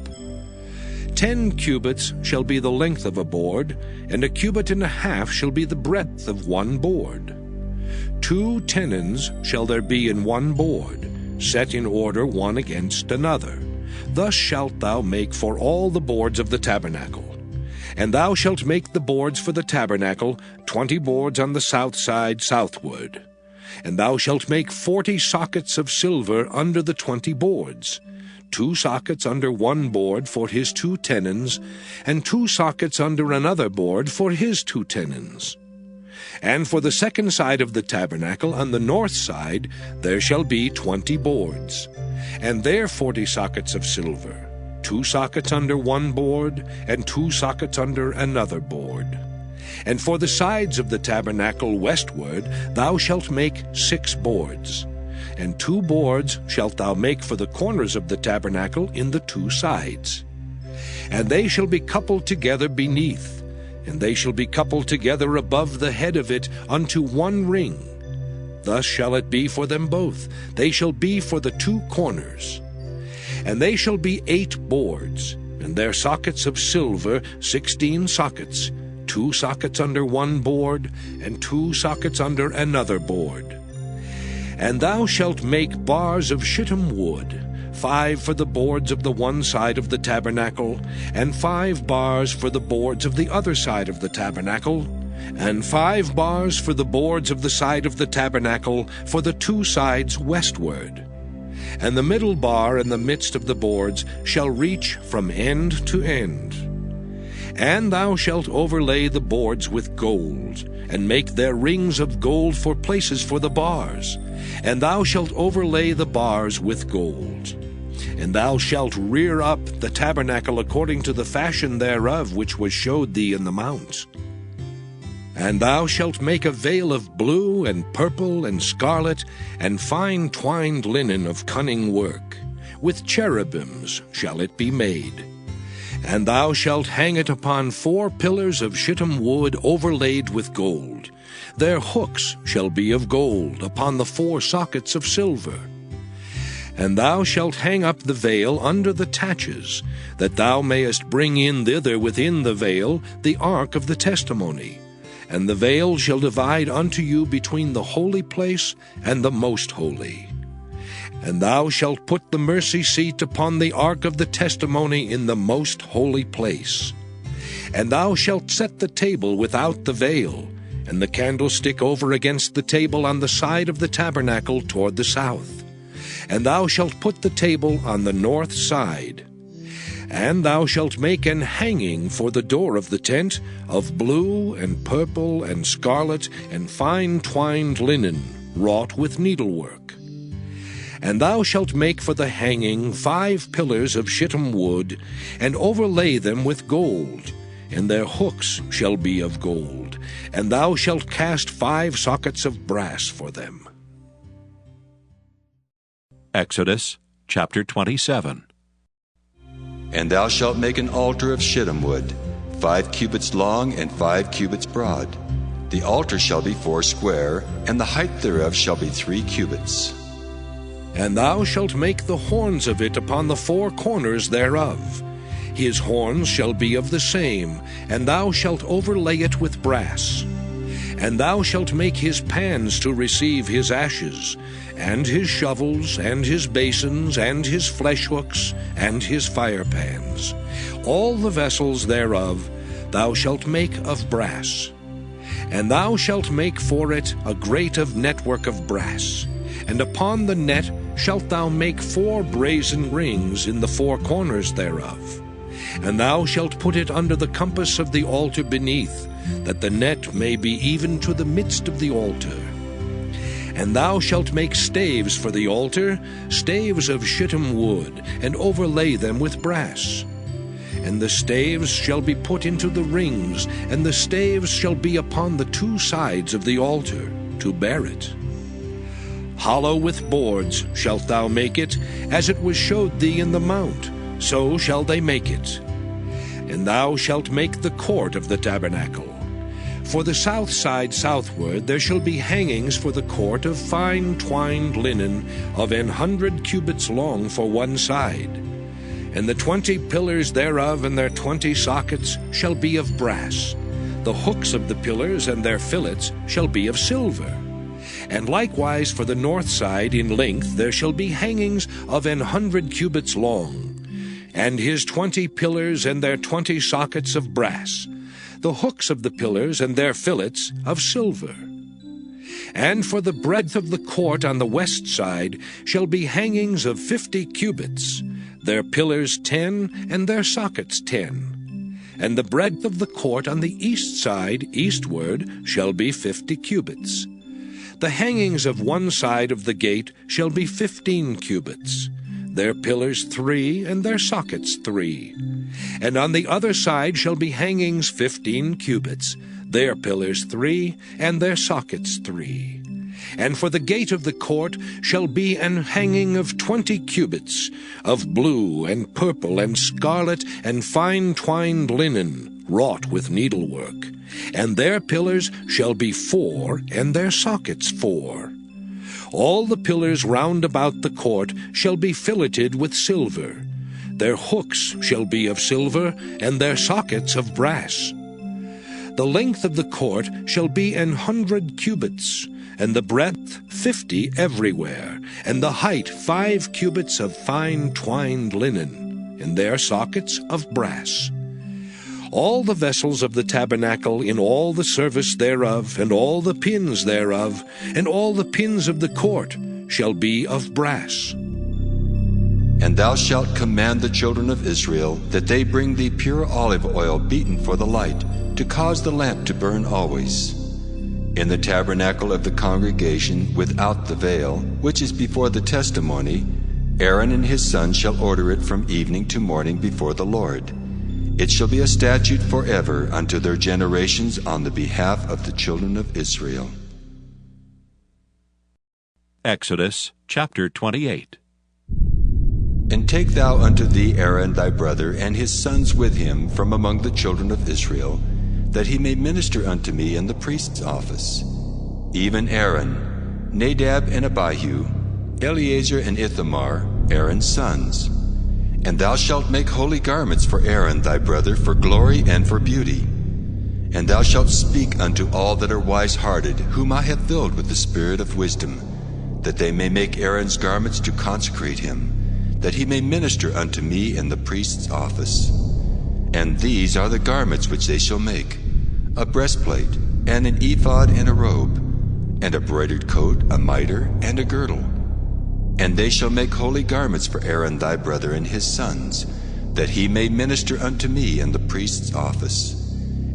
10 cubits shall be the length of a board, and a cubit and a half shall be the breadth of 1 board. 2 tenons shall there be in 1 board, set in order one against another. Thus shalt thou make for all the boards of the tabernacle. And thou shalt make the boards for the tabernacle, 20 boards on the south side southward. And thou shalt make 40 sockets of silver under the 20 boards, 2 sockets under 1 board for his 2 tenons, and 2 sockets under another board for his 2 tenons. And for the 2nd side of the tabernacle, on the north side, there shall be 20 boards, and there 40 sockets of silver, 2 sockets under 1 board, and 2 sockets under another board. And for the sides of the tabernacle westward thou shalt make 6 boards, and 2 boards shalt thou make for the corners of the tabernacle in the 2 sides. And they shall be coupled together beneath, and they shall be coupled together above the head of it unto 1 ring. thus shall it be for them both. They shall be for the 2 corners. And they shall be 8 boards, and their sockets of silver 16 sockets, 2 sockets under one board, and 2 sockets under another board. And thou shalt make bars of shittim wood, 5 for the boards of the one side of the tabernacle, and 5 bars for the boards of the other side of the tabernacle, and 5 bars for the boards of the side of the tabernacle for the 2 sides westward. And the middle bar in the midst of the boards shall reach from end to end. And thou shalt overlay the boards with gold, and make their rings of gold for places for the bars. And thou shalt overlay the bars with gold. And thou shalt rear up the tabernacle according to the fashion thereof which was showed thee in the mount. And thou shalt make a veil of blue and purple and scarlet, and fine twined linen of cunning work. With cherubims shall it be made. And thou shalt hang it upon 4 pillars of shittim wood overlaid with gold. Their hooks shall be of gold upon the 4 sockets of silver. And thou shalt hang up the veil under the taches, that thou mayest bring in thither within the veil the ark of the testimony. And the veil shall divide unto you between the holy place and the most holy. And thou shalt put the mercy seat upon the ark of the testimony in the most holy place. And thou shalt set the table without the veil, and the candlestick over against the table on the side of the tabernacle toward the south. And thou shalt put the table on the north side. And thou shalt make an hanging for the door of the tent of blue and purple and scarlet and fine twined linen, wrought with needlework. And thou shalt make for the hanging 5 pillars of shittim wood, and overlay them with gold, and their hooks shall be of gold. And thou shalt cast 5 sockets of brass for them. Exodus chapter 27. And thou shalt make an altar of shittim wood, 5 cubits long and 5 cubits broad. The altar shall be 4 square, and the height thereof shall be 3 cubits. And thou shalt make the horns of it upon the 4 corners thereof. His horns shall be of the same, and thou shalt overlay it with brass. And thou shalt make his pans to receive his ashes, and his shovels, and his basins, and his flesh hooks, and his fire pans. All the vessels thereof thou shalt make of brass. And thou shalt make for it a grate of network of brass. And upon the net shalt thou make 4 brazen rings in the 4 corners thereof. And thou shalt put it under the compass of the altar beneath, that the net may be even to the midst of the altar. And thou shalt make staves for the altar, staves of shittim wood, and overlay them with brass. And the staves shall be put into the rings, and the staves shall be upon the 2 sides of the altar, to bear it. Hollow with boards shalt thou make it, as it was showed thee in the mount, so shall they make it. And thou shalt make the court of the tabernacle. For the south side southward there shall be hangings for the court of fine twined linen of 100 cubits long for one side. And the 20 pillars thereof and their 20 sockets shall be of brass. The hooks of the pillars and their fillets shall be of silver. And likewise for the north side in length there shall be hangings of 100 cubits long, and his 20 pillars and their 20 sockets of brass, the hooks of the pillars and their fillets of silver. And for the breadth of the court on the west side shall be hangings of 50 cubits, their pillars 10 and their sockets 10. And the breadth of the court on the east side eastward shall be 50 cubits. The hangings of one side of the gate shall be 15 cubits, their pillars 3 and their sockets 3. And on the other side shall be hangings 15 cubits, their pillars 3 and their sockets 3. And for the gate of the court shall be an hanging of 20 cubits, of blue and purple and scarlet and fine twined linen, wrought with needlework. And their pillars shall be 4 and their sockets 4. All the pillars round about the court shall be filleted with silver. Their hooks shall be of silver, and their sockets of brass. The length of the court shall be 100 cubits, and the breadth 50 everywhere, and the height 5 cubits of fine twined linen, and their sockets of brass. All the vessels of the tabernacle in all the service thereof, and all the pins thereof, and all the pins of the court shall be of brass. And thou shalt command the children of Israel that they bring thee pure olive oil beaten for the light, to cause the lamp to burn always. In the tabernacle of the congregation without the veil, which is before the testimony, Aaron and his sons shall order it from evening to morning before the Lord. It shall be a statute forever unto their generations on the behalf of the children of Israel. Exodus chapter 28. And take thou unto thee Aaron thy brother and his sons with him from among the children of Israel, that he may minister unto me in the priest's office. Even Aaron, Nadab and Abihu, Eleazar and Ithamar, Aaron's sons. And thou shalt make holy garments for Aaron thy brother for glory and for beauty. And thou shalt speak unto all that are wise-hearted, whom I have filled with the spirit of wisdom, that they may make Aaron's garments to consecrate him, that he may minister unto me in the priest's office. And these are the garments which they shall make: a breastplate, and an ephod, and a robe, and a broidered coat, a mitre, and a girdle. And they shall make holy garments for Aaron thy brother and his sons, that he may minister unto me in the priest's office.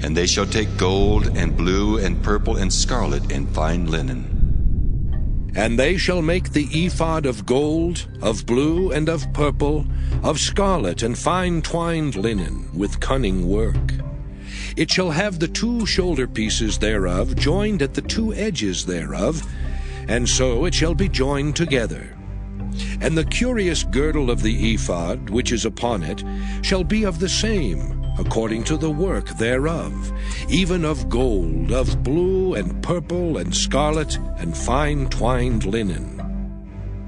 And they shall take gold, and blue, and purple, and scarlet, and fine linen. And they shall make the ephod of gold, of blue, and of purple, of scarlet, and fine twined linen, with cunning work. It shall have the 2 shoulder pieces thereof joined at the 2 edges thereof, and so it shall be joined together. And the curious girdle of the ephod, which is upon it, shall be of the same, according to the work thereof, even of gold, of blue, and purple, and scarlet, and fine twined linen.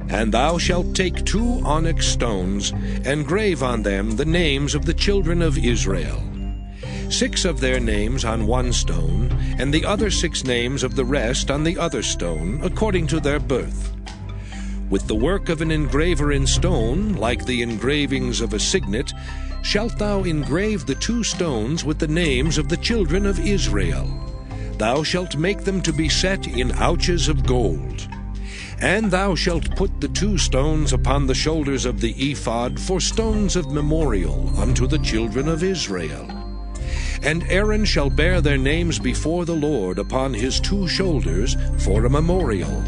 And thou shalt take 2 onyx stones, and grave on them the names of the children of Israel, 6 of their names on one stone, and the other 6 names of the rest on the other stone, according to their birth. With the work of an engraver in stone, like the engravings of a signet, shalt thou engrave the 2 stones with the names of the children of Israel. Thou shalt make them to be set in ouches of gold. And thou shalt put the 2 stones upon the shoulders of the ephod for stones of memorial unto the children of Israel. And Aaron shall bear their names before the Lord upon his 2 shoulders for a memorial.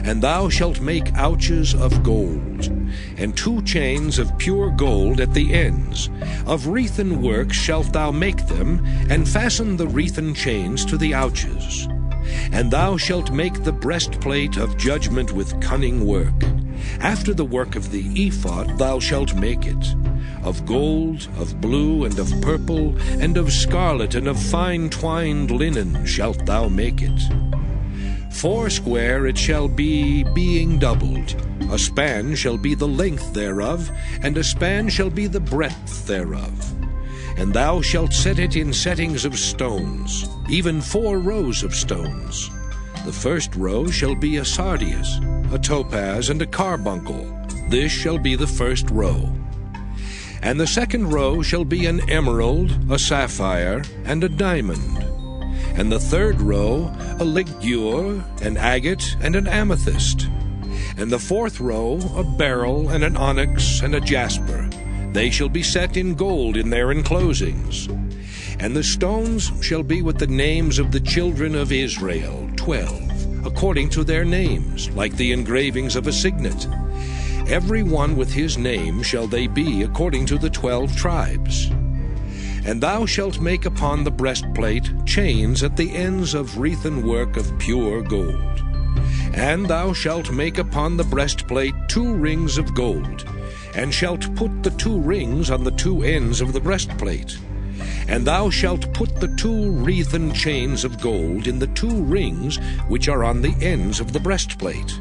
And thou shalt make ouches of gold, and 2 chains of pure gold at the ends. Of wreathen work shalt thou make them, and fasten the wreathen chains to the ouches. And thou shalt make the breastplate of judgment with cunning work. After the work of the ephod thou shalt make it. Of gold, of blue, and of purple, and of scarlet, and of fine twined linen shalt thou make it. 80 it shall be, being doubled. A span shall be the length thereof, and a span shall be the breadth thereof. And thou shalt set it in settings of stones, even 4 rows of stones. The first row shall be a sardius, a topaz, and a carbuncle. This shall be the first row. And the second row shall be an emerald, a sapphire, and a diamond. And the third row a ligure, an agate, and an amethyst. And the fourth row a beryl, and an onyx, and a jasper. They shall be set in gold in their enclosings. And the stones shall be with the names of the children of Israel, 12, according to their names, like the engravings of a signet. Every one with his name shall they be according to the 12 tribes. And thou shalt make upon the breastplate chains at the ends of wreathen work of pure gold. And thou shalt make upon the breastplate 2 rings of gold, and shalt put the 2 rings on the 2 ends of the breastplate. And thou shalt put the 2 wreathen chains of gold in the 2 rings which are on the ends of the breastplate.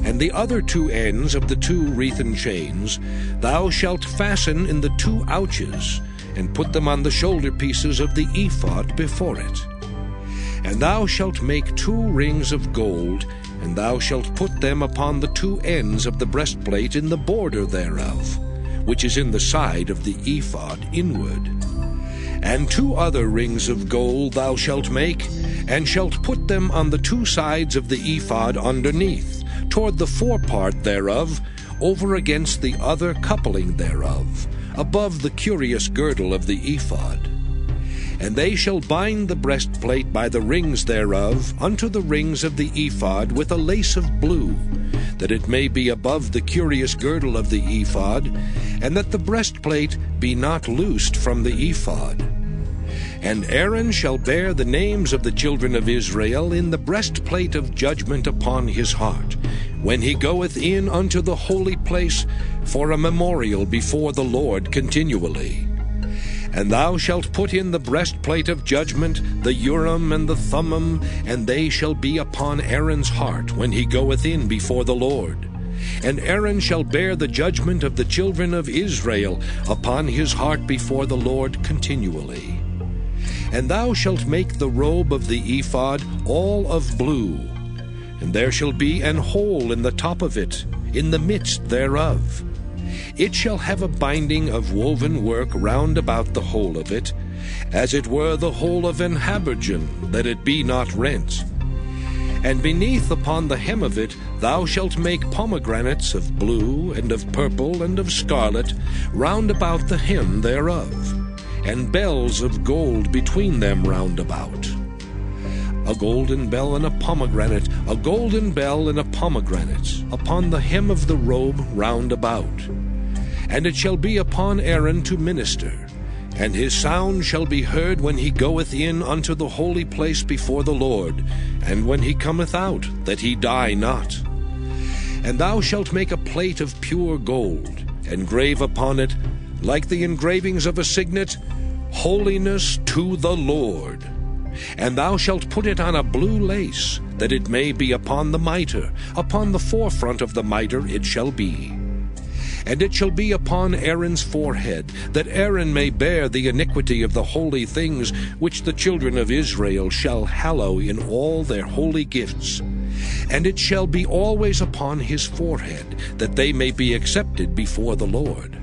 And the other 2 ends of the 2 wreathen chains thou shalt fasten in the 2 ouches, and put them on the shoulder pieces of the ephod before it. And thou shalt make 2 rings of gold, and thou shalt put them upon the 2 ends of the breastplate in the border thereof, which is in the side of the ephod inward. And 2 other rings of gold thou shalt make, and shalt put them on the 2 sides of the ephod underneath, toward the forepart thereof, over against the other coupling thereof, above the curious girdle of the ephod. And they shall bind the breastplate by the rings thereof unto the rings of the ephod with a lace of blue, that it may be above the curious girdle of the ephod, and that the breastplate be not loosed from the ephod. And Aaron shall bear the names of the children of Israel in the breastplate of judgment upon his heart, when he goeth in unto the holy place, for a memorial before the Lord continually. And thou shalt put in the breastplate of judgment the Urim and the Thummim, and they shall be upon Aaron's heart when he goeth in before the Lord. And Aaron shall bear the judgment of the children of Israel upon his heart before the Lord continually. And thou shalt make the robe of the ephod all of blue, and there shall be an hole in the top of it, in the midst thereof. It shall have a binding of woven work round about the hole of it, as it were the hole of an habergeon, that it be not rent. And beneath upon the hem of it thou shalt make pomegranates of blue, and of purple, and of scarlet, round about the hem thereof, and bells of gold between them round about. A golden bell and a pomegranate, a golden bell and a pomegranate, upon the hem of the robe round about. And it shall be upon Aaron to minister, and his sound shall be heard when he goeth in unto the holy place before the Lord, and when he cometh out, that he die not. And thou shalt make a plate of pure gold, and grave upon it, like the engravings of a signet, Holiness to the Lord. And thou shalt put it on a blue lace, that it may be upon the mitre, upon the forefront of the mitre it shall be. And it shall be upon Aaron's forehead, that Aaron may bear the iniquity of the holy things which the children of Israel shall hallow in all their holy gifts. And it shall be always upon his forehead, that they may be accepted before the Lord.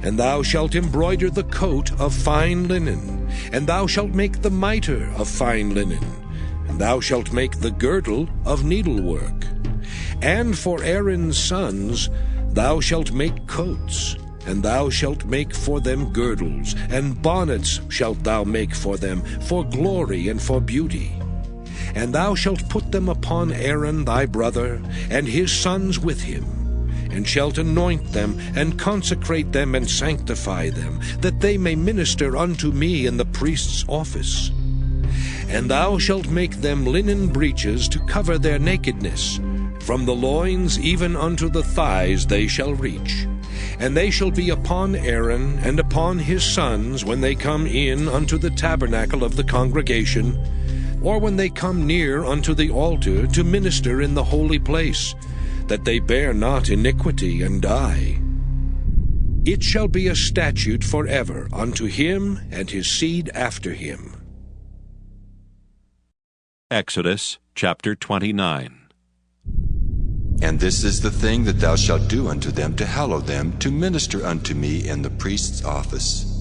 And thou shalt embroider the coat of fine linen, and thou shalt make the mitre of fine linen, and thou shalt make the girdle of needlework. And for Aaron's sons thou shalt make coats, and thou shalt make for them girdles, and bonnets shalt thou make for them, for glory and for beauty. And thou shalt put them upon Aaron thy brother, and his sons with him, and shalt anoint them, and consecrate them, and sanctify them, that they may minister unto me in the priest's office. And thou shalt make them linen breeches to cover their nakedness. From the loins even unto the thighs they shall reach. And they shall be upon Aaron and upon his sons when they come in unto the tabernacle of the congregation, or when they come near unto the altar to minister in the holy place, that they bear not iniquity and die. It shall be a statute forever unto him and his seed after him. Exodus chapter 29. And this is the thing that thou shalt do unto them to hallow them, to minister unto me in the priest's office.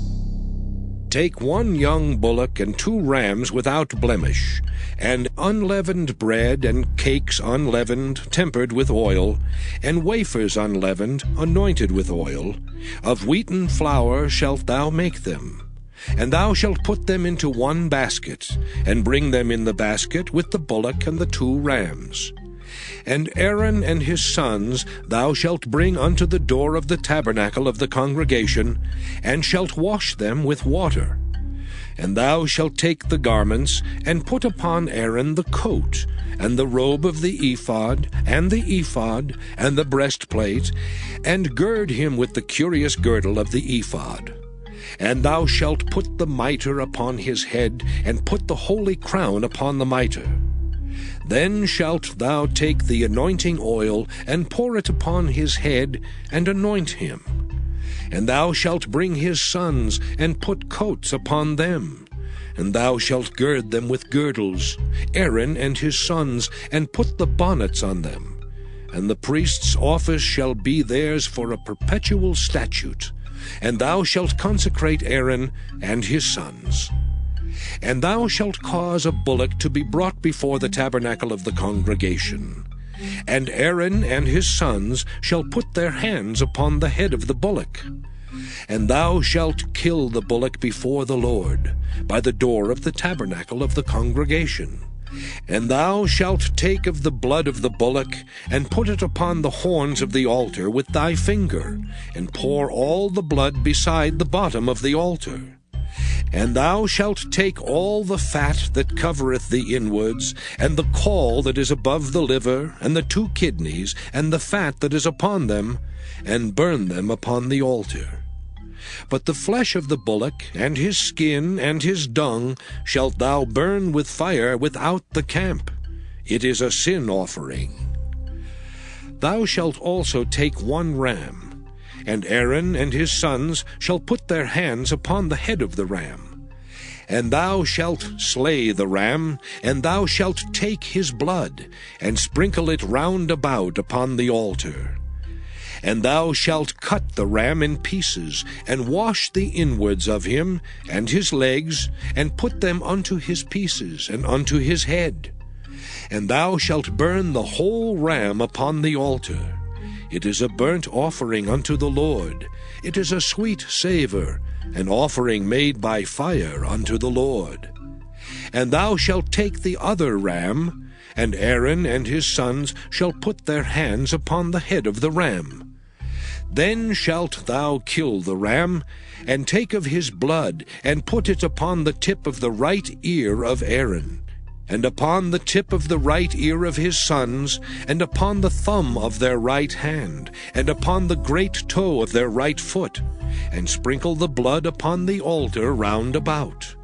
Take 1 young bullock and 2 rams without blemish, and unleavened bread and cakes unleavened, tempered with oil, and wafers unleavened, anointed with oil. Of wheaten flour shalt thou make them. And thou shalt put them into 1 basket, and bring them in the basket with the bullock and the 2 rams. And Aaron and his sons thou shalt bring unto the door of the tabernacle of the congregation, and shalt wash them with water. And thou shalt take the garments, and put upon Aaron the coat, and the robe of the ephod, and the breastplate, and gird him with the curious girdle of the ephod. And thou shalt put the mitre upon his head, and put the holy crown upon the mitre. Then shalt thou take the anointing oil, and pour it upon his head, and anoint him. And thou shalt bring his sons, and put coats upon them. And thou shalt gird them with girdles, Aaron and his sons, and put the bonnets on them. And the priest's office shall be theirs for a perpetual statute. And thou shalt consecrate Aaron and his sons. And thou shalt cause a bullock to be brought before the tabernacle of the congregation. And Aaron and his sons shall put their hands upon the head of the bullock. And thou shalt kill the bullock before the Lord, by the door of the tabernacle of the congregation. And thou shalt take of the blood of the bullock, and put it upon the horns of the altar with thy finger, and pour all the blood beside the bottom of the altar. And thou shalt take all the fat that covereth the inwards, and the caul that is above the liver, and the 2 kidneys, and the fat that is upon them, and burn them upon the altar. But the flesh of the bullock, and his skin, and his dung, shalt thou burn with fire without the camp. It is a sin offering. Thou shalt also take 1 ram, and Aaron and his sons shall put their hands upon the head of the ram. And thou shalt slay the ram, and thou shalt take his blood, and sprinkle it round about upon the altar. And thou shalt cut the ram in pieces, and wash the inwards of him, and his legs, and put them unto his pieces, and unto his head. And thou shalt burn the whole ram upon the altar. It is a burnt offering unto the Lord. It is a sweet savour, an offering made by fire unto the Lord. And thou shalt take the other ram, and Aaron and his sons shall put their hands upon the head of the ram. Then shalt thou kill the ram, and take of his blood, and put it upon the tip of the right ear of Aaron, and upon the tip of the right ear of his sons, and upon the thumb of their right hand, and upon the great toe of their right foot, and sprinkle the blood upon the altar round about.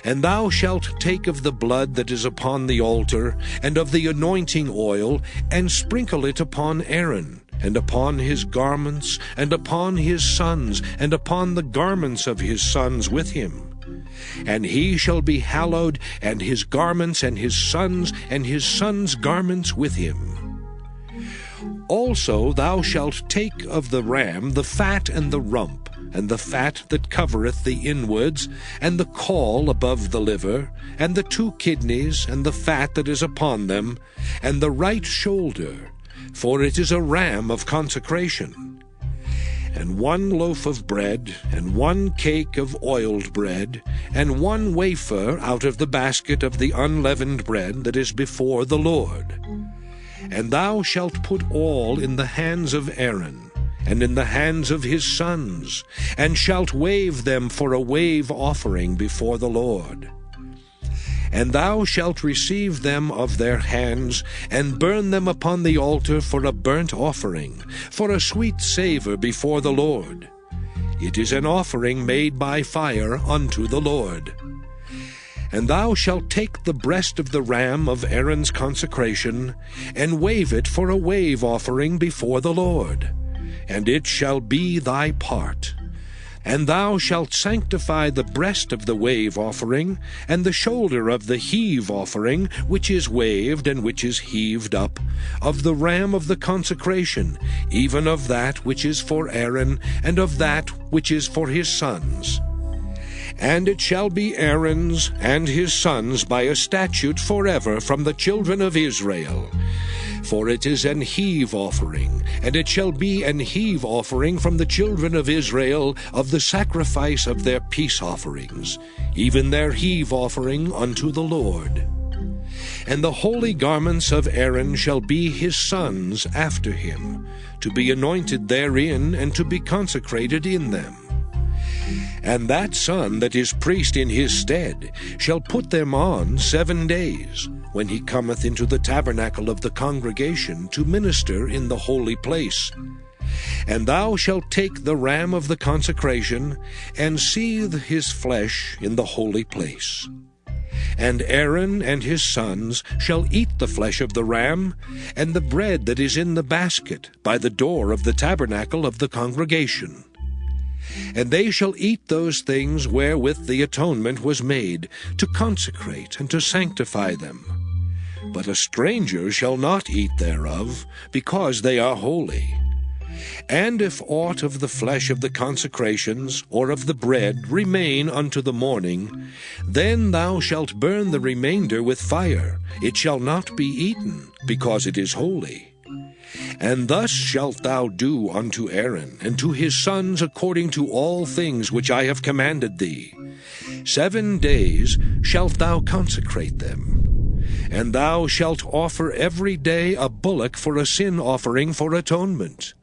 And thou shalt take of the blood that is upon the altar, and of the anointing oil, and sprinkle it upon Aaron, and upon his garments, and upon his sons, and upon the garments of his sons with him. And he shall be hallowed, and his garments, and his sons' garments with him. Also thou shalt take of the ram the fat and the rump, and the fat that covereth the inwards, and the caul above the liver, and the 2 kidneys, and the fat that is upon them, and the right shoulder, for it is a ram of consecration. And 1 loaf of bread, and 1 cake of oiled bread, and 1 wafer out of the basket of the unleavened bread that is before the Lord. And thou shalt put all in the hands of Aaron, and in the hands of his sons, and shalt wave them for a wave offering before the Lord. And thou shalt receive them of their hands, and burn them upon the altar for a burnt offering, for a sweet savour before the Lord. It is an offering made by fire unto the Lord. And thou shalt take the breast of the ram of Aaron's consecration, and wave it for a wave offering before the Lord, and it shall be thy part. And thou shalt sanctify the breast of the wave offering, and the shoulder of the heave offering, which is waved and which is heaved up, of the ram of the consecration, even of that which is for Aaron, and of that which is for his sons. And it shall be Aaron's and his sons by a statute forever from the children of Israel. For it is an heave offering, and it shall be an heave offering from the children of Israel of the sacrifice of their peace offerings, even their heave offering unto the Lord. And the holy garments of Aaron shall be his sons after him, to be anointed therein, and to be consecrated in them. And that son that is priest in his stead shall put them on 7 days, when he cometh into the tabernacle of the congregation to minister in the holy place. And thou shalt take the ram of the consecration, and seethe his flesh in the holy place. And Aaron and his sons shall eat the flesh of the ram, and the bread that is in the basket by the door of the tabernacle of the congregation. And they shall eat those things wherewith the atonement was made, to consecrate and to sanctify them. But a stranger shall not eat thereof, because they are holy. And if aught of the flesh of the consecrations, or of the bread, remain unto the morning, then thou shalt burn the remainder with fire. It shall not be eaten, because it is holy. And thus shalt thou do unto Aaron and to his sons according to all things which I have commanded thee. 7 days shalt thou consecrate them. And thou shalt offer every day a bullock for a sin offering for atonement.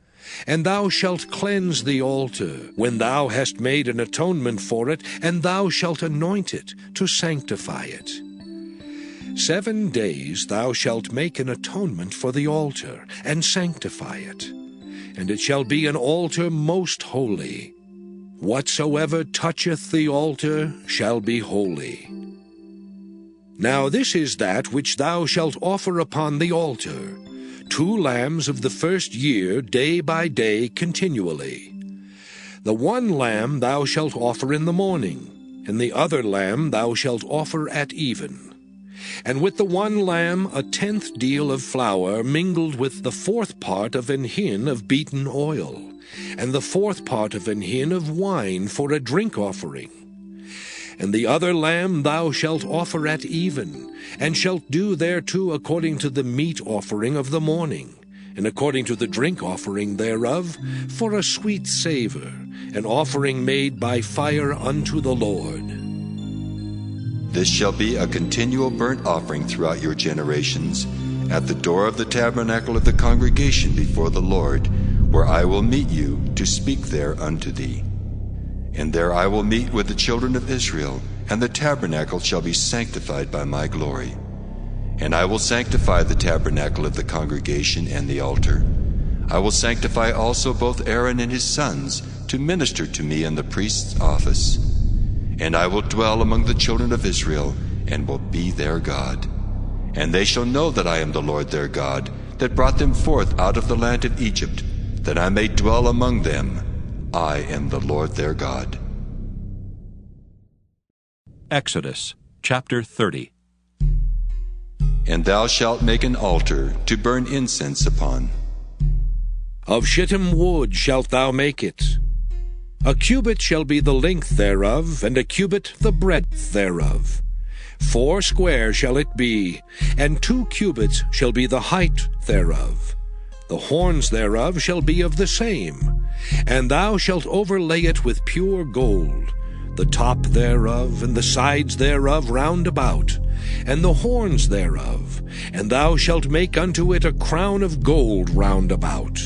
And thou shalt cleanse the altar when thou hast made an atonement for it, and thou shalt anoint it to sanctify it. 7 days thou shalt make an atonement for the altar, and sanctify it. And it shall be an altar most holy. Whatsoever toucheth the altar shall be holy. Now this is that which thou shalt offer upon the altar, 2 lambs of the first year, day by day, continually. The 1 lamb thou shalt offer in the morning, and the other lamb thou shalt offer at even. And with the 1 lamb 1/10 deal of flour mingled with the 4th part of an hin of beaten oil, and the 4th part of an hin of wine for a drink offering. And the other lamb thou shalt offer at even, and shalt do thereto according to the meat offering of the morning, and according to the drink offering thereof, for a sweet savour, an offering made by fire unto the Lord. This shall be a continual burnt offering throughout your generations, at the door of the tabernacle of the congregation before the Lord, where I will meet you to speak there unto thee. And there I will meet with the children of Israel, and the tabernacle shall be sanctified by my glory. And I will sanctify the tabernacle of the congregation and the altar. I will sanctify also both Aaron and his sons to minister to me in the priest's office. And I will dwell among the children of Israel, and will be their God. And they shall know that I am the Lord their God, that brought them forth out of the land of Egypt, that I may dwell among them. I am the Lord their God. Exodus chapter 30. And thou shalt make an altar to burn incense upon. Of shittim wood shalt thou make it. A cubit shall be the length thereof, and a cubit the breadth thereof. 4 square shall it be, and 2 cubits shall be the height thereof. The horns thereof shall be of the same. And thou shalt overlay it with pure gold, the top thereof, and the sides thereof round about, and the horns thereof, and thou shalt make unto it a crown of gold round about.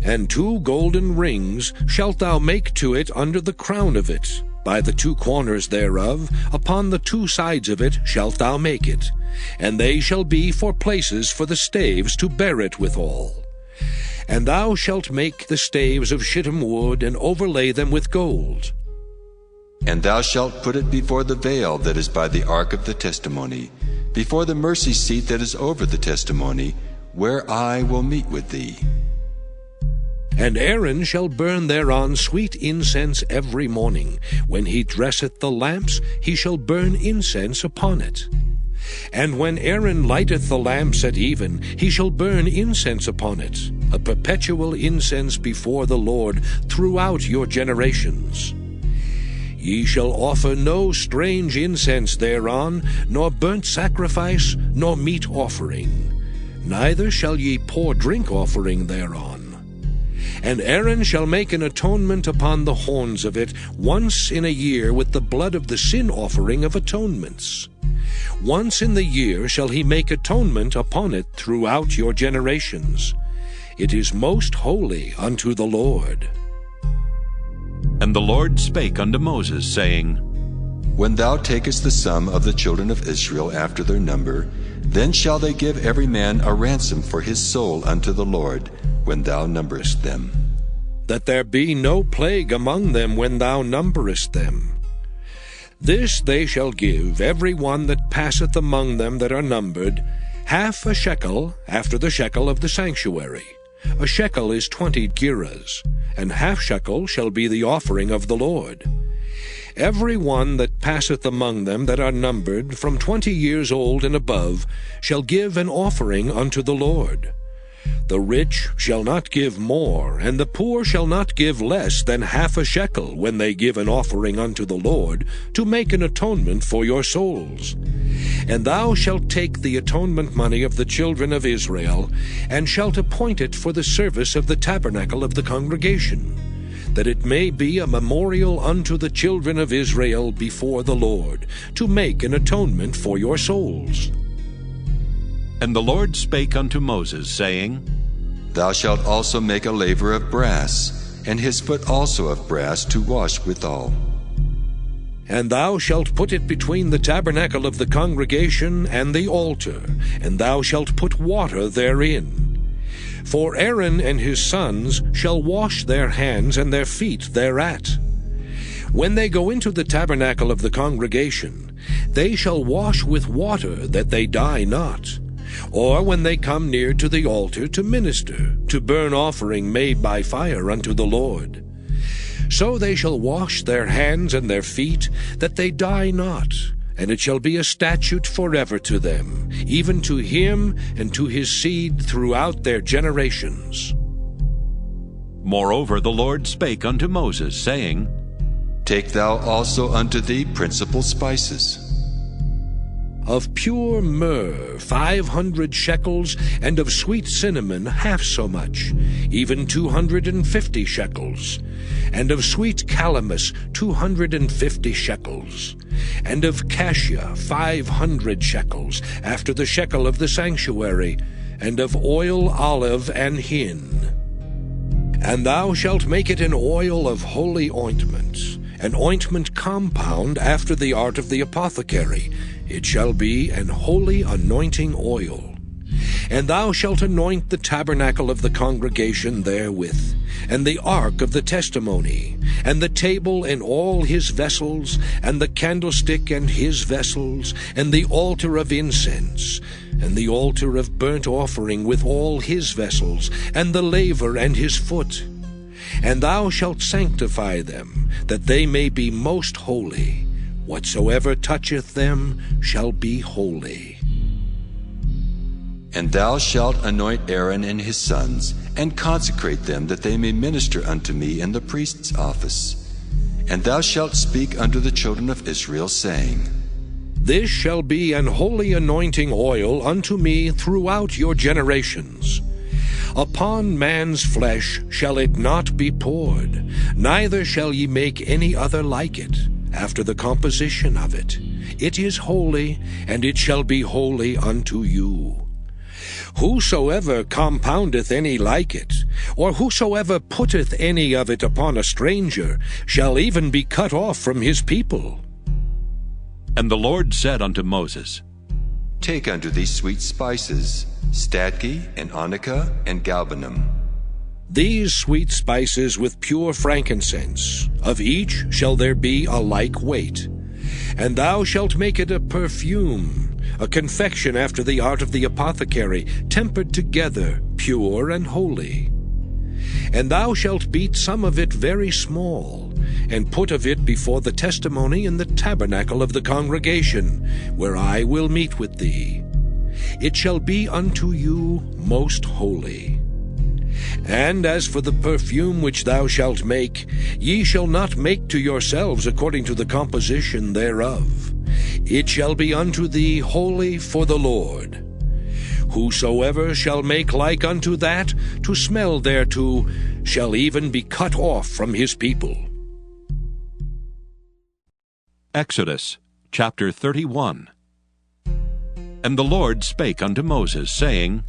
And 2 golden rings shalt thou make to it under the crown of it, by the 2 corners thereof, upon the 2 sides of it shalt thou make it, and they shall be for places for the staves to bear it withal. And thou shalt make the staves of shittim wood, and overlay them with gold. And thou shalt put it before the veil that is by the ark of the testimony, before the mercy seat that is over the testimony, where I will meet with thee. And Aaron shall burn thereon sweet incense every morning. When he dresseth the lamps, he shall burn incense upon it. And when Aaron lighteth the lamps at even, he shall burn incense upon it, a perpetual incense before the Lord throughout your generations. Ye shall offer no strange incense thereon, nor burnt sacrifice, nor meat offering. Neither shall ye pour drink offering thereon. And Aaron shall make an atonement upon the horns of it once in a year with the blood of the sin offering of atonements. Once in the year shall he make atonement upon it throughout your generations. It is most holy unto the Lord. And the Lord spake unto Moses, saying, When thou takest the sum of the children of Israel after their number, then shall they give every man a ransom for his soul unto the Lord, when thou numberest them. That there be no plague among them when thou numberest them. This they shall give every one that passeth among them that are numbered, half a shekel after the shekel of the sanctuary. A shekel is 20 gerahs, and half shekel shall be the offering of the Lord. Every one that passeth among them that are numbered, from 20 years old and above, shall give an offering unto the Lord. The rich shall not give more, and the poor shall not give less than half a shekel when they give an offering unto the Lord, to make an atonement for your souls. And thou shalt take the atonement money of the children of Israel, and shalt appoint it for the service of the tabernacle of the congregation, that it may be a memorial unto the children of Israel before the Lord, to make an atonement for your souls. And the Lord spake unto Moses, saying, Thou shalt also make a laver of brass, and his foot also of brass to wash withal. And thou shalt put it between the tabernacle of the congregation and the altar, and thou shalt put water therein. For Aaron and his sons shall wash their hands and their feet thereat. When they go into the tabernacle of the congregation, they shall wash with water, that they die not. Or when they come near to the altar to minister, to burn offering made by fire unto the Lord. So they shall wash their hands and their feet, that they die not, and it shall be a statute forever to them, even to him and to his seed throughout their generations. Moreover the Lord spake unto Moses, saying, Take thou also unto thee principal spices. Of pure myrrh 500 shekels, and of sweet cinnamon half so much, even 250 shekels, and of sweet calamus 250 shekels, and of cassia 500 shekels, after the shekel of the sanctuary, and of oil olive and hin. And thou shalt make it an oil of holy ointment, an ointment compound after the art of the apothecary. It shall be an holy anointing oil. And thou shalt anoint the tabernacle of the congregation therewith, and the ark of the testimony, and the table and all his vessels, and the candlestick and his vessels, and the altar of incense, and the altar of burnt offering with all his vessels, and the laver and his foot. And thou shalt sanctify them, that they may be most holy. Whatsoever toucheth them shall be holy. And thou shalt anoint Aaron and his sons, and consecrate them, that they may minister unto me in the priest's office. And thou shalt speak unto the children of Israel, saying, This shall be an holy anointing oil unto me throughout your generations. Upon man's flesh shall it not be poured, neither shall ye make any other like it, after the composition of it. It is holy, and it shall be holy unto you. Whosoever compoundeth any like it, or whosoever putteth any of it upon a stranger, shall even be cut off from his people. And the Lord said unto Moses, Take unto thee sweet spices, stadge, and onycha, and galbanum. These sweet spices with pure frankincense, of each shall there be a like weight. And thou shalt make it a perfume, a confection after the art of the apothecary, tempered together, pure and holy. And thou shalt beat some of it very small, and put of it before the testimony in the tabernacle of the congregation, where I will meet with thee. It shall be unto you most holy. And as for the perfume which thou shalt make, ye shall not make to yourselves according to the composition thereof. It shall be unto thee holy for the Lord. Whosoever shall make like unto that, to smell thereto, shall even be cut off from his people. Exodus chapter 31. And the Lord spake unto Moses, saying,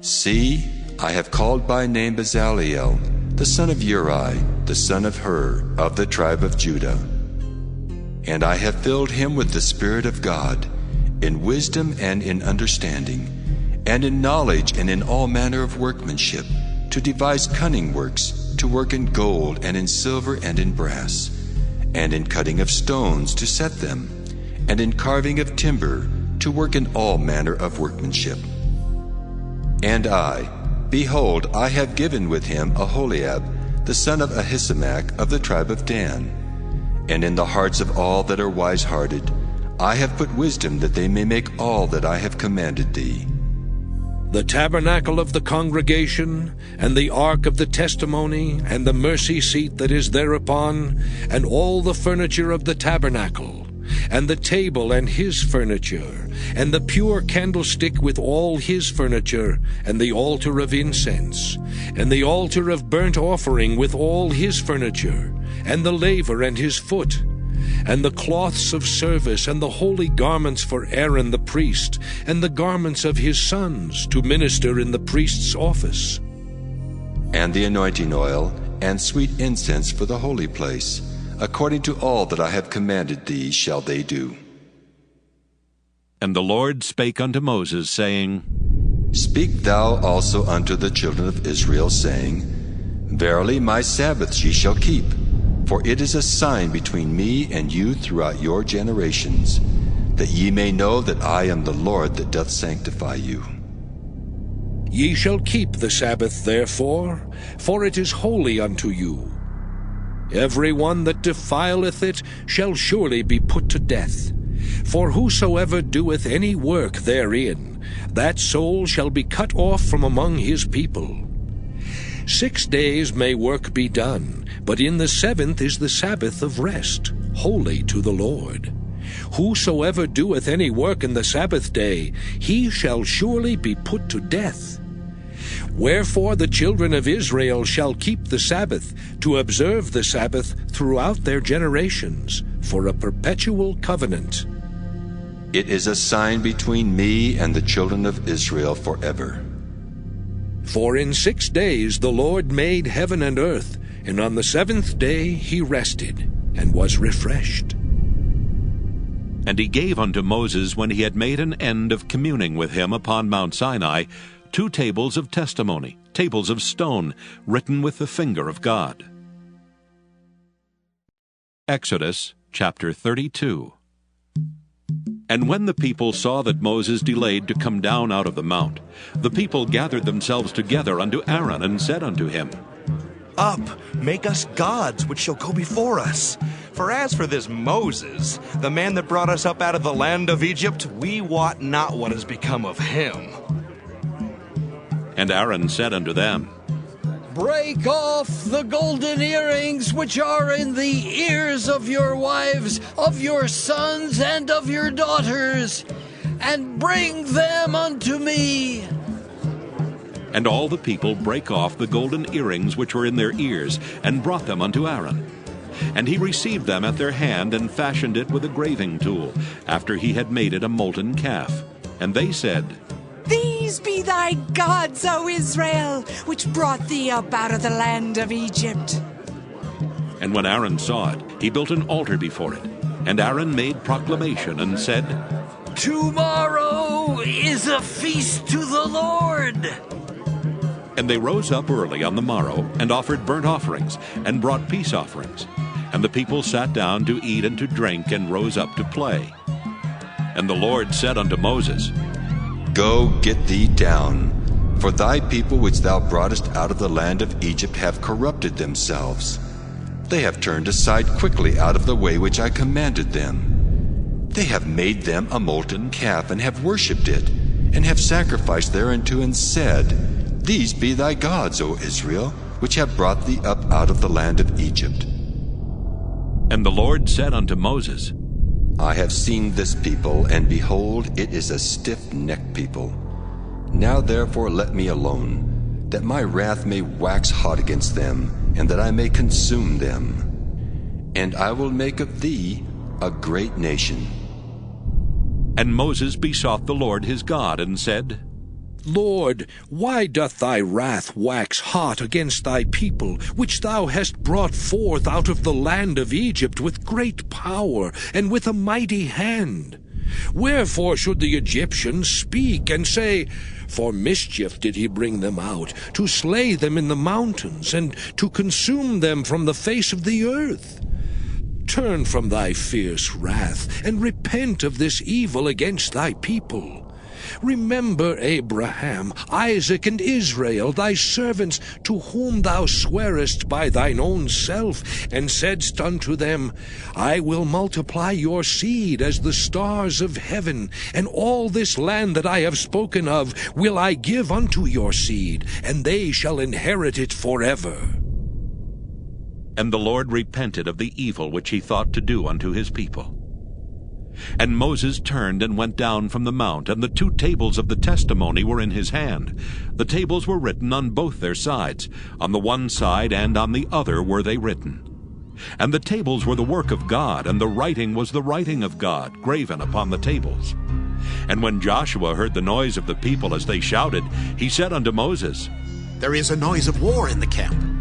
See, I have called by name Bezaleel, the son of Uri, the son of Hur, of the tribe of Judah. And I have filled him with the Spirit of God, in wisdom and in understanding, and in knowledge and in all manner of workmanship, to devise cunning works, to work in gold and in silver and in brass, and in cutting of stones to set them, and in carving of timber, to work in all manner of workmanship. And I, behold, I have given with him Aholiab, the son of Ahisamach of the tribe of Dan. And in the hearts of all that are wise-hearted, I have put wisdom that they may make all that I have commanded thee. The tabernacle of the congregation, and the ark of the testimony, and the mercy seat that is thereupon, and all the furniture of the tabernacle, and the table and his furniture, and the pure candlestick with all his furniture, and the altar of incense, and the altar of burnt offering with all his furniture, and the laver and his foot, and the cloths of service, and the holy garments for Aaron the priest, and the garments of his sons to minister in the priest's office. And the anointing oil, and sweet incense for the holy place, according to all that I have commanded thee shall they do. And the Lord spake unto Moses, saying, Speak thou also unto the children of Israel, saying, Verily my Sabbaths ye shall keep, for it is a sign between me and you throughout your generations, that ye may know that I am the Lord that doth sanctify you. Ye shall keep the Sabbath therefore, for it is holy unto you. Every one that defileth it shall surely be put to death. For whosoever doeth any work therein, that soul shall be cut off from among his people. 6 days may work be done, but in the 7th is the Sabbath of rest, holy to the Lord. Whosoever doeth any work in the Sabbath day, he shall surely be put to death. Wherefore the children of Israel shall keep the Sabbath, to observe the Sabbath throughout their generations, for a perpetual covenant. It is a sign between me and the children of Israel forever. For in 6 days the Lord made heaven and earth, and on the 7th day he rested, and was refreshed. And he gave unto Moses, when he had made an end of communing with him upon Mount Sinai, 2 tables of testimony, tables of stone, written with the finger of God. Exodus chapter 32. And when the people saw that Moses delayed to come down out of the mount, the people gathered themselves together unto Aaron, and said unto him, Up, make us gods which shall go before us. For as for this Moses, the man that brought us up out of the land of Egypt, we wot not what has become of him. And Aaron said unto them, Break off the golden earrings which are in the ears of your wives, of your sons, and of your daughters, and bring them unto me. And all the people brake off the golden earrings which were in their ears, and brought them unto Aaron. And he received them at their hand, and fashioned it with a graving tool, after he had made it a molten calf. And they said, These be thy gods, O Israel, which brought thee up out of the land of Egypt. And when Aaron saw it, he built an altar before it. And Aaron made proclamation, and said, Tomorrow is a feast to the Lord. And they rose up early on the morrow, and offered burnt offerings, and brought peace offerings. And the people sat down to eat and to drink, and rose up to play. And the Lord said unto Moses, Go, get thee down, for thy people which thou broughtest out of the land of Egypt have corrupted themselves. They have turned aside quickly out of the way which I commanded them. They have made them a molten calf, and have worshipped it, and have sacrificed thereunto, and said, These be thy gods, O Israel, which have brought thee up out of the land of Egypt. And the Lord said unto Moses, I have seen this people, and behold, it is a stiff-necked people. Now therefore let me alone, that my wrath may wax hot against them, and that I may consume them. And I will make of thee a great nation. And Moses besought the Lord his God, and said, Lord, why doth thy wrath wax hot against thy people, which thou hast brought forth out of the land of Egypt with great power and with a mighty hand? Wherefore should the Egyptians speak and say, For mischief did he bring them out, to slay them in the mountains, and to consume them from the face of the earth? turn from thy fierce wrath, and repent of this evil against thy people. Remember Abraham, Isaac, and Israel, thy servants, to whom thou swarest by thine own self, and saidst unto them, I will multiply your seed as the stars of heaven, and all this land that I have spoken of will I give unto your seed, and they shall inherit it forever. And the Lord repented of the evil which he thought to do unto his people. And Moses turned and went down from the mount, and the 2 tables of the testimony were in his hand. The tables were written on both their sides. On the one side and on the other were they written. And the tables were the work of God, and the writing was the writing of God, graven upon the tables. And when Joshua heard the noise of the people as they shouted, he said unto Moses, There is a noise of war in the camp.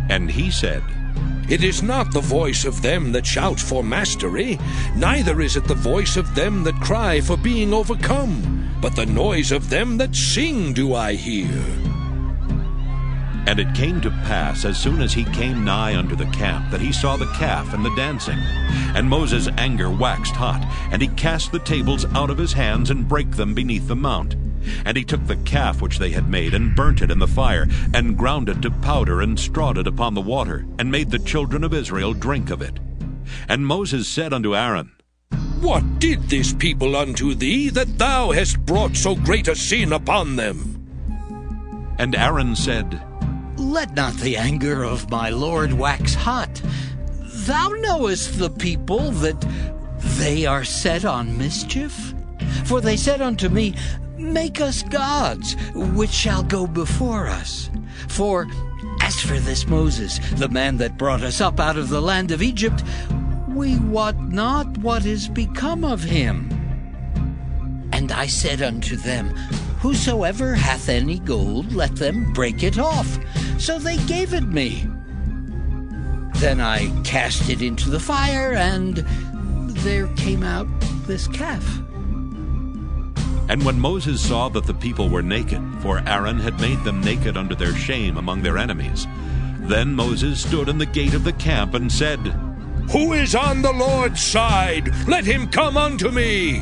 And he said, It is not the voice of them that shout for mastery, neither is it the voice of them that cry for being overcome, but the noise of them that sing do I hear. And it came to pass, as soon as he came nigh unto the camp, that he saw the calf and the dancing. And Moses' anger waxed hot, and he cast the tables out of his hands, and brake them beneath the mount. And he took the calf which they had made, and burnt it in the fire, and ground it to powder, and strawed it upon the water, and made the children of Israel drink of it. And Moses said unto Aaron, What did this people unto thee, that thou hast brought so great a sin upon them? And Aaron said, Let not the anger of my Lord wax hot. Thou knowest the people that they are set on mischief. For they said unto me, Make us gods, which shall go before us. For as for this Moses, the man that brought us up out of the land of Egypt, we wot not what is become of him. And I said unto them, Whosoever hath any gold, let them break it off. So they gave it me. Then I cast it into the fire, and there came out this calf. And when Moses saw that the people were naked, for Aaron had made them naked unto their shame among their enemies, then Moses stood in the gate of the camp and said, Who is on the Lord's side? Let him come unto me.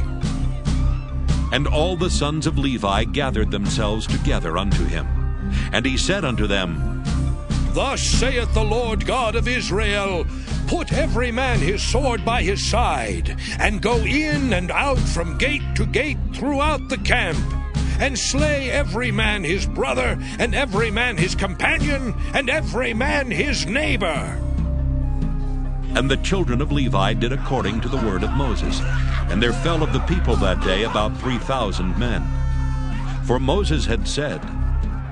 And all the sons of Levi gathered themselves together unto him. And he said unto them, Thus saith the Lord God of Israel, Put every man his sword by his side, and go in and out from gate to gate throughout the camp, and slay every man his brother, and every man his companion, and every man his neighbor. And the children of Levi did according to the word of Moses. And there fell of the people that day about 3,000 men. For Moses had said,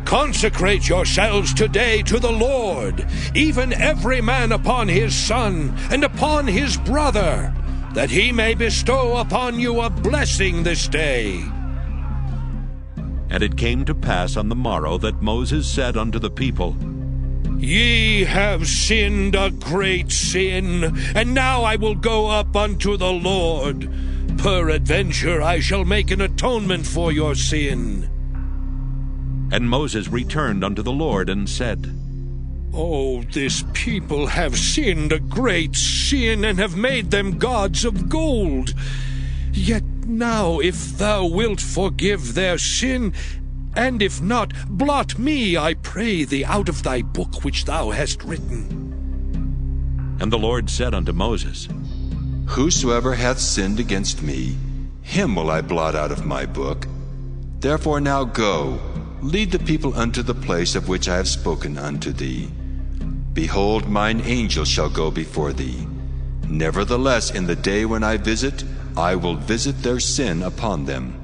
Consecrate yourselves today to the Lord, even every man upon his son, and upon his brother, that he may bestow upon you a blessing this day. And it came to pass on the morrow that Moses said unto the people, Ye have sinned a great sin, and now I will go up unto the Lord. Peradventure I shall make an atonement for your sin. And Moses returned unto the Lord and said, Oh, this people have sinned a great sin, and have made them gods of gold. Yet now, if thou wilt forgive their sin, and if not, blot me, I pray thee, out of thy book which thou hast written. And the Lord said unto Moses, Whosoever hath sinned against me, him will I blot out of my book. Therefore now go, lead the people unto the place of which I have spoken unto thee. Behold, mine angel shall go before thee. Nevertheless, in the day when I visit, I will visit their sin upon them.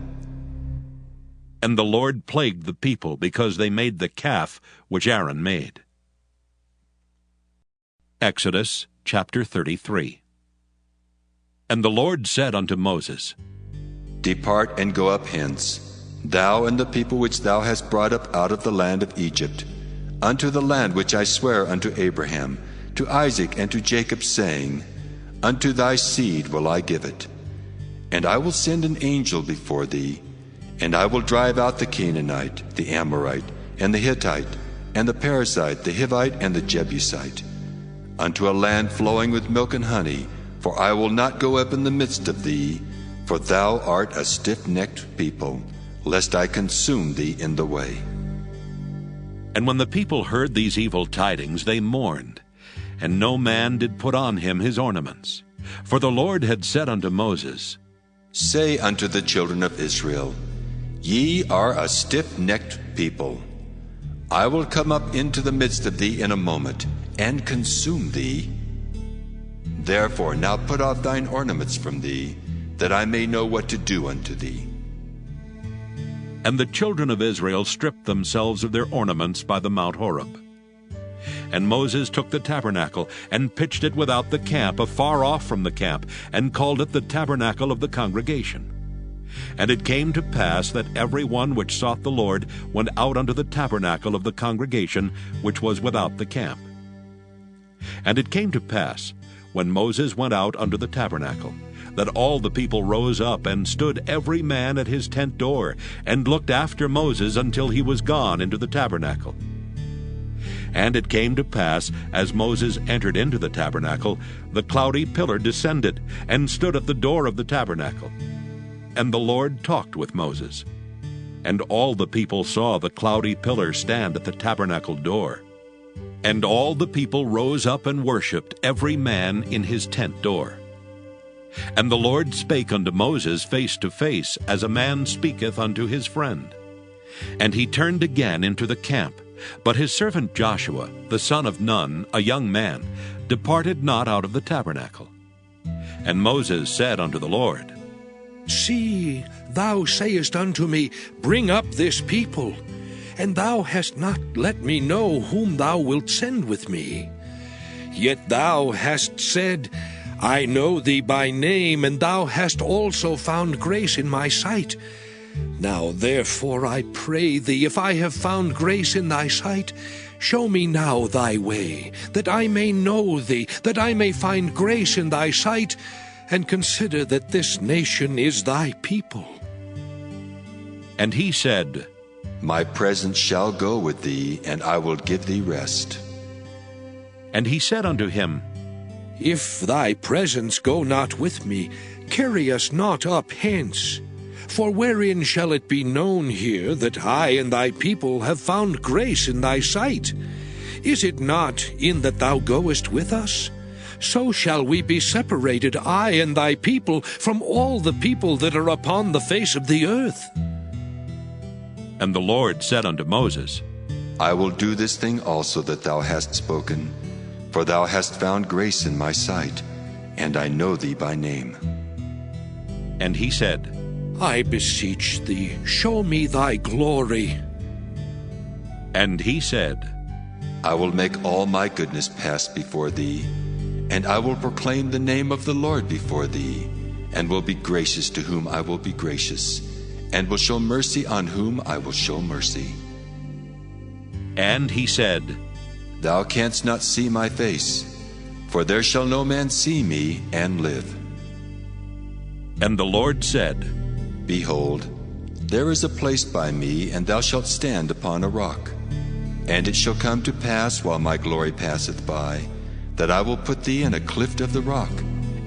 And the Lord plagued the people, because they made the calf which Aaron made. Exodus chapter 33. And the Lord said unto Moses, Depart and go up hence, thou and the people which thou hast brought up out of the land of Egypt, unto the land which I swear unto Abraham, to Isaac, and to Jacob, saying, Unto thy seed will I give it. And I will send an angel before thee, and I will drive out the Canaanite, the Amorite, and the Hittite, and the Perizzite, the Hivite, and the Jebusite. unto a land flowing with milk and honey, for I will not go up in the midst of thee, for thou art a stiff-necked people, lest I consume thee in the way. And when the people heard these evil tidings, they mourned, and no man did put on him his ornaments. For the Lord had said unto Moses, Say unto the children of Israel, Ye are a stiff-necked people. I will come up into the midst of thee in a moment, and consume thee. Therefore now put off thine ornaments from thee, that I may know what to do unto thee. And the children of Israel stripped themselves of their ornaments by the Mount Horeb. And Moses took the tabernacle, and pitched it without the camp, afar off from the camp, and called it the tabernacle of the congregation. And it came to pass that every one which sought the Lord went out unto the tabernacle of the congregation, which was without the camp. And it came to pass, when Moses went out unto the tabernacle, that all the people rose up, and stood every man at his tent door, and looked after Moses until he was gone into the tabernacle. And it came to pass, as Moses entered into the tabernacle, the cloudy pillar descended, and stood at the door of the tabernacle. And the Lord talked with Moses. And all the people saw the cloudy pillar stand at the tabernacle door. And all the people rose up and worshipped, every man in his tent door. And the Lord spake unto Moses face to face, as a man speaketh unto his friend. And he turned again into the camp. But his servant Joshua, the son of Nun, a young man, departed not out of the tabernacle. And Moses said unto the Lord, See, thou sayest unto me, Bring up this people, and thou hast not let me know whom thou wilt send with me. Yet thou hast said, I know thee by name, and thou hast also found grace in my sight. Now therefore I pray thee, if I have found grace in thy sight, show me now thy way, that I may know thee, that I may find grace in thy sight, and consider that this nation is thy people. And he said, My presence shall go with thee, and I will give thee rest. And he said unto him, If thy presence go not with me, carry us not up hence. For wherein shall it be known here that I and thy people have found grace in thy sight? Is it not in that thou goest with us? So shall we be separated, I and thy people, from all the people that are upon the face of the earth. And the Lord said unto Moses, I will do this thing also that thou hast spoken, for thou hast found grace in my sight, and I know thee by name. And he said, I beseech thee, show me thy glory. And he said, I will make all my goodness pass before thee, and I will proclaim the name of the Lord before thee, and will be gracious to whom I will be gracious, and will show mercy on whom I will show mercy. And he said, Thou canst not see my face, for there shall no man see me and live. And the Lord said, Behold, there is a place by me, and thou shalt stand upon a rock. And it shall come to pass, while my glory passeth by, that I will put thee in a cleft of the rock,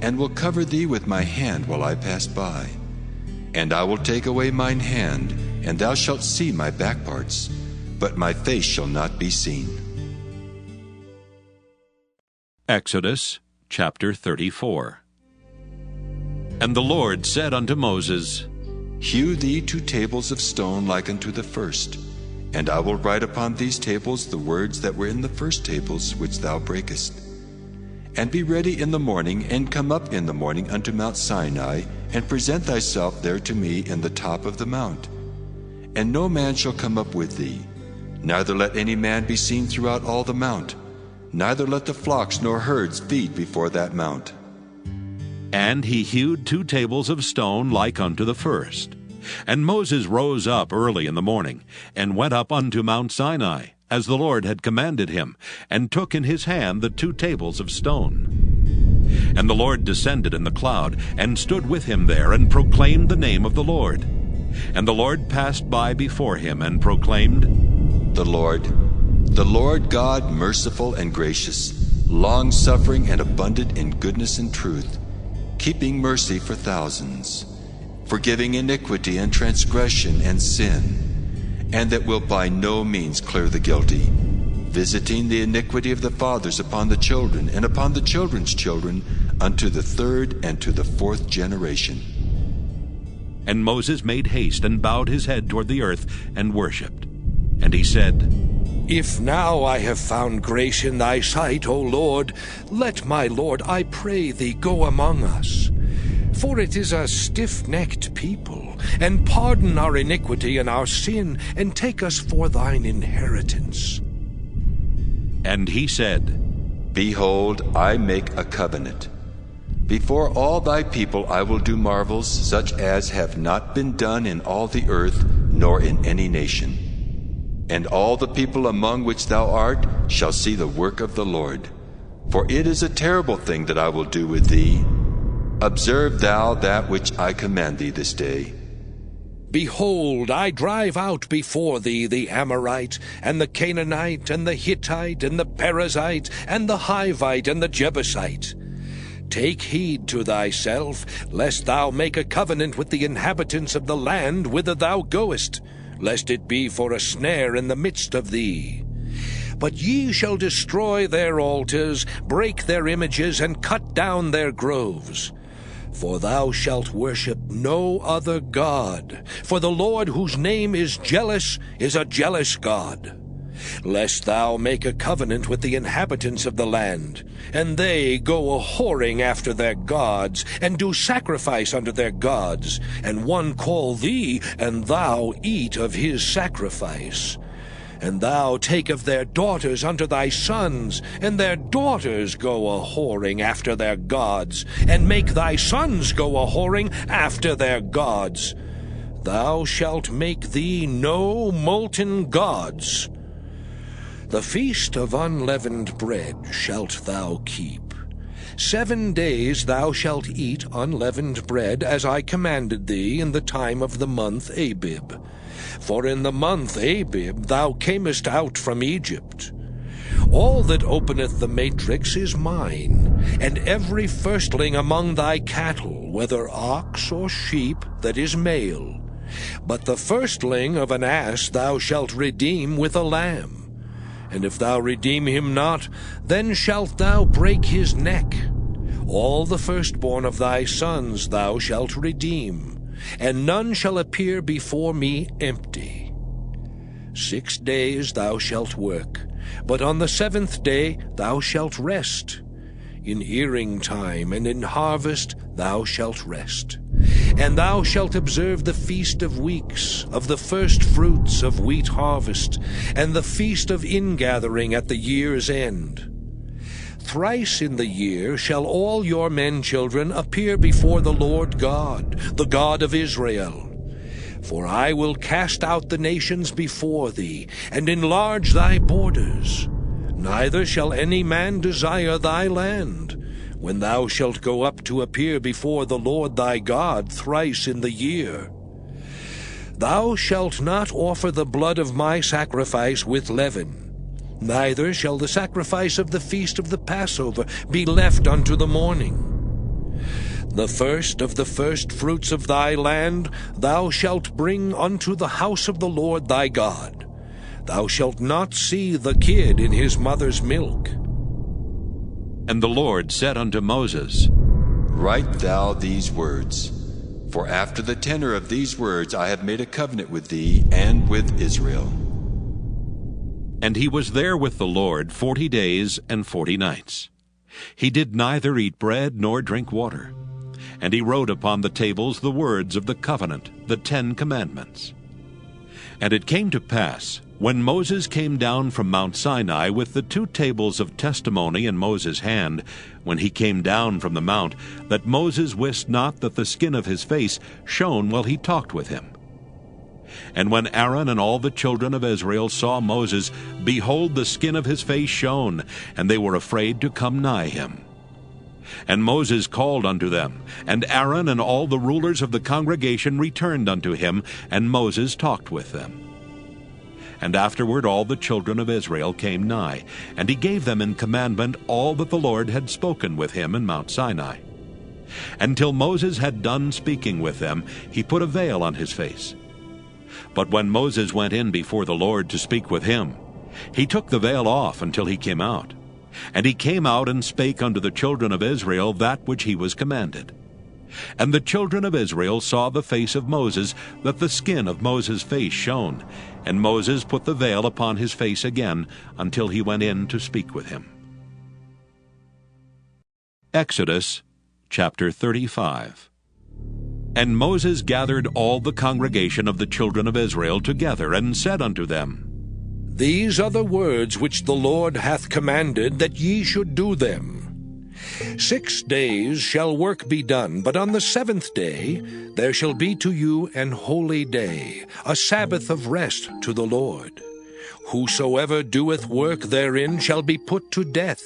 and will cover thee with my hand while I pass by. And I will take away mine hand, and thou shalt see my back parts, but my face shall not be seen. Exodus chapter 34. And the Lord said unto Moses, Hew thee 2 tables of stone like unto the first, and I will write upon these tables the words that were in the first tables which thou breakest. And be ready in the morning, and come up in the morning unto Mount Sinai, and present thyself there to me in the top of the mount. And no man shall come up with thee, neither let any man be seen throughout all the mount, neither let the flocks nor herds feed before that mount. And he hewed 2 tables of stone like unto the first. And Moses rose up early in the morning, and went up unto Mount Sinai, as the Lord had commanded him, and took in his hand the 2 tables of stone. And the Lord descended in the cloud, and stood with him there, and proclaimed the name of the Lord. And the Lord passed by before him, and proclaimed, The Lord God, merciful and gracious, long-suffering and abundant in goodness and truth, keeping mercy for thousands, forgiving iniquity and transgression and sin, and that will by no means clear the guilty, visiting the iniquity of the fathers upon the children and upon the children's children unto the third and to the fourth generation. And Moses made haste and bowed his head toward the earth and worshipped. And he said, If now I have found grace in thy sight, O Lord, let my Lord, I pray thee, go among us. For it is a stiff-necked people, and pardon our iniquity and our sin, and take us for thine inheritance. And he said, Behold, I make a covenant. Before all thy people I will do marvels such as have not been done in all the earth, nor in any nation. And all the people among which thou art shall see the work of the Lord. For it is a terrible thing that I will do with thee. Observe thou that which I command thee this day. Behold, I drive out before thee the Amorite, and the Canaanite, and the Hittite, and the Perizzite, and the Hivite, and the Jebusite. Take heed to thyself, lest thou make a covenant with the inhabitants of the land whither thou goest, lest it be for a snare in the midst of thee. But ye shall destroy their altars, break their images, and cut down their groves. For thou shalt worship no other God, for the Lord whose name is jealous is a jealous God. Lest thou make a covenant with the inhabitants of the land, and they go a-whoring after their gods, and do sacrifice unto their gods, and one call thee, and thou eat of his sacrifice. And thou take of their daughters unto thy sons, and their daughters go a-whoring after their gods, and make thy sons go a-whoring after their gods. Thou shalt make thee no molten gods. The feast of unleavened bread shalt thou keep. 7 days thou shalt eat unleavened bread, as I commanded thee in the time of the month Abib. For in the month Abib thou camest out from Egypt. All that openeth the matrix is mine, and every firstling among thy cattle, whether ox or sheep, that is male. But the firstling of an ass thou shalt redeem with a lamb. And if thou redeem him not, then shalt thou break his neck. All the firstborn of thy sons thou shalt redeem, and none shall appear before me empty. 6 days thou shalt work, but on the 7th day thou shalt rest. In earing time and in harvest thou shalt rest. And thou shalt observe the feast of weeks, of the first fruits of wheat harvest, and the feast of ingathering at the year's end. Thrice in the year shall all your men children appear before the Lord God, the God of Israel. For I will cast out the nations before thee, and enlarge thy borders. Neither shall any man desire thy land, when thou shalt go up to appear before the Lord thy God thrice in the year. Thou shalt not offer the blood of my sacrifice with leaven, neither shall the sacrifice of the feast of the Passover be left unto the morning. The first of the first fruits of thy land thou shalt bring unto the house of the Lord thy God. Thou shalt not see the kid in his mother's milk. And the Lord said unto Moses, Write thou these words, for after the tenor of these words I have made a covenant with thee and with Israel. And he was there with the Lord 40 days and 40 nights. He did neither eat bread nor drink water. And he wrote upon the tables the words of the covenant, the 10 commandments. And it came to pass, when Moses came down from Mount Sinai with the 2 tables of testimony in Moses' hand, when he came down from the mount, that Moses wist not that the skin of his face shone while he talked with him. And when Aaron and all the children of Israel saw Moses, behold, the skin of his face shone, and they were afraid to come nigh him. And Moses called unto them, and Aaron and all the rulers of the congregation returned unto him, and Moses talked with them. And afterward all the children of Israel came nigh, and he gave them in commandment all that the Lord had spoken with him in Mount Sinai. Until Moses had done speaking with them, he put a veil on his face. But when Moses went in before the Lord to speak with him, he took the veil off until he came out. And he came out and spake unto the children of Israel that which he was commanded. And the children of Israel saw the face of Moses, that the skin of Moses' face shone. And Moses put the veil upon his face again, until he went in to speak with him. Exodus chapter 35. And Moses gathered all the congregation of the children of Israel together, and said unto them, These are the words which the Lord hath commanded, that ye should do them. 6 days shall work be done, but on the 7th day there shall be to you an holy day, a Sabbath of rest to the Lord. Whosoever doeth work therein shall be put to death.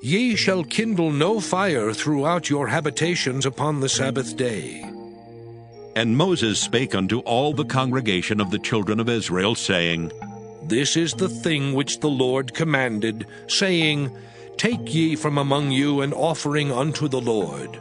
Ye shall kindle no fire throughout your habitations upon the Sabbath day. And Moses spake unto all the congregation of the children of Israel, saying, This is the thing which the Lord commanded, saying, Take ye from among you an offering unto the Lord.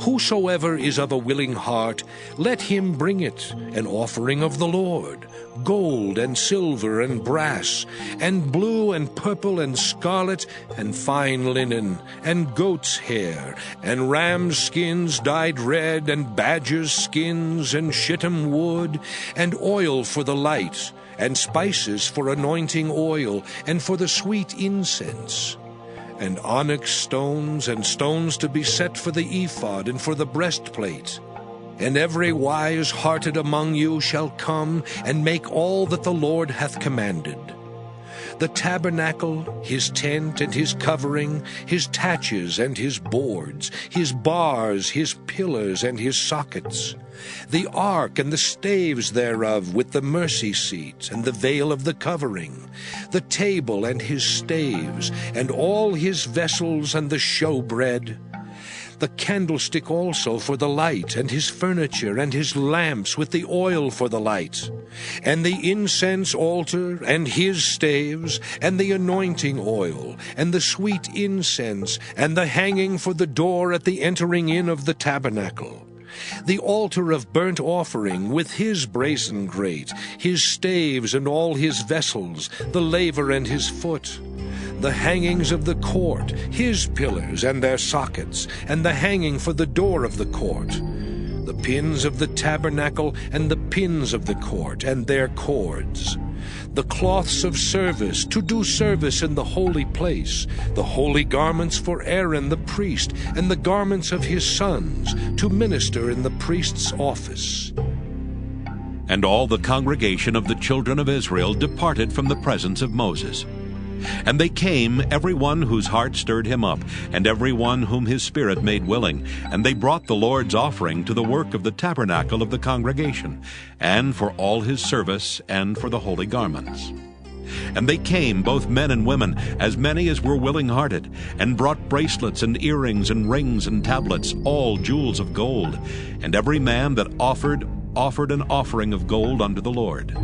Whosoever is of a willing heart, let him bring it, an offering of the Lord, gold and silver and brass, and blue and purple and scarlet, and fine linen, and goat's hair, and ram's skins dyed red, and badger's skins, and shittim wood, and oil for the light, and spices for anointing oil, and for the sweet incense, and onyx stones, and stones to be set for the ephod, and for the breastplate. And every wise-hearted among you shall come, and make all that the Lord hath commanded. The tabernacle, his tent, and his covering, his taches, and his boards, his bars, his pillars, and his sockets, the ark and the staves thereof, with the mercy seat, and the veil of the covering, the table and his staves, and all his vessels, and the showbread, the candlestick also for the light, and his furniture, and his lamps with the oil for the light, and the incense altar, and his staves, and the anointing oil, and the sweet incense, and the hanging for the door at the entering in of the tabernacle, the altar of burnt offering with his brazen grate, his staves and all his vessels, the laver and his foot, the hangings of the court, his pillars and their sockets, and the hanging for the door of the court, the pins of the tabernacle and the pins of the court and their cords, the cloths of service to do service in the holy place, the holy garments for Aaron the priest, and the garments of his sons to minister in the priest's office. And all the congregation of the children of Israel departed from the presence of Moses. And they came, every one whose heart stirred him up, and every one whom his spirit made willing, and they brought the Lord's offering to the work of the tabernacle of the congregation, and for all his service, and for the holy garments. And they came, both men and women, as many as were willing-hearted, and brought bracelets and earrings and rings and tablets, all jewels of gold. And every man that offered an offering of gold unto the Lord.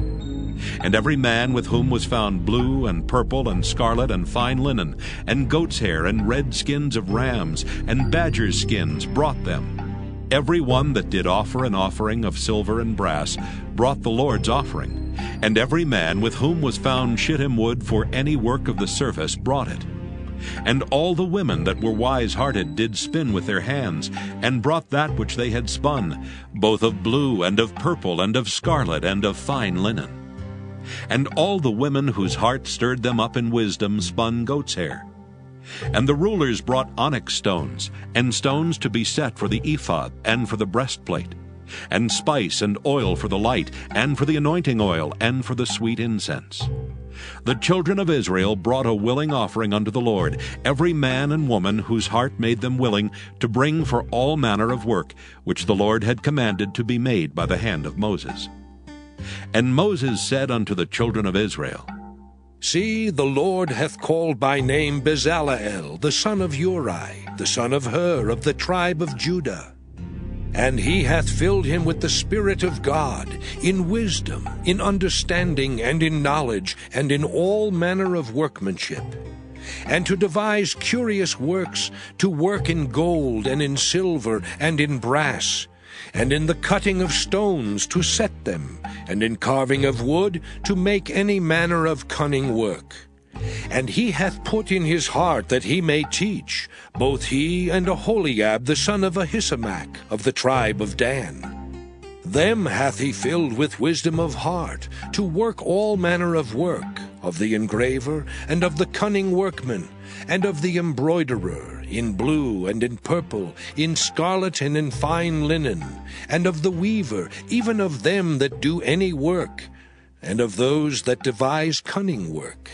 And every man with whom was found blue and purple and scarlet and fine linen, and goat's hair and red skins of rams and badgers' skins brought them. Every one that did offer an offering of silver and brass brought the Lord's offering. And every man with whom was found shittim wood for any work of the service brought it. And all the women that were wise-hearted did spin with their hands, and brought that which they had spun, both of blue and of purple and of scarlet and of fine linen. And all the women whose heart stirred them up in wisdom spun goat's hair. And the rulers brought onyx stones, and stones to be set for the ephod, and for the breastplate, and spice and oil for the light, and for the anointing oil, and for the sweet incense. The children of Israel brought a willing offering unto the Lord, every man and woman whose heart made them willing to bring for all manner of work, which the Lord had commanded to be made by the hand of Moses. And Moses said unto the children of Israel, See, the Lord hath called by name Bezaleel, the son of Uri, the son of Hur, of the tribe of Judah. And he hath filled him with the Spirit of God, in wisdom, in understanding, and in knowledge, and in all manner of workmanship, and to devise curious works, to work in gold, and in silver, and in brass, and in the cutting of stones, to set them, and in carving of wood, to make any manner of cunning work. And he hath put in his heart that he may teach, both he and Aholiab the son of Ahisamach, of the tribe of Dan. Them hath he filled with wisdom of heart, to work all manner of work, of the engraver, and of the cunning workman, and of the embroiderer, in blue and in purple, in scarlet and in fine linen, and of the weaver, even of them that do any work, and of those that devise cunning work.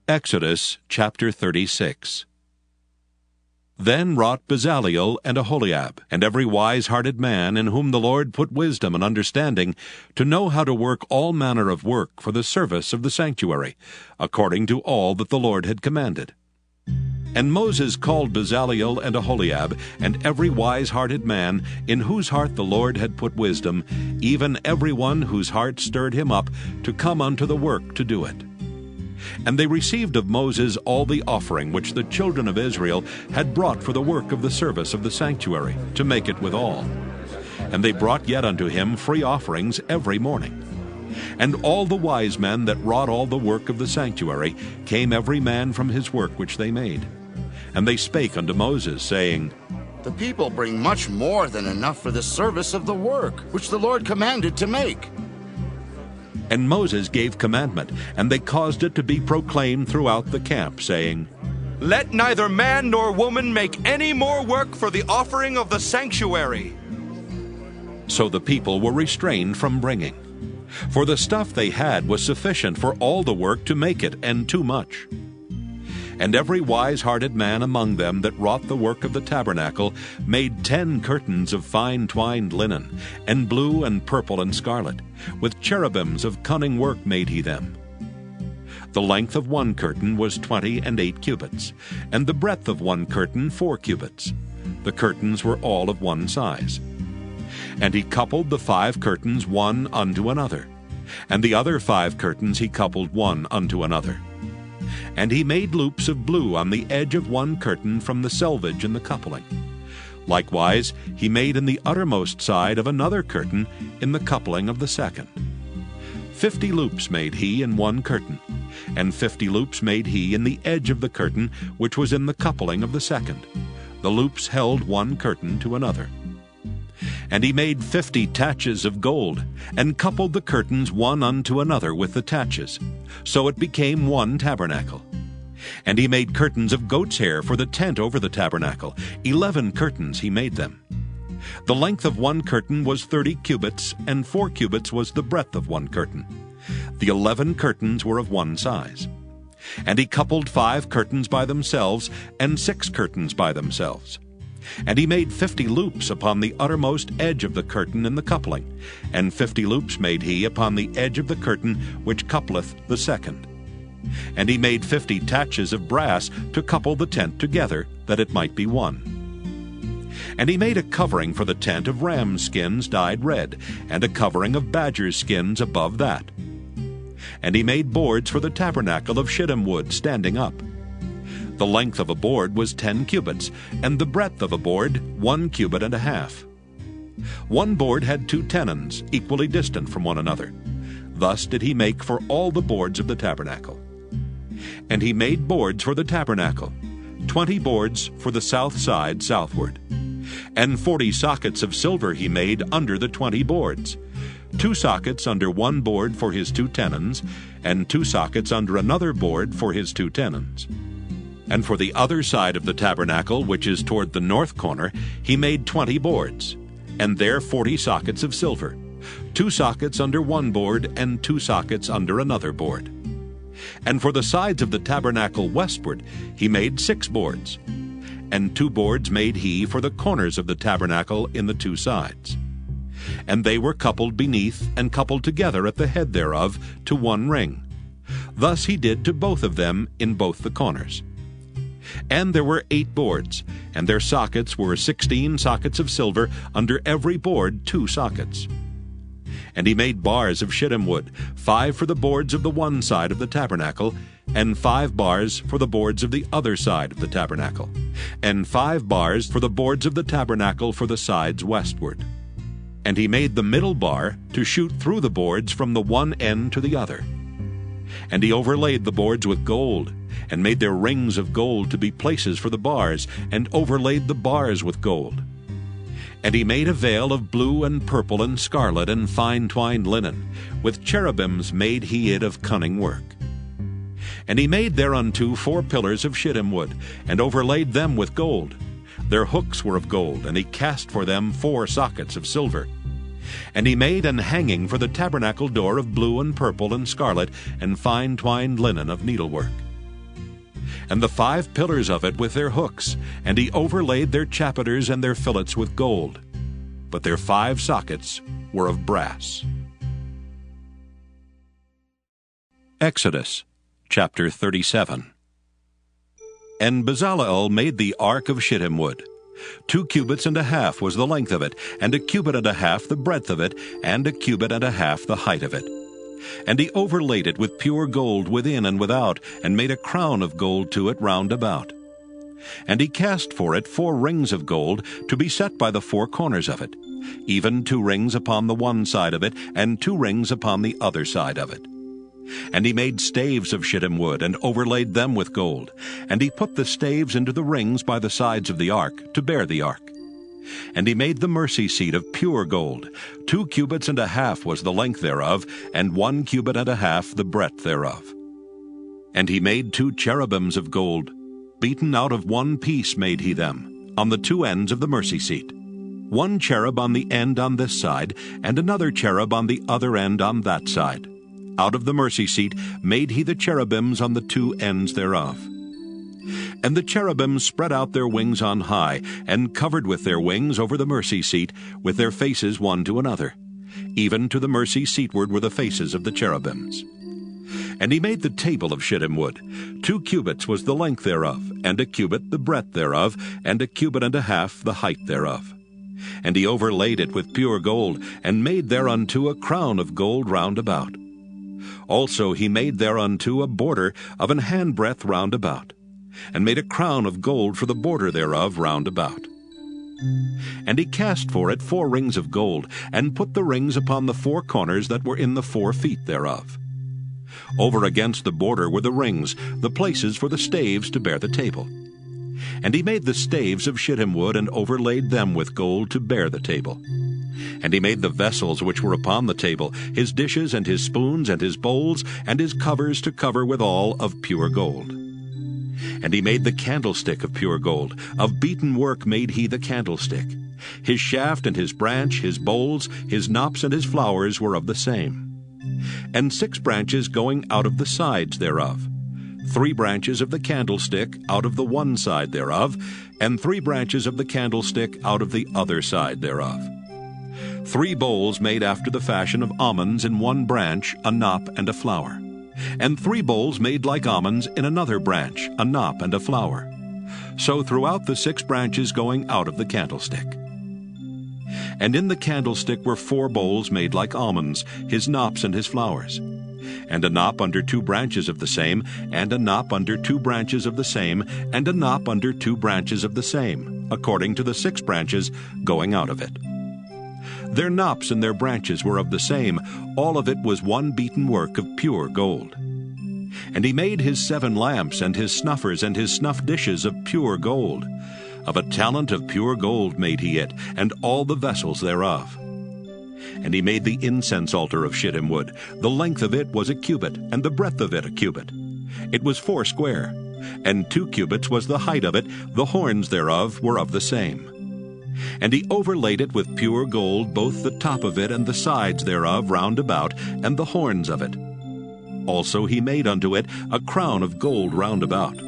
Exodus chapter 36. Then wrought Bezaleel and Aholiab, and every wise-hearted man in whom the Lord put wisdom and understanding, to know how to work all manner of work for the service of the sanctuary, according to all that the Lord had commanded. And Moses called Bezaleel and Aholiab, and every wise-hearted man, in whose heart the Lord had put wisdom, even every one whose heart stirred him up, to come unto the work to do it. And they received of Moses all the offering which the children of Israel had brought for the work of the service of the sanctuary, to make it withal. And they brought yet unto him free offerings every morning. And all the wise men that wrought all the work of the sanctuary came every man from his work which they made. And they spake unto Moses, saying, The people bring much more than enough for the service of the work which the Lord commanded to make. And Moses gave commandment, and they caused it to be proclaimed throughout the camp, saying, Let neither man nor woman make any more work for the offering of the sanctuary. So the people were restrained from bringing. For the stuff they had was sufficient for all the work to make it, and too much. And every wise-hearted man among them that wrought the work of the tabernacle made 10 curtains of fine twined linen, and blue and purple and scarlet. With cherubims of cunning work made he them. The length of one curtain was 28 cubits, and the breadth of one curtain 4 cubits. The curtains were all of one size. And he coupled the 5 curtains one unto another, and the other 5 curtains he coupled one unto another. And he made loops of blue on the edge of one curtain from the selvage in the coupling. Likewise he made in the uttermost side of another curtain in the coupling of the second. 50 loops made he in one curtain, and 50 loops made he in the edge of the curtain which was in the coupling of the second. The loops held one curtain to another. And he made 50 taches of gold, and coupled the curtains one unto another with the taches. So it became one tabernacle. And he made curtains of goat's hair for the tent over the tabernacle. 11 curtains he made them. The length of one curtain was 30 cubits, and 4 cubits was the breadth of one curtain. The 11 curtains were of one size. And he coupled 5 curtains by themselves, and 6 curtains by themselves. And he made 50 loops upon the uttermost edge of the curtain in the coupling, and 50 loops made he upon the edge of the curtain which coupleth the second. And he made 50 taches of brass to couple the tent together, that it might be one. And he made a covering for the tent of ram skins dyed red, and a covering of badger skins above that. And he made boards for the tabernacle of shittim wood standing up. The length of a board was 10 cubits, and the breadth of a board 1 cubit and a half. One board had 2 tenons, equally distant from one another. Thus did he make for all the boards of the tabernacle. And he made boards for the tabernacle, 20 boards for the south side southward. And 40 sockets of silver he made under the 20 boards, 2 sockets under one board for his 2 tenons, and 2 sockets under another board for his 2 tenons. And for the other side of the tabernacle, which is toward the north corner, he made 20 boards, and there 40 sockets of silver, 2 sockets under one board, and 2 sockets under another board. And for the sides of the tabernacle westward he made 6 boards, and 2 boards made he for the corners of the tabernacle in the 2 sides. And they were coupled beneath and coupled together at the head thereof to one ring. Thus he did to both of them in both the corners. And there were 8 boards, and their sockets were 16 sockets of silver, under every board 2 sockets. And he made bars of shittim wood, 5 for the boards of the one side of the tabernacle, and 5 bars for the boards of the other side of the tabernacle, and 5 bars for the boards of the tabernacle for the sides westward. And he made the middle bar to shoot through the boards from the one end to the other. And he overlaid the boards with gold, and made their rings of gold to be places for the bars, and overlaid the bars with gold. And he made a veil of blue and purple and scarlet and fine twined linen, with cherubims made he it of cunning work. And he made thereunto 4 pillars of shittim wood, and overlaid them with gold. Their hooks were of gold, and he cast for them 4 sockets of silver. And he made an hanging for the tabernacle door of blue and purple and scarlet and fine twined linen of needlework. And the 5 pillars of it with their hooks, and he overlaid their chapiters and their fillets with gold. But their 5 sockets were of brass. Exodus chapter 37. And Bezaleel made the ark of shittim wood. 2 cubits and a half was the length of it, and 1 cubit and a half the breadth of it, and 1 cubit and a half the height of it. And he overlaid it with pure gold within and without, and made a crown of gold to it round about. And he cast for it 4 rings of gold, to be set by the 4 corners of it, even 2 rings upon the one side of it, and 2 rings upon the other side of it. And he made staves of shittim wood, and overlaid them with gold. And he put the staves into the rings by the sides of the ark, to bear the ark. And he made the mercy seat of pure gold. 2 cubits and a half was the length thereof, and 1 cubit and a half the breadth thereof. And he made 2 cherubims of gold. Beaten out of 1 piece made he them, on the 2 ends of the mercy seat. 1 cherub on the end on this side, and another cherub on the other end on that side. Out of the mercy seat made he the cherubims on the 2 ends thereof. And the cherubims spread out their wings on high, and covered with their wings over the mercy seat, with their faces one to another. Even to the mercy seatward were the faces of the cherubims. And he made the table of shittim wood. 2 cubits was the length thereof, and 1 cubit the breadth thereof, and 1 cubit and a half the height thereof. And he overlaid it with pure gold, and made thereunto a crown of gold round about. Also he made thereunto a border of an handbreadth round about, and made a crown of gold for the border thereof round about. And he cast for it 4 rings of gold, and put the rings upon the 4 corners that were in the 4 feet thereof. Over against the border were the rings, the places for the staves to bear the table. And he made the staves of shittim wood, and overlaid them with gold to bear the table. And he made the vessels which were upon the table, his dishes and his spoons and his bowls, and his covers to cover withal of pure gold. And he made the candlestick of pure gold. Of beaten work made he the candlestick. His shaft and his branch, his bowls, his knops and his flowers were of the same. And 6 branches going out of the sides thereof. 3 branches of the candlestick out of the one side thereof, and 3 branches of the candlestick out of the other side thereof. 3 bowls made after the fashion of almonds in 1 branch, a knop and a flower. And 3 bowls made like almonds in another branch, a knop and a flower. So throughout the 6 branches going out of the candlestick. And in the candlestick were 4 bowls made like almonds, his knops and his flowers. And a knop under 2 branches of the same, and a knop under 2 branches of the same, and a knop under 2 branches of the same, according to the 6 branches going out of it. Their knops and their branches were of the same. All of it was 1 beaten work of pure gold. And he made his 7 lamps, and his snuffers, and his snuff dishes of pure gold. Of a talent of pure gold made he it, and all the vessels thereof. And he made the incense altar of shittim wood. The length of it was 1 cubit, and the breadth of it 1 cubit. It was 4 square, and 2 cubits was the height of it. The horns thereof were of the same. And he overlaid it with pure gold, both the top of it and the sides thereof round about, and the horns of it. Also he made unto it a crown of gold round about.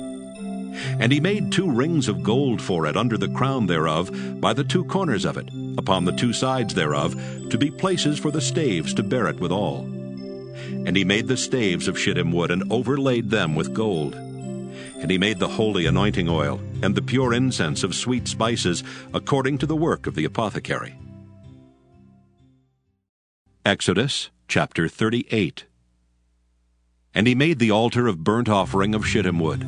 And he made 2 rings of gold for it under the crown thereof, by the 2 corners of it, upon the 2 sides thereof, to be places for the staves to bear it withal. And he made the staves of shittim wood, and overlaid them with gold. And he made the holy anointing oil and the pure incense of sweet spices according to the work of the apothecary. Exodus chapter 38. And he made the altar of burnt offering of shittim wood.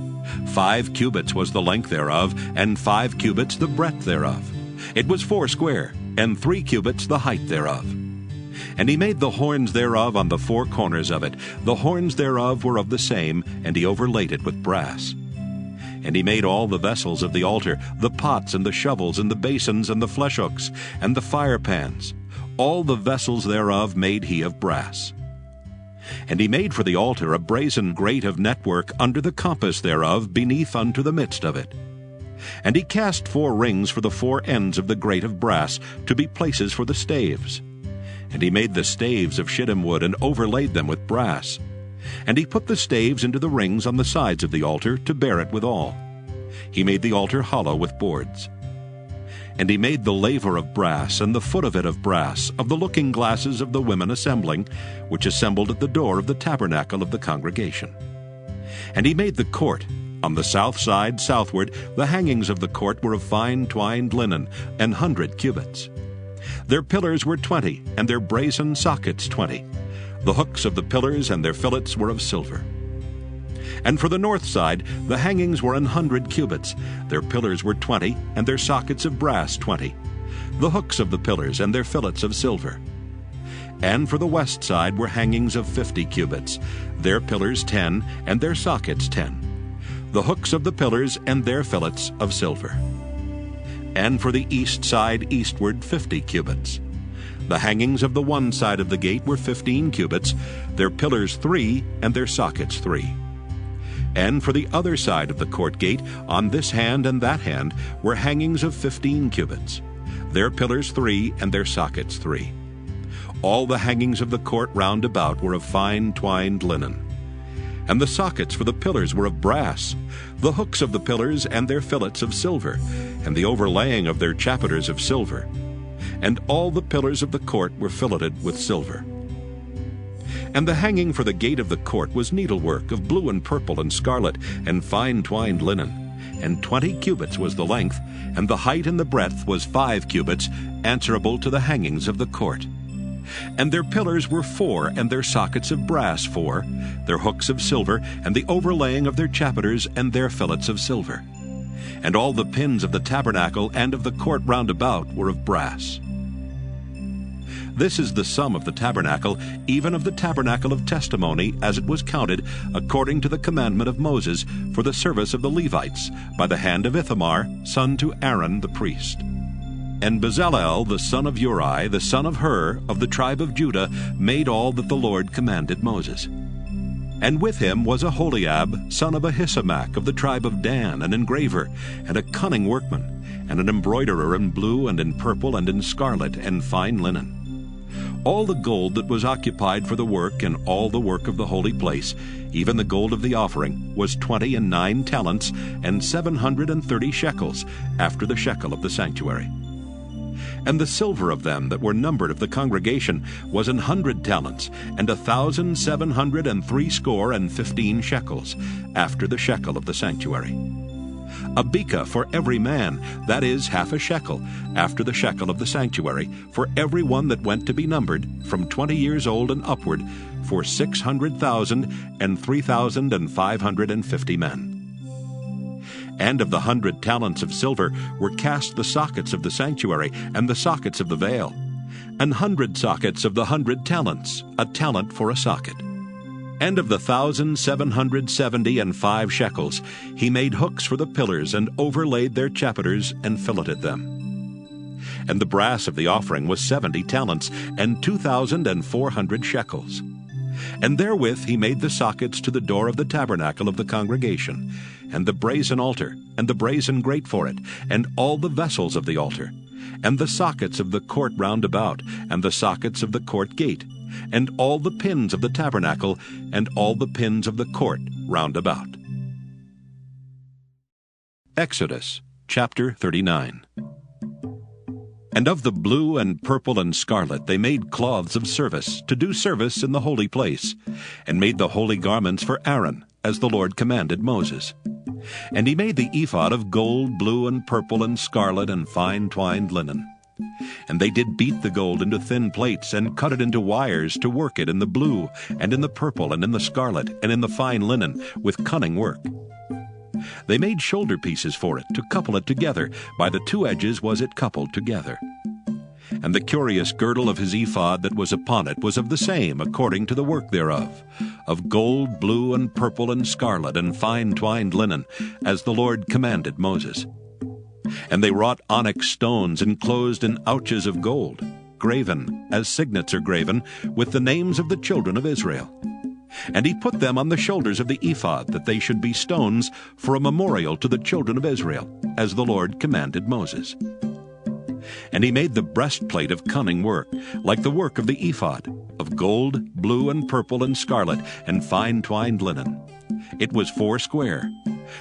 5 cubits was the length thereof, and 5 cubits the breadth thereof. It was 4 square, and 3 cubits the height thereof. And he made the horns thereof on the 4 corners of it. The horns thereof were of the same, and he overlaid it with brass. And he made all the vessels of the altar, the pots and the shovels and the basins and the flesh hooks and the fire pans. All the vessels thereof made he of brass. And he made for the altar a brazen grate of network under the compass thereof beneath unto the midst of it. And he cast 4 rings for the 4 ends of the grate of brass to be places for the staves. And he made the staves of shittim wood and overlaid them with brass. And he put the staves into the rings on the sides of the altar to bear it withal. He made the altar hollow with boards. And he made the laver of brass, and the foot of it of brass, of the looking glasses of the women assembling, which assembled at the door of the tabernacle of the congregation. And he made the court. On the south side southward, the hangings of the court were of fine twined linen, 100 cubits. Their pillars were 20, and their brazen sockets 20. The hooks of the pillars and their fillets were of silver. And for the north side, the hangings were 100 cubits. Their pillars were 20, and their sockets of brass 20. The hooks of the pillars and their fillets of silver. And for the west side were hangings of 50 cubits. Their pillars 10, and their sockets 10. The hooks of the pillars and their fillets of silver. And for the east side eastward 50 cubits. The hangings of the one side of the gate were 15 cubits, their pillars 3, and their sockets 3. And for the other side of the court gate, on this hand and that hand, were hangings of 15 cubits, their pillars 3, and their sockets 3. All the hangings of the court round about were of fine twined linen. And the sockets for the pillars were of brass, the hooks of the pillars and their fillets of silver, and the overlaying of their chapiters of silver. And all the pillars of the court were filleted with silver. And the hanging for the gate of the court was needlework of blue and purple and scarlet, and fine twined linen. And 20 cubits was the length, and the height and the breadth was 5 cubits, answerable to the hangings of the court. And their pillars were 4, and their sockets of brass 4, their hooks of silver, and the overlaying of their chapiters and their fillets of silver. And all the pins of the tabernacle and of the court round about were of brass. This is the sum of the tabernacle, even of the tabernacle of testimony, as it was counted, according to the commandment of Moses, for the service of the Levites, by the hand of Ithamar, son to Aaron the priest. And Bezalel, the son of Uri, the son of Hur, of the tribe of Judah, made all that the Lord commanded Moses. And with him was Aholiab, son of Ahisamach, of the tribe of Dan, an engraver, and a cunning workman, and an embroiderer in blue and in purple and in scarlet and fine linen. All the gold that was occupied for the work and all the work of the holy place, even the gold of the offering, was 29 talents and 730 shekels, after the shekel of the sanctuary. And the silver of them that were numbered of the congregation was 100 talents, and 1,760 shekels, after the shekel of the sanctuary. A beka for every man, that is, half a shekel, after the shekel of the sanctuary, for every one that went to be numbered, from 20 years old and upward, for 600,000 and 3,550 men. And of the 100 talents of silver were cast the sockets of the sanctuary and the sockets of the veil, 100 sockets of the 100 talents, a talent for a socket. And of the 1,775 shekels, he made hooks for the pillars and overlaid their chapiters and filleted them. And the brass of the offering was 70 talents and 2,400 shekels. And therewith he made the sockets to the door of the tabernacle of the congregation, and the brazen altar, and the brazen grate for it, and all the vessels of the altar, and the sockets of the court round about, and the sockets of the court gate, and all the pins of the tabernacle, and all the pins of the court round about. Exodus chapter 39. And of the blue and purple and scarlet they made cloths of service, to do service in the holy place, and made the holy garments for Aaron, as the Lord commanded Moses. And he made the ephod of gold, blue, and purple, and scarlet, and fine twined linen. And they did beat the gold into thin plates, and cut it into wires to work it in the blue, and in the purple, and in the scarlet, and in the fine linen, with cunning work. They made shoulder pieces for it, to couple it together. By the two edges was it coupled together. And the curious girdle of his ephod that was upon it was of the same, according to the work thereof, of gold, blue, and purple, and scarlet, and fine twined linen, as the Lord commanded Moses. And they wrought onyx stones enclosed in ouches of gold, graven, as signets are graven, with the names of the children of Israel. And he put them on the shoulders of the ephod, that they should be stones for a memorial to the children of Israel, as the Lord commanded Moses. And he made the breastplate of cunning work, like the work of the ephod, of gold, blue, and purple, and scarlet, and fine twined linen. It was 4 square.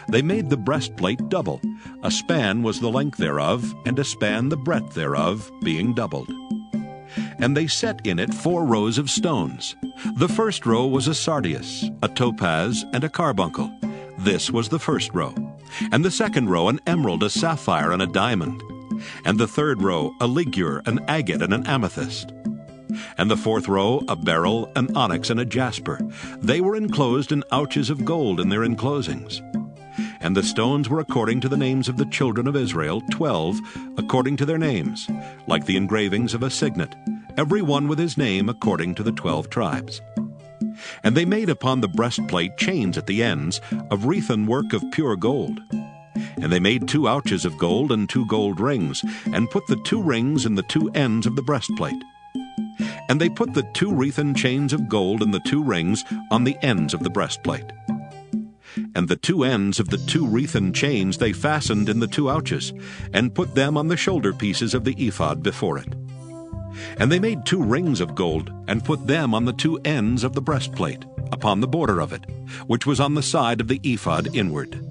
They made the breastplate double. A span was the length thereof, and a span the breadth thereof, being doubled. And they set in it 4 rows of stones. The first row was a sardius, a topaz, and a carbuncle. This was the first row. And the second row an emerald, a sapphire, and a diamond. And the third row a ligure, an agate, and an amethyst. And the fourth row a beryl, an onyx, and a jasper. They were enclosed in ouches of gold in their enclosings. And the stones were according to the names of the children of Israel, 12, according to their names, like the engravings of a signet, every one with his name according to the 12 tribes. And they made upon the breastplate chains at the ends of wreathen work of pure gold. And they made 2 ouches of gold and 2 gold rings, and put the 2 rings in the 2 ends of the breastplate. And they put the 2 wreathen chains of gold and the 2 rings on the ends of the breastplate. And the 2 ends of the 2 wreathen chains they fastened in the 2 ouches, and put them on the shoulder pieces of the ephod before it. And they made 2 rings of gold, and put them on the 2 ends of the breastplate, upon the border of it, which was on the side of the ephod inward.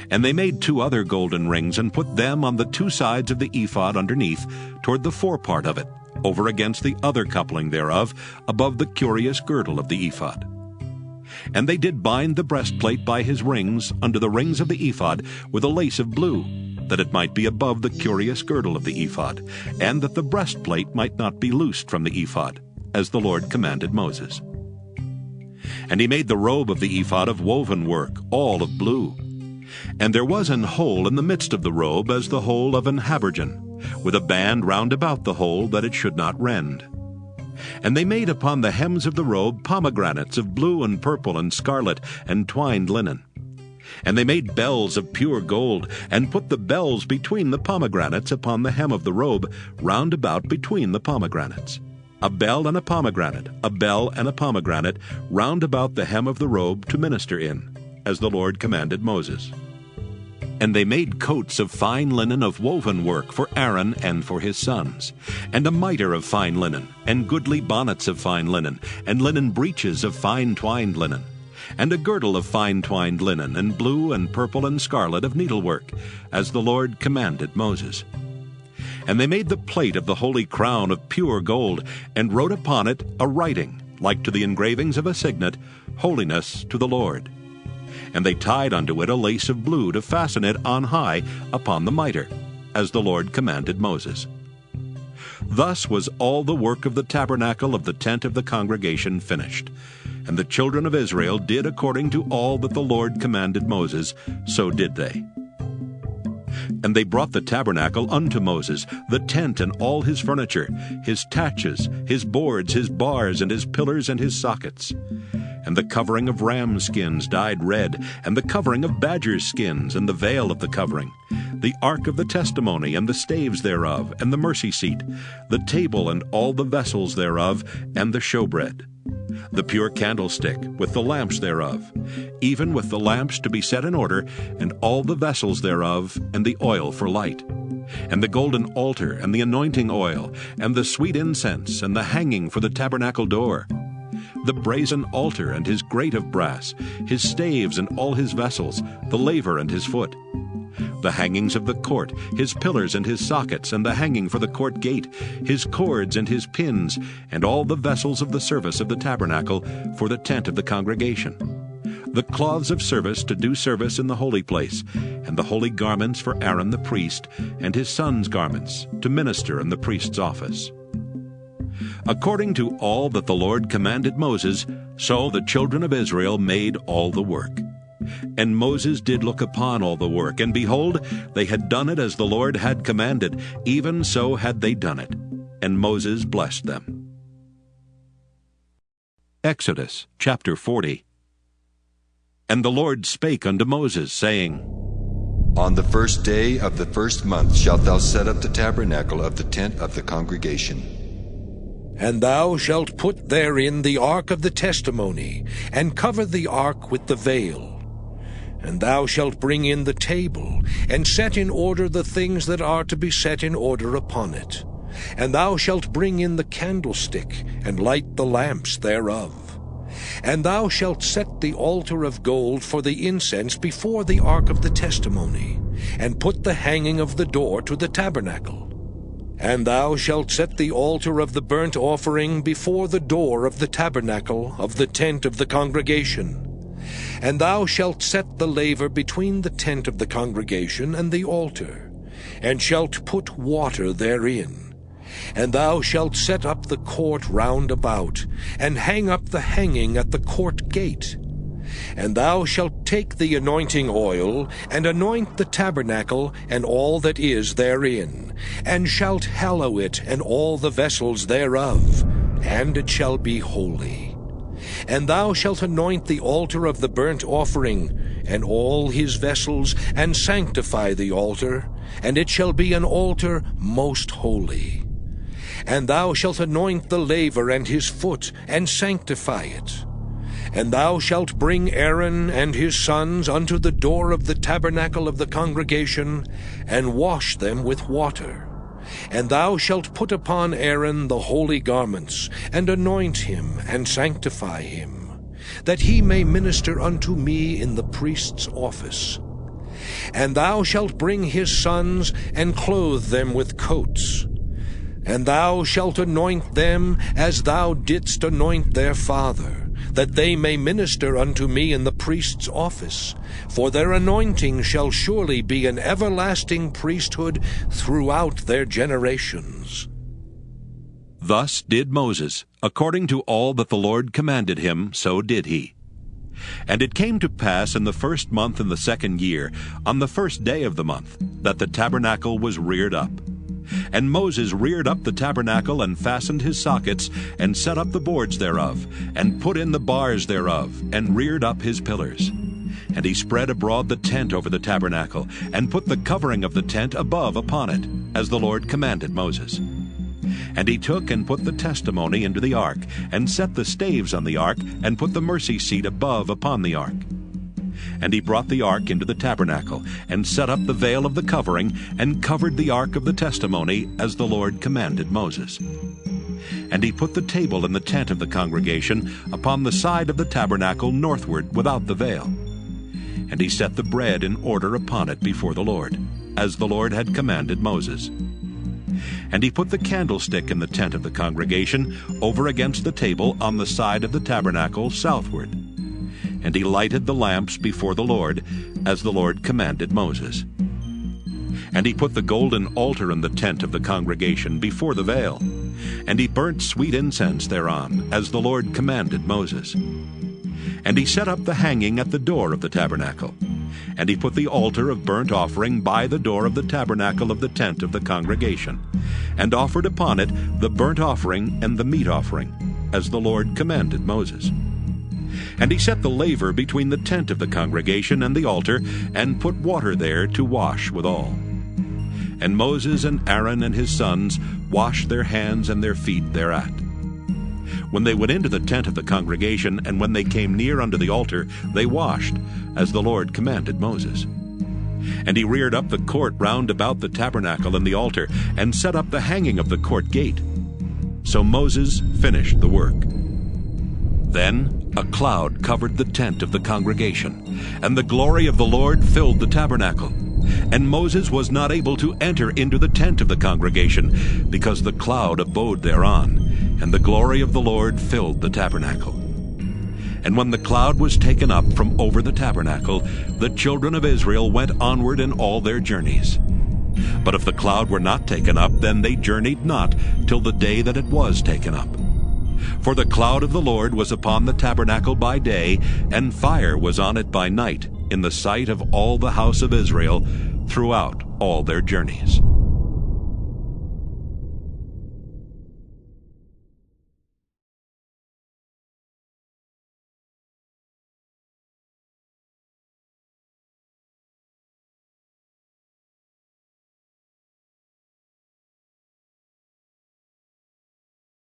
And they made 2 other golden rings, and put them on the 2 sides of the ephod underneath, toward the forepart of it, over against the other coupling thereof, above the curious girdle of the ephod. And they did bind the breastplate by his rings under the rings of the ephod with a lace of blue, that it might be above the curious girdle of the ephod, and that the breastplate might not be loosed from the ephod, as the Lord commanded Moses. And he made the robe of the ephod of woven work, all of blue. And there was an hole in the midst of the robe as the hole of an habergeon, with a band round about the hole that it should not rend. And they made upon the hems of the robe pomegranates of blue and purple and scarlet and twined linen. And they made bells of pure gold, and put the bells between the pomegranates upon the hem of the robe, round about between the pomegranates. A bell and a pomegranate, a bell and a pomegranate, round about the hem of the robe to minister in, as the Lord commanded Moses. And they made coats of fine linen of woven work for Aaron and for his sons, and a mitre of fine linen, and goodly bonnets of fine linen, and linen breeches of fine twined linen, and a girdle of fine twined linen, and blue and purple and scarlet of needlework, as the Lord commanded Moses. And they made the plate of the holy crown of pure gold, and wrote upon it a writing, like to the engravings of a signet, Holiness to the Lord. And they tied unto it a lace of blue to fasten it on high upon the mitre, as the Lord commanded Moses. Thus was all the work of the tabernacle of the tent of the congregation finished. And the children of Israel did according to all that the Lord commanded Moses, so did they. And they brought the tabernacle unto Moses, the tent and all his furniture, his taches, his boards, his bars, and his pillars, and his sockets. And the covering of ram skins dyed red, and the covering of badger skins, and the veil of the covering, the ark of the testimony, and the staves thereof, and the mercy seat, the table and all the vessels thereof, and the showbread, the pure candlestick, with the lamps thereof, even with the lamps to be set in order, and all the vessels thereof, and the oil for light, and the golden altar, and the anointing oil, and the sweet incense, and the hanging for the tabernacle door, the brazen altar and his grate of brass, his staves and all his vessels, the laver and his foot, the hangings of the court, his pillars and his sockets, and the hanging for the court gate, his cords and his pins, and all the vessels of the service of the tabernacle for the tent of the congregation, the cloths of service to do service in the holy place, and the holy garments for Aaron the priest, and his sons' garments, to minister in the priest's office. According to all that the Lord commanded Moses, so the children of Israel made all the work. And Moses did look upon all the work, and behold, they had done it as the Lord had commanded, even so had they done it. And Moses blessed them. Exodus chapter 40. And the Lord spake unto Moses, saying, On the first day of the first month shalt thou set up the tabernacle of the tent of the congregation. And thou shalt put therein the ark of the testimony, and cover the ark with the veil. And thou shalt bring in the table, and set in order the things that are to be set in order upon it. And thou shalt bring in the candlestick, and light the lamps thereof. And thou shalt set the altar of gold for the incense before the ark of the testimony, and put the hanging of the door to the tabernacle. And thou shalt set the altar of the burnt offering before the door of the tabernacle of the tent of the congregation. And thou shalt set the laver between the tent of the congregation and the altar, and shalt put water therein. And thou shalt set up the court round about, and hang up the hanging at the court gate. And thou shalt take the anointing oil, and anoint the tabernacle and all that is therein, and shalt hallow it and all the vessels thereof, and it shall be holy. And thou shalt anoint the altar of the burnt offering, and all his vessels, and sanctify the altar, and it shall be an altar most holy. And thou shalt anoint the laver and his foot, and sanctify it. And thou shalt bring Aaron and his sons unto the door of the tabernacle of the congregation, and wash them with water. And thou shalt put upon Aaron the holy garments, and anoint him, and sanctify him, that he may minister unto me in the priest's office. And thou shalt bring his sons, and clothe them with coats. And thou shalt anoint them as thou didst anoint their father, that they may minister unto me in the priest's office. For their anointing shall surely be an everlasting priesthood throughout their generations. Thus did Moses, according to all that the Lord commanded him, so did he. And it came to pass in the first month in the second year, on the first day of the month, that the tabernacle was reared up. And Moses reared up the tabernacle, and fastened his sockets, and set up the boards thereof, and put in the bars thereof, and reared up his pillars. And he spread abroad the tent over the tabernacle, and put the covering of the tent above upon it, as the Lord commanded Moses. And he took and put the testimony into the ark, and set the staves on the ark, and put the mercy seat above upon the ark. And he brought the ark into the tabernacle, and set up the veil of the covering, and covered the ark of the testimony, as the Lord commanded Moses. And he put the table in the tent of the congregation upon the side of the tabernacle northward without the veil. And he set the bread in order upon it before the Lord, as the Lord had commanded Moses. And he put the candlestick in the tent of the congregation over against the table on the side of the tabernacle southward. And he lighted the lamps before the Lord, as the Lord commanded Moses. And he put the golden altar in the tent of the congregation before the veil. And he burnt sweet incense thereon, as the Lord commanded Moses. And he set up the hanging at the door of the tabernacle. And he put the altar of burnt offering by the door of the tabernacle of the tent of the congregation, and offered upon it the burnt offering and the meat offering, as the Lord commanded Moses. And he set the laver between the tent of the congregation and the altar, and put water there to wash withal. And Moses and Aaron and his sons washed their hands and their feet thereat. When they went into the tent of the congregation, and when they came near unto the altar, they washed, as the Lord commanded Moses. And he reared up the court round about the tabernacle and the altar, and set up the hanging of the court gate. So Moses finished the work. Then a cloud covered the tent of the congregation, and the glory of the Lord filled the tabernacle. And Moses was not able to enter into the tent of the congregation, because the cloud abode thereon, and the glory of the Lord filled the tabernacle. And when the cloud was taken up from over the tabernacle, the children of Israel went onward in all their journeys. But if the cloud were not taken up, then they journeyed not till the day that it was taken up. For the cloud of the Lord was upon the tabernacle by day, and fire was on it by night, in the sight of all the house of Israel, throughout all their journeys.